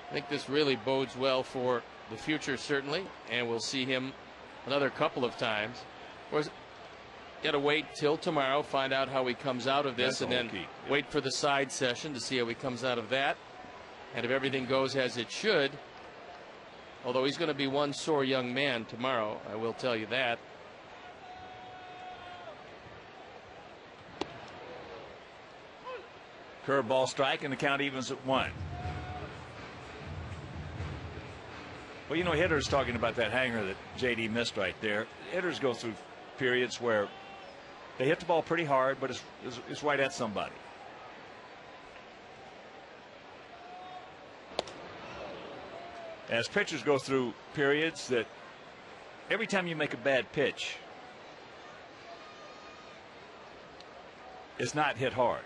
I think this really bodes well for the future, certainly, and we'll see him another couple of times. Of course, got to wait till tomorrow, find out how he comes out of this, and then wait for the side session to see how he comes out of that. And if everything goes as it should, although he's going to be one sore young man tomorrow, I will tell you that. Curveball strike, and the count evens at 1. Well, you know, hitters talking about that hanger that JD missed right there. Hitters go through periods where they hit the ball pretty hard, but it's right at somebody. As pitchers go through periods that every time you make a bad pitch, it's not hit hard.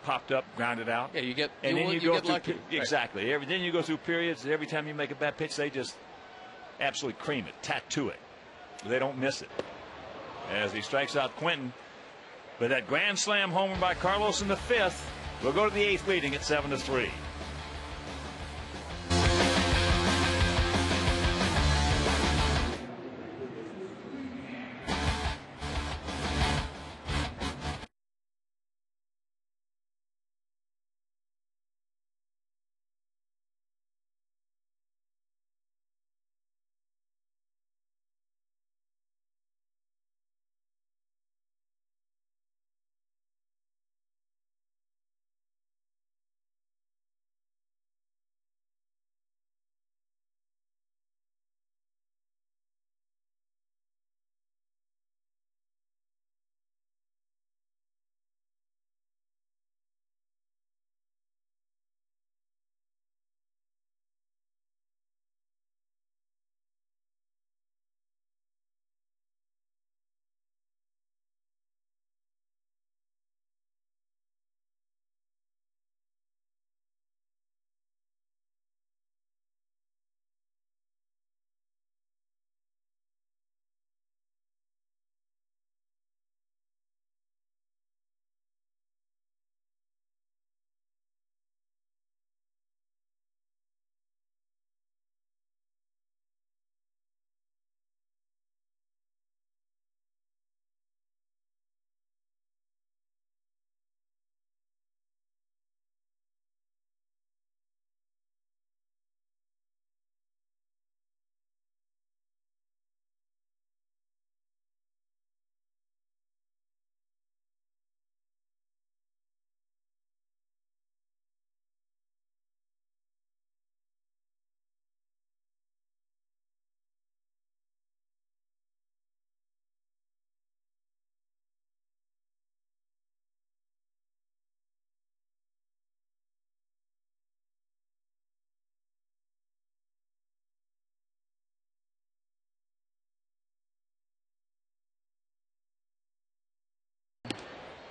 Popped up, grounded out. Yeah, you get, and then you go get through lucky. Exactly. Then you go through periods that every time you make a bad pitch, they just absolutely cream it, tattoo it. They don't miss it. As he strikes out Quentin, but that grand slam homer by Carlos in the 5th, we'll go to the 8th, leading at 7-3.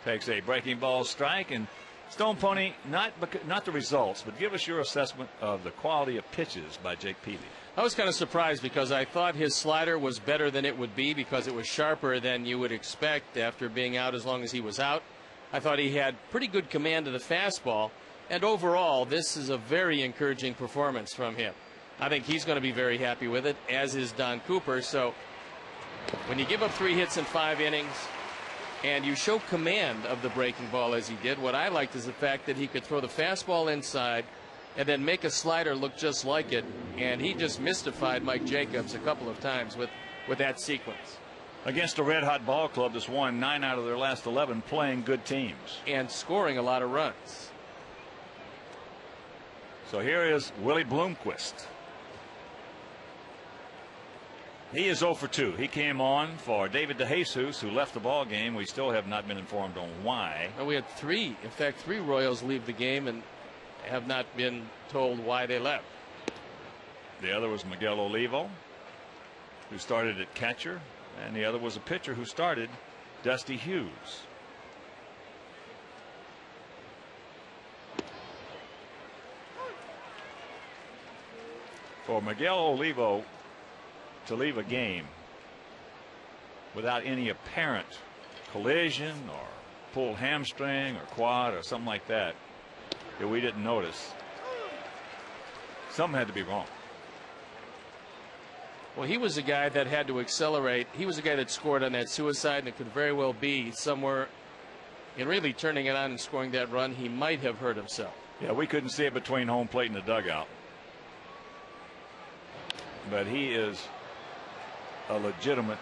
Takes a breaking ball strike. And Stone Pony, not the results, but give us your assessment of the quality of pitches by Jake Peavy. I was kind of surprised because I thought his slider was better than it would be because it was sharper than you would expect after being out as long as he was out. I thought he had pretty good command of the fastball. And overall, this is a very encouraging performance from him. I think he's going to be very happy with it, as is Don Cooper. So when you give up 3 hits in 5 innings and you show command of the breaking ball as he did, what I liked is the fact that he could throw the fastball inside and then make a slider look just like it. And he just mystified Mike Jacobs a couple of times with that sequence. Against a red-hot ball club that's won 9 out of their last 11, playing good teams. And scoring a lot of runs. So here is Willie Bloomquist. He is 0 for 2. He came on for David DeJesus, who left the ball game. We still have not been informed on why. Well, we had 3 Royals leave the game and have not been told why they left. The other was Miguel Olivo, who started at catcher, and the other was a pitcher who started, Dusty Hughes. For Miguel Olivo to leave a game without any apparent collision or pulled hamstring or quad or something like that we didn't notice, something had to be wrong. Well, he was a guy that had to accelerate. He was a guy that scored on that suicide, and it could very well be somewhere in really turning it on and scoring that run, he might have hurt himself. Yeah, we couldn't see it between home plate and the dugout. But he is a legitimate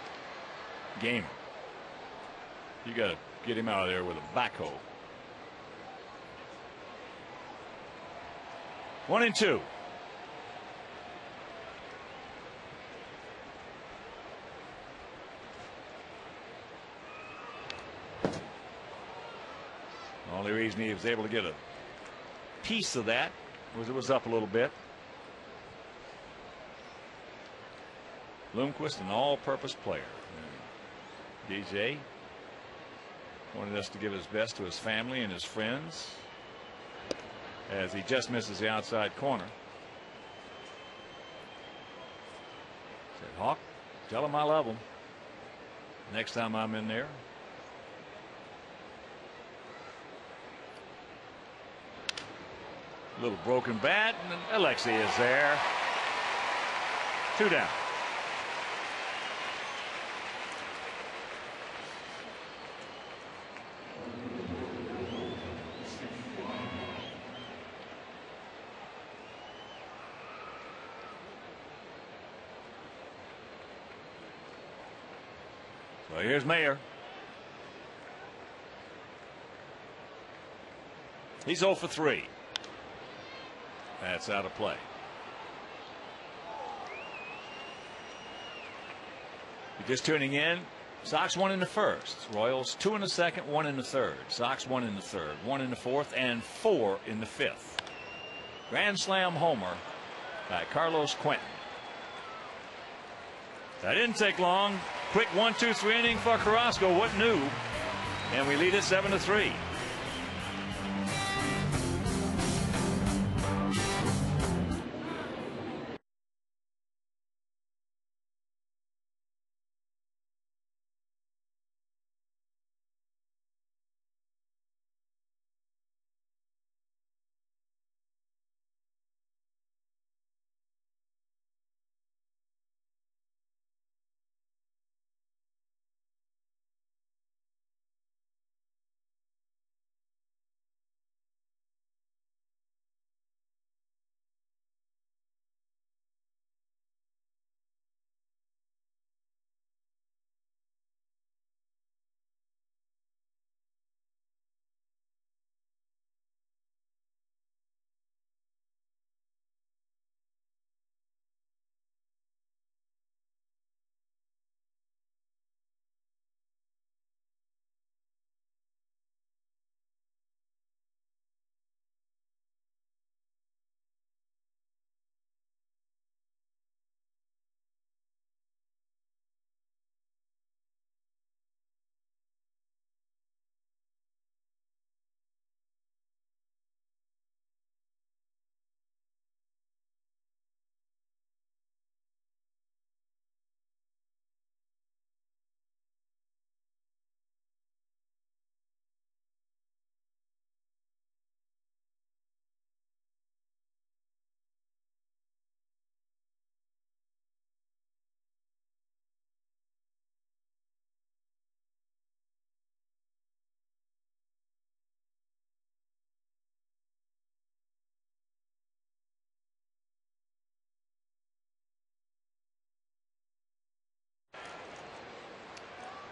gamer. You got to get him out of there with a backhoe. 1-2. The only reason he was able to get a piece of that was it was up a little bit. Bloomquist, an all-purpose player. DJ wanted us to give his best to his family and his friends as he just misses the outside corner. Said, Hawk, tell him I love him next time I'm in there. A little broken bat, and Alexei is there. 2 down. So here's Mayer. He's 0 for 3. That's out of play. You're just tuning in. Sox 1 in the first. Royals 2 in the second, 1 in the third. Sox 1 in the third, 1 in the fourth, and 4 in the fifth. Grand slam homer by Carlos Quentin. That didn't take long. Quick 1-2-3 inning for Carrasco. What new? And we lead it 7-3.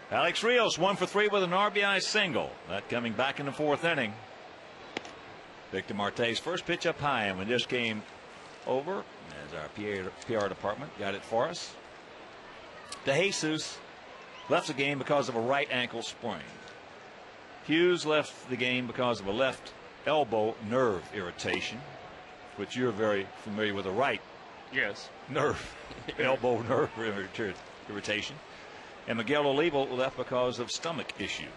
Alex Rios 1 for 3 with an RBI single. That coming back in the 4th inning. Victor Marte's first pitch up high, and when this game over, as our PR department got it for us, DeJesus left the game because of a right ankle sprain. Hughes left the game because of a left elbow nerve irritation, which you're very familiar with, a right nerve elbow nerve irritation. And Miguel Olivo left because of stomach issues.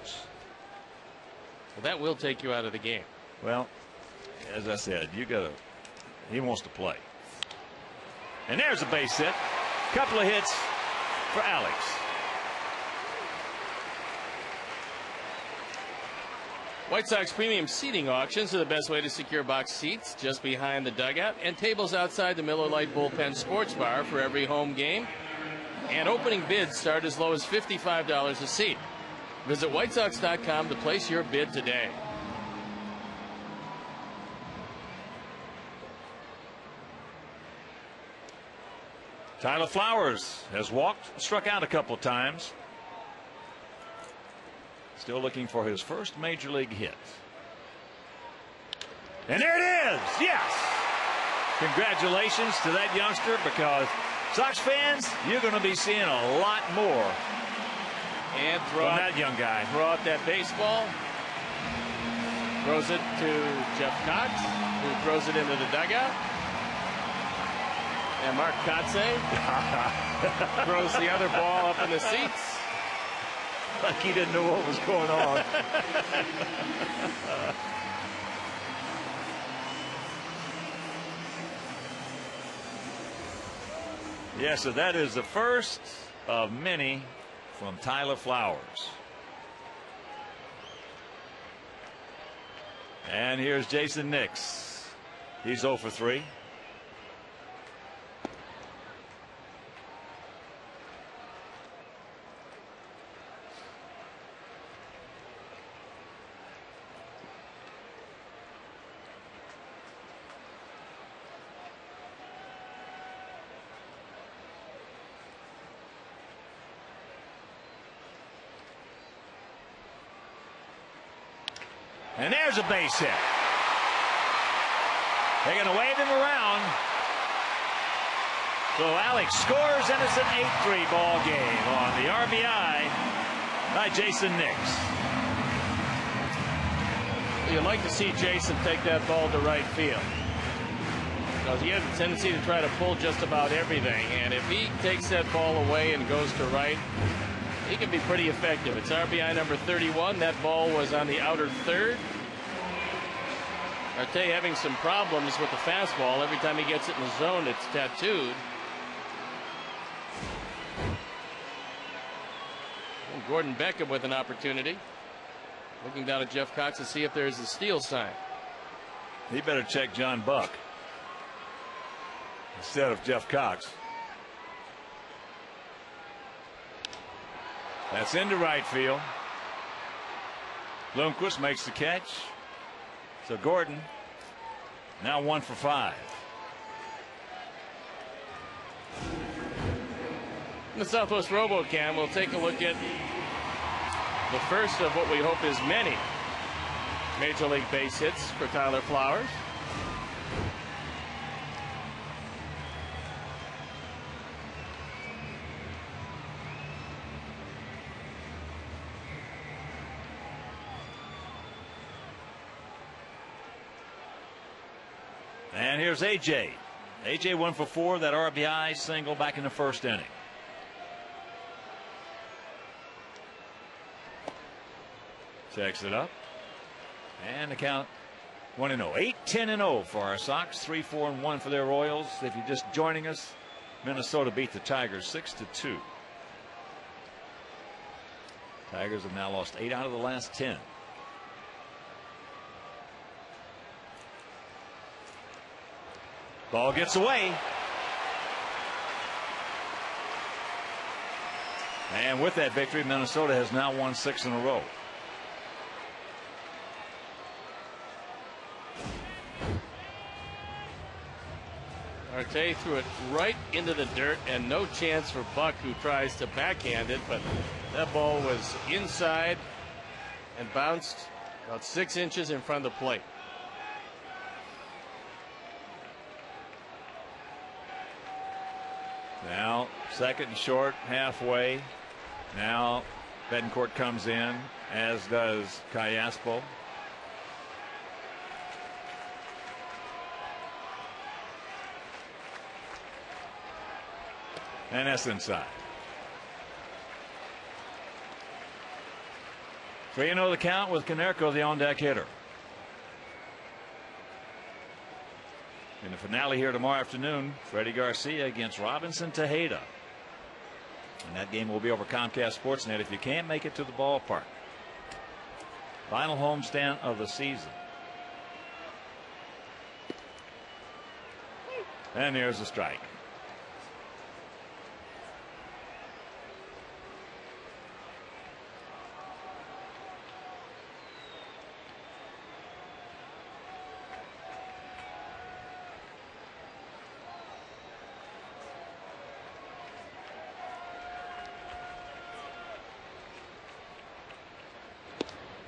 Well, that will take you out of the game. Well, as I said, he wants to play. And there's a base hit. Couple of hits for Alex. White Sox premium seating auctions are the best way to secure box seats just behind the dugout and tables outside the Miller Lite Bullpen Sports Bar for every home game. And opening bids start as low as $55 a seat. Visit WhiteSox.com to place your bid today. Tyler Flowers has struck out a couple of times. Still looking for his first major league hit. And there it is! Yes! Congratulations to that youngster, because Sox fans, you're going to be seeing a lot more and from that young guy. Throw out that baseball. Throws it to Jeff Cox, who throws it into the dugout. And Mark Kotze throws the other ball up in the seats. Like he didn't know what was going on. Yeah, so that is the first of many from Tyler Flowers. And here's Jason Nix. He's 0 for 3. And there's a base hit. They're going to wave him around. So Alex scores, and it's an 8-3 ball game on the RBI by Jason Nix. You'd like to see Jason take that ball to right field, because he has a tendency to try to pull just about everything. And if he takes that ball away and goes to right, he can be pretty effective. It's RBI number 31. That ball was on the outer third. Marte having some problems with the fastball. Every time he gets it in the zone, it's tattooed. And Gordon Beckham with an opportunity. Looking down at Jeff Cox to see if there's a steal sign. He better check John Buck instead of Jeff Cox. That's into right field. Bloomquist makes the catch. So Gordon now 1 for 5. In the Southwest RoboCam, we'll take a look at the first of what we hope is many major league base hits for Tyler Flowers. And here's AJ. AJ 1 for 4, that RBI single back in the first inning. Checks it up. And the count 1-0. 8-10-0 for our Sox. 3-4-1 for their Royals. If you're just joining us, Minnesota beat the Tigers 6-2. Tigers have now lost 8 out of the last 10. Ball gets away. And with that victory, Minnesota has now won 6 in a row. Our Marte threw it right into the dirt, and no chance for Buck, who tries to backhand it, but that ball was inside and bounced about 6 inches in front of the plate. Now second and short, halfway. Now Betancourt comes in, as does Callaspo. And that's inside. 3-0 the count with Konerko, the on-deck hitter. In the finale here tomorrow afternoon, Freddie Garcia against Robinson Tejeda. And that game will be over Comcast Sportsnet if you can't make it to the ballpark. Final homestand of the season. And there's a strike.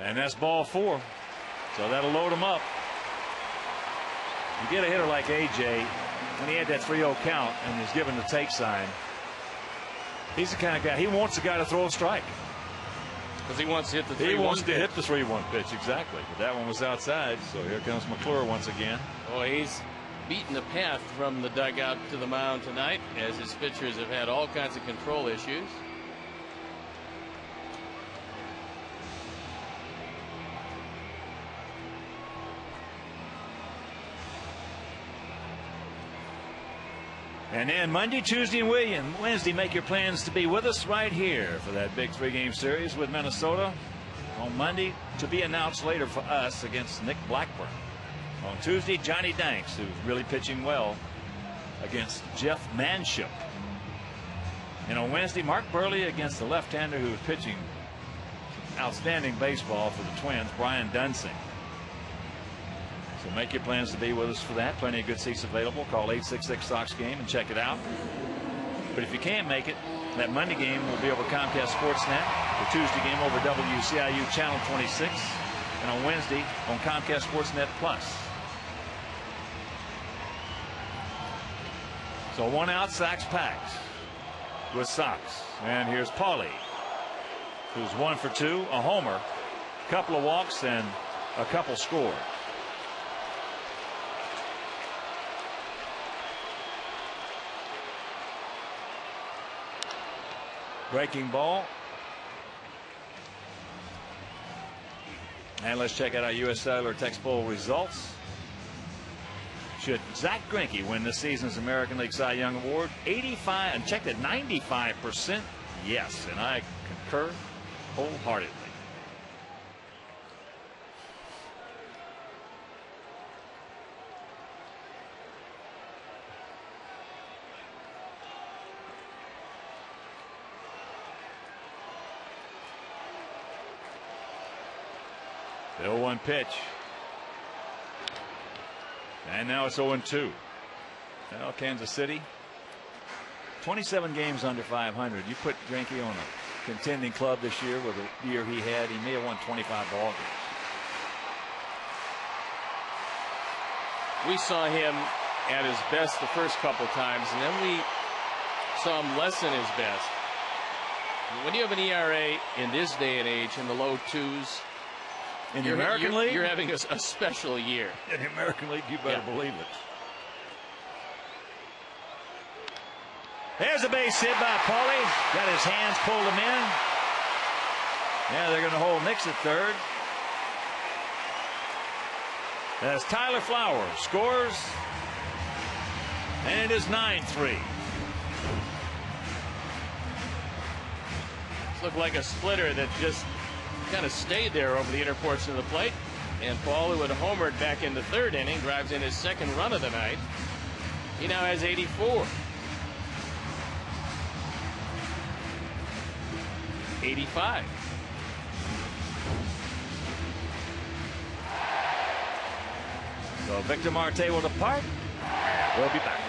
And that's ball 4. So that'll load him up. You get a hitter like AJ, when he had that 3-0 count and was given the take sign, he's the kind of guy, he wants the guy to throw a strike. Because he wants to hit the 3-1 pitch. He wants to hit the 3-1 pitch, exactly. But that one was outside, so here comes McClure once again. Oh, he's beaten the path from the dugout to the mound tonight, as his pitchers have had all kinds of control issues. And then Monday, Tuesday, and Wednesday, make your plans to be with us right here for that big 3-game series with Minnesota. On Monday, to be announced later for us, against Nick Blackburn. On Tuesday, Johnny Danks, who's really pitching well, against Jeff Manship. And on Wednesday, Mark Burley against the left-hander who is pitching outstanding baseball for the Twins, Brian Dunsing. So make your plans to be with us for that. Plenty of good seats available. Call 866-SOX-GAME and check it out. But if you can't make it, that Monday game will be over Comcast Sportsnet. The Tuesday game over WCIU Channel 26. And on Wednesday on Comcast Sportsnet Plus. So 1 out, Sox packed with Sox. And here's Paulie, who's 1 for 2, a homer, a couple of walks, and a couple scored. Breaking ball. And let's check out our U.S. Cellular Text Poll results. Should Zach Greinke win this season's American League Cy Young Award? 85, and checked at 95%. Yes, and I concur wholeheartedly. The 0-1 pitch. And now it's 0-2. Well, Kansas City, 27 games under 500. You put Greinke on a contending club this year with the year he had, he may have won 25 ball games. We saw him at his best the first couple times, and then we saw him less than his best. When you have an ERA in this day and age in the low 2s, in the American League, you're having a special year. In the American League, you better believe it. There's a base hit by Paulie. Got his hands, pulled him in. Yeah, they're going to hold Nix at third. As Tyler Flowers scores, and it is 9-3. This looked like a splitter that just kind of stayed there over the inner portion of the plate. And Paul, who had homered back in the 3rd inning, drives in his 2nd run of the night. He now has 84. 85. So Victor Marte will depart. We'll be back.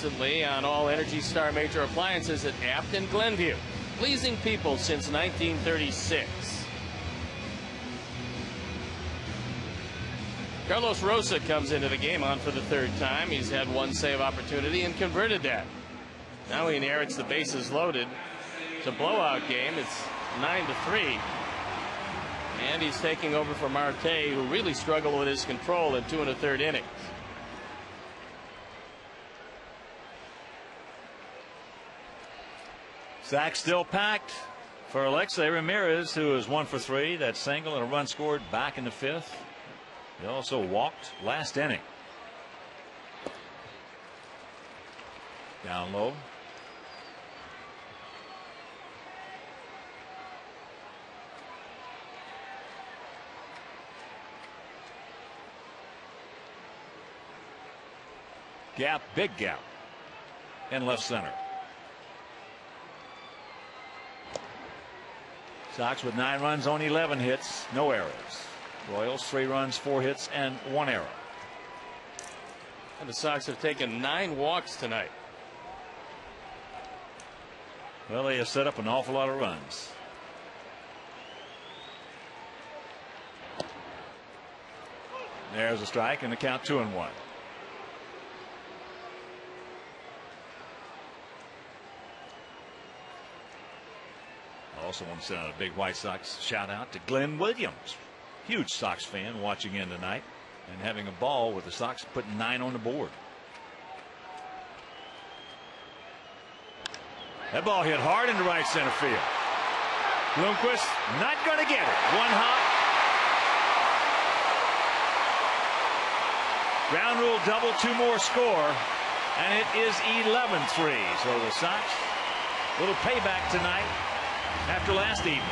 consistently on all Energy Star major appliances at Apt and Glenview. Pleasing people since 1936. Carlos Rosa comes into the game on for the third time. He's had one save opportunity and converted that. Now he inherits the bases loaded. It's a blowout game. It's 9-3. And he's taking over for Marte, who really struggled with his control in 2 1/3 innings. Sack still packed for Alexei Ramirez, who is 1 for 3. That single and a run scored back in the 5th. He also walked last inning. Down low. Gap, big gap in left center. Sox with 9 runs on 11 hits, no errors. Royals 3 runs, 4 hits, and 1 error. And the Sox have taken 9 walks tonight. Well, they have set up an awful lot of runs. There's a strike and the count 2-1. Also want to send out a big White Sox shout out to Glenn Williams. Huge Sox fan watching in tonight and having a ball with the Sox putting 9 on the board. That ball hit hard into right center field. Bloomquist not going to get it. One hop. Ground rule double, 2 more score, and it is 11-3. So the Sox, little payback tonight after last evening.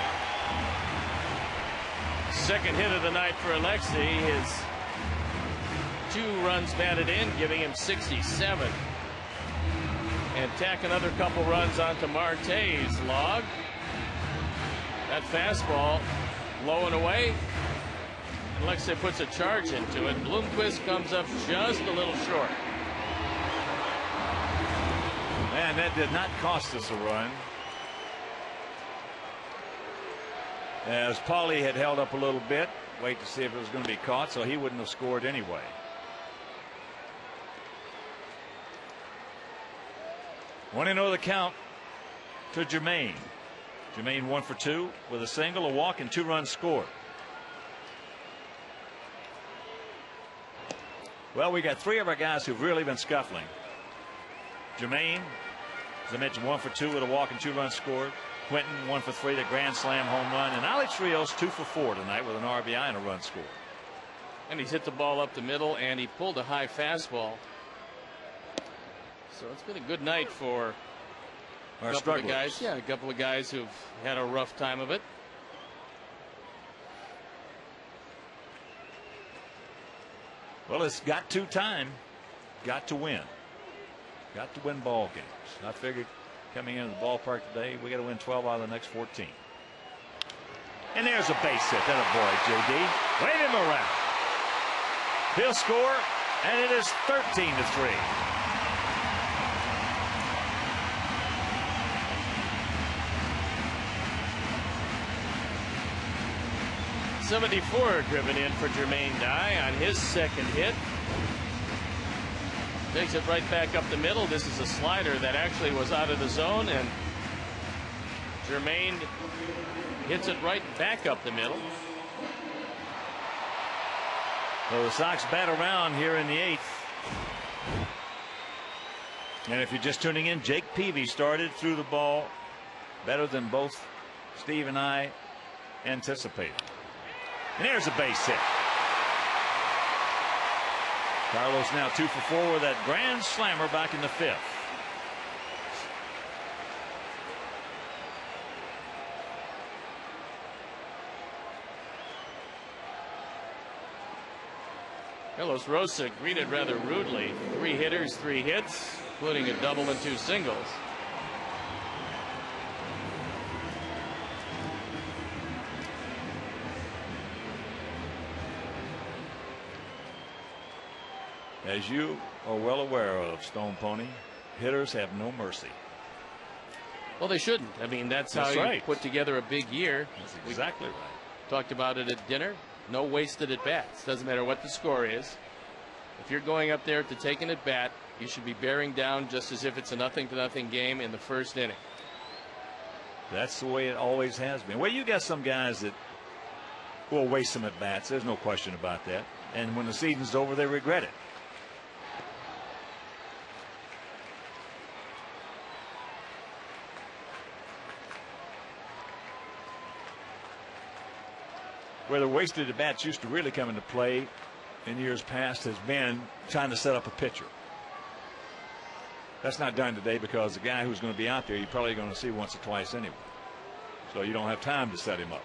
Second hit of the night for Alexei. His 2 runs batted in, giving him 67. And tack another couple runs onto Marte's log. That fastball low and away. Alexei puts a charge into it. Bloomquist comes up just a little short. Man, that did not cost us a run. As Paulie had held up a little bit, wait to see if it was going to be caught, so he wouldn't have scored anyway. Want to know the count to Jermaine. Jermaine 1 for 2 with a single, a walk, and 2 runs scored. Well, we got 3 of our guys who've really been scuffling. Jermaine, as I mentioned, 1 for 2 with a walk and 2 runs scored. Quentin 1 for 3, the grand slam home run, and Alex Rios 2 for 4 tonight with an RBI and a run scored. And he's hit the ball up the middle, and he pulled a high fastball. So it's been a good night for Our a couple of strugglers. guys. Yeah, a couple of guys who've had a rough time of it. Well, it's got to time. Got to win. Got to win ball games. I figured coming into the ballpark today, we got to win 12 out of the next 14. And there's a base hit. That a boy, JD. Wave him around. He'll score, and it is 13-3. .74 driven in for Jermaine Dye on his second hit. Takes it right back up the middle. This is a slider that actually was out of the zone, and Jermaine hits it right back up the middle. So the Sox bat around here in the 8th. And if you're just tuning in, Jake Peavy started, threw the ball better than both Steve and I anticipated. And there's a base hit. Carlos now 2 for 4 with that grand slammer back in the 5th. Carlos Rosa greeted rather rudely. 3 hitters, 3 hits, including a double and 2 singles. As you are well aware of, Stone Pony, hitters have no mercy. Well, they shouldn't. I mean, that's how right. you put together a big year. That's exactly right. Talked about it at dinner. No wasted at bats. Doesn't matter what the score is. If you're going up there to take an at bat, you should be bearing down just as if it's a 0-0 game in the first inning. That's the way it always has been. Well, you got some guys that will waste some at bats. There's no question about that. And when the season's over, they regret it. Where the wasted at bats used to really come into play in years past has been trying to set up a pitcher. That's not done today because the guy who's going to be out there, you're probably going to see once or twice anyway. So you don't have time to set him up.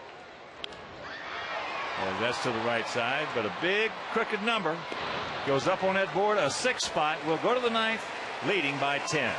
And that's to the right side, but a big crooked number goes up on that board. A 6 spot will go to the 9th, leading by 10.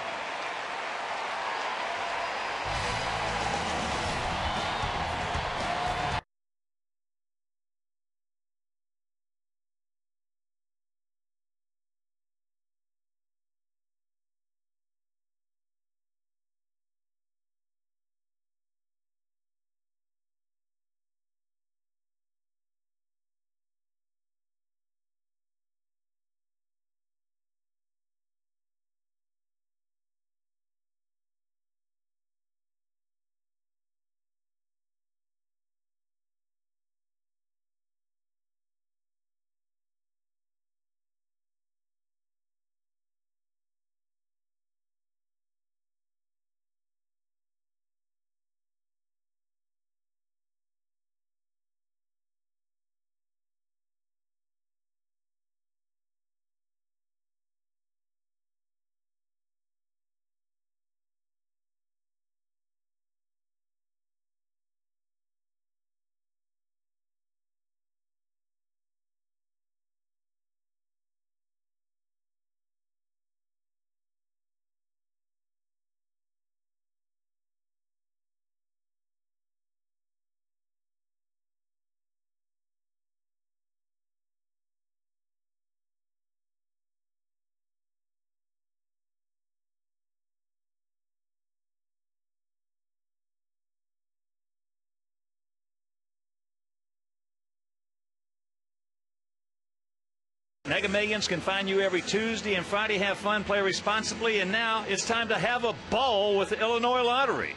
Mega Millions can find you every Tuesday and Friday. Have fun, play responsibly, and now it's time to have a ball with the Illinois Lottery.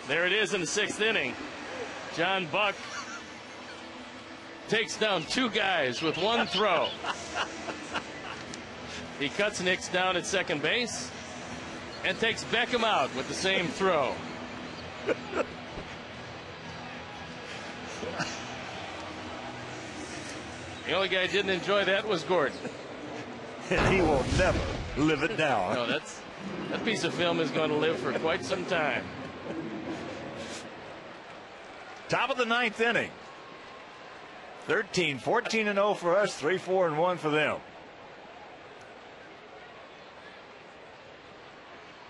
There it is in the 6th inning. John Buck takes down 2 guys with 1 throw. He cuts Nix down at second base and takes Beckham out with the same throw. The only guy who didn't enjoy that was Gordon. And he will never live it down. No, that piece of film is going to live for quite some time. Top of the 9th inning. 13-14-0 for us, 3-4-1 for them.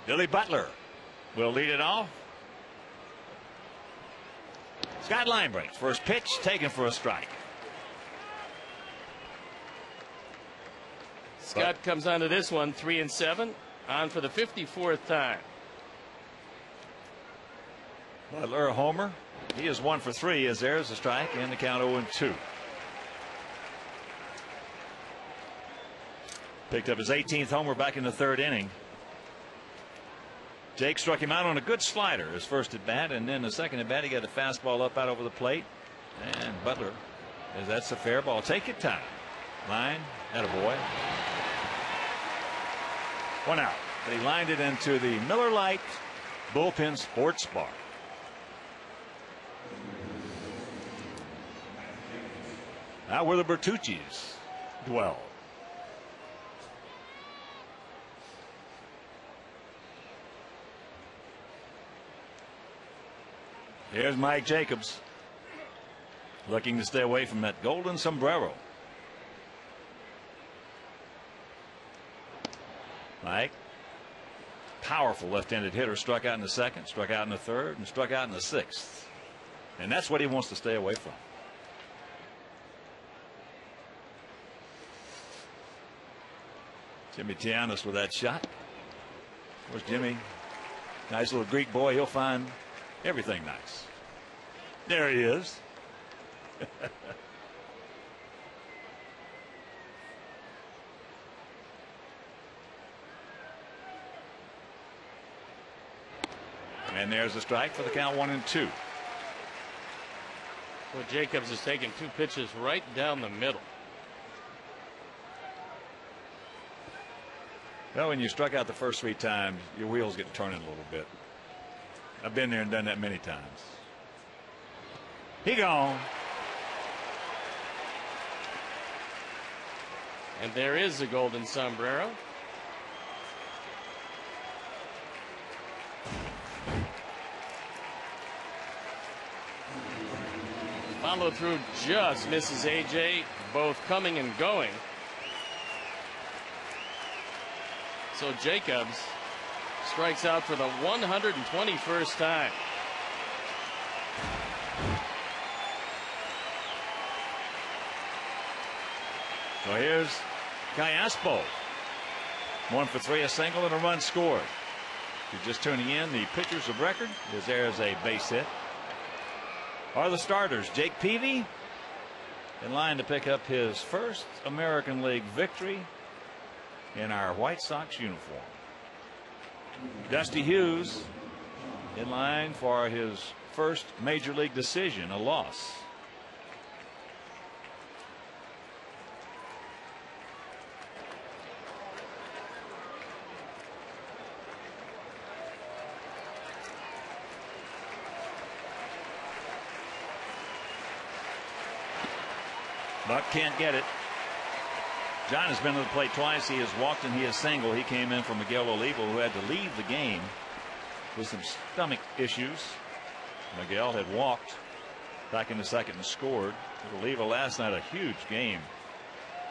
Billy Butler will lead it off. Scott line breaks. First pitch taken for a strike. Scott comes onto this one 3-7, on for the 54th time. Butler a homer. He is 1 for 3 as there's a strike and the count 0-2. Picked up his 18th homer back in the 3rd inning. Jake struck him out on a good slider his first at bat, and then the second at bat he got a fastball up out over the plate, and Butler, as that's a fair ball. Take your time. Line, attaboy. 1 out. But he lined it into the Miller Lite Bullpen Sports Bar. Now where the Bertucci's dwell. Here's Mike Jacobs, looking to stay away from that golden sombrero. Mike, powerful left-handed hitter, struck out in the 2nd, struck out in the 3rd, and struck out in the 6th. And that's what he wants to stay away from. Jimmy Tianis with that shot. Of course, Jimmy, nice little Greek boy. He'll find everything nice. There he is. And there's a strike for the count, 1-2. Well, Jacobs is taking 2 pitches right down the middle. Well, when you struck out the first 3 times, your wheels get turning a little bit. I've been there and done that many times. He gone. And there is the golden sombrero. Follow through just misses AJ, both coming and going. So Jacobs strikes out for the 121st time. So here's Callaspo. 1 for 3, a single and a run scored. If you're just tuning in, the pitchers of record is there's a base hit. Are the starters Jake Peavy in line to pick up his first American League victory in our White Sox uniform. Dusty Hughes in line for his first major league decision, a loss. Buck can't get it. John has been to the plate twice. He has walked and he has singled. He came in for Miguel Oliva, who had to leave the game with some stomach issues. Miguel had walked back in the second and scored. Oliva last night, a huge game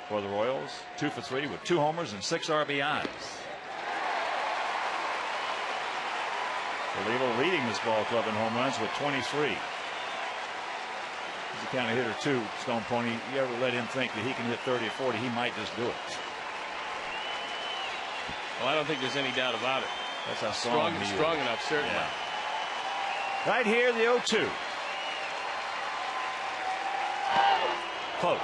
for the Royals. 2 for 3 with 2 homers and 6 RBIs. Oliva leading this ball club in home runs with 23. He's the kind of hitter too, Stone Pony. You ever let him think that he can hit 30 or 40, he might just do it. Well, I don't think there's any doubt about it. That's how strong he is. Strong enough, certainly. Yeah. Right here, the 0-2. Close.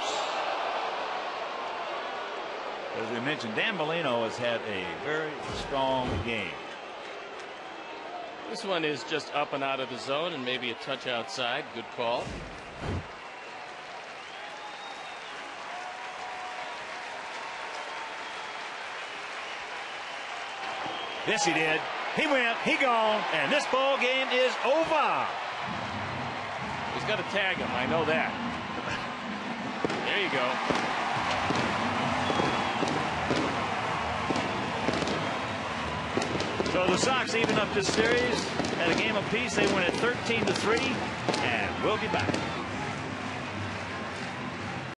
As we mentioned, Dan Bellino has had a very strong game. This one is just up and out of the zone and maybe a touch outside. Good call. Yes, he did. He went, he gone, and this ball game is over. He's got to tag him. I know that. There you go. So the Sox even up this series at a game apiece. They win at 13-3, and we'll be back.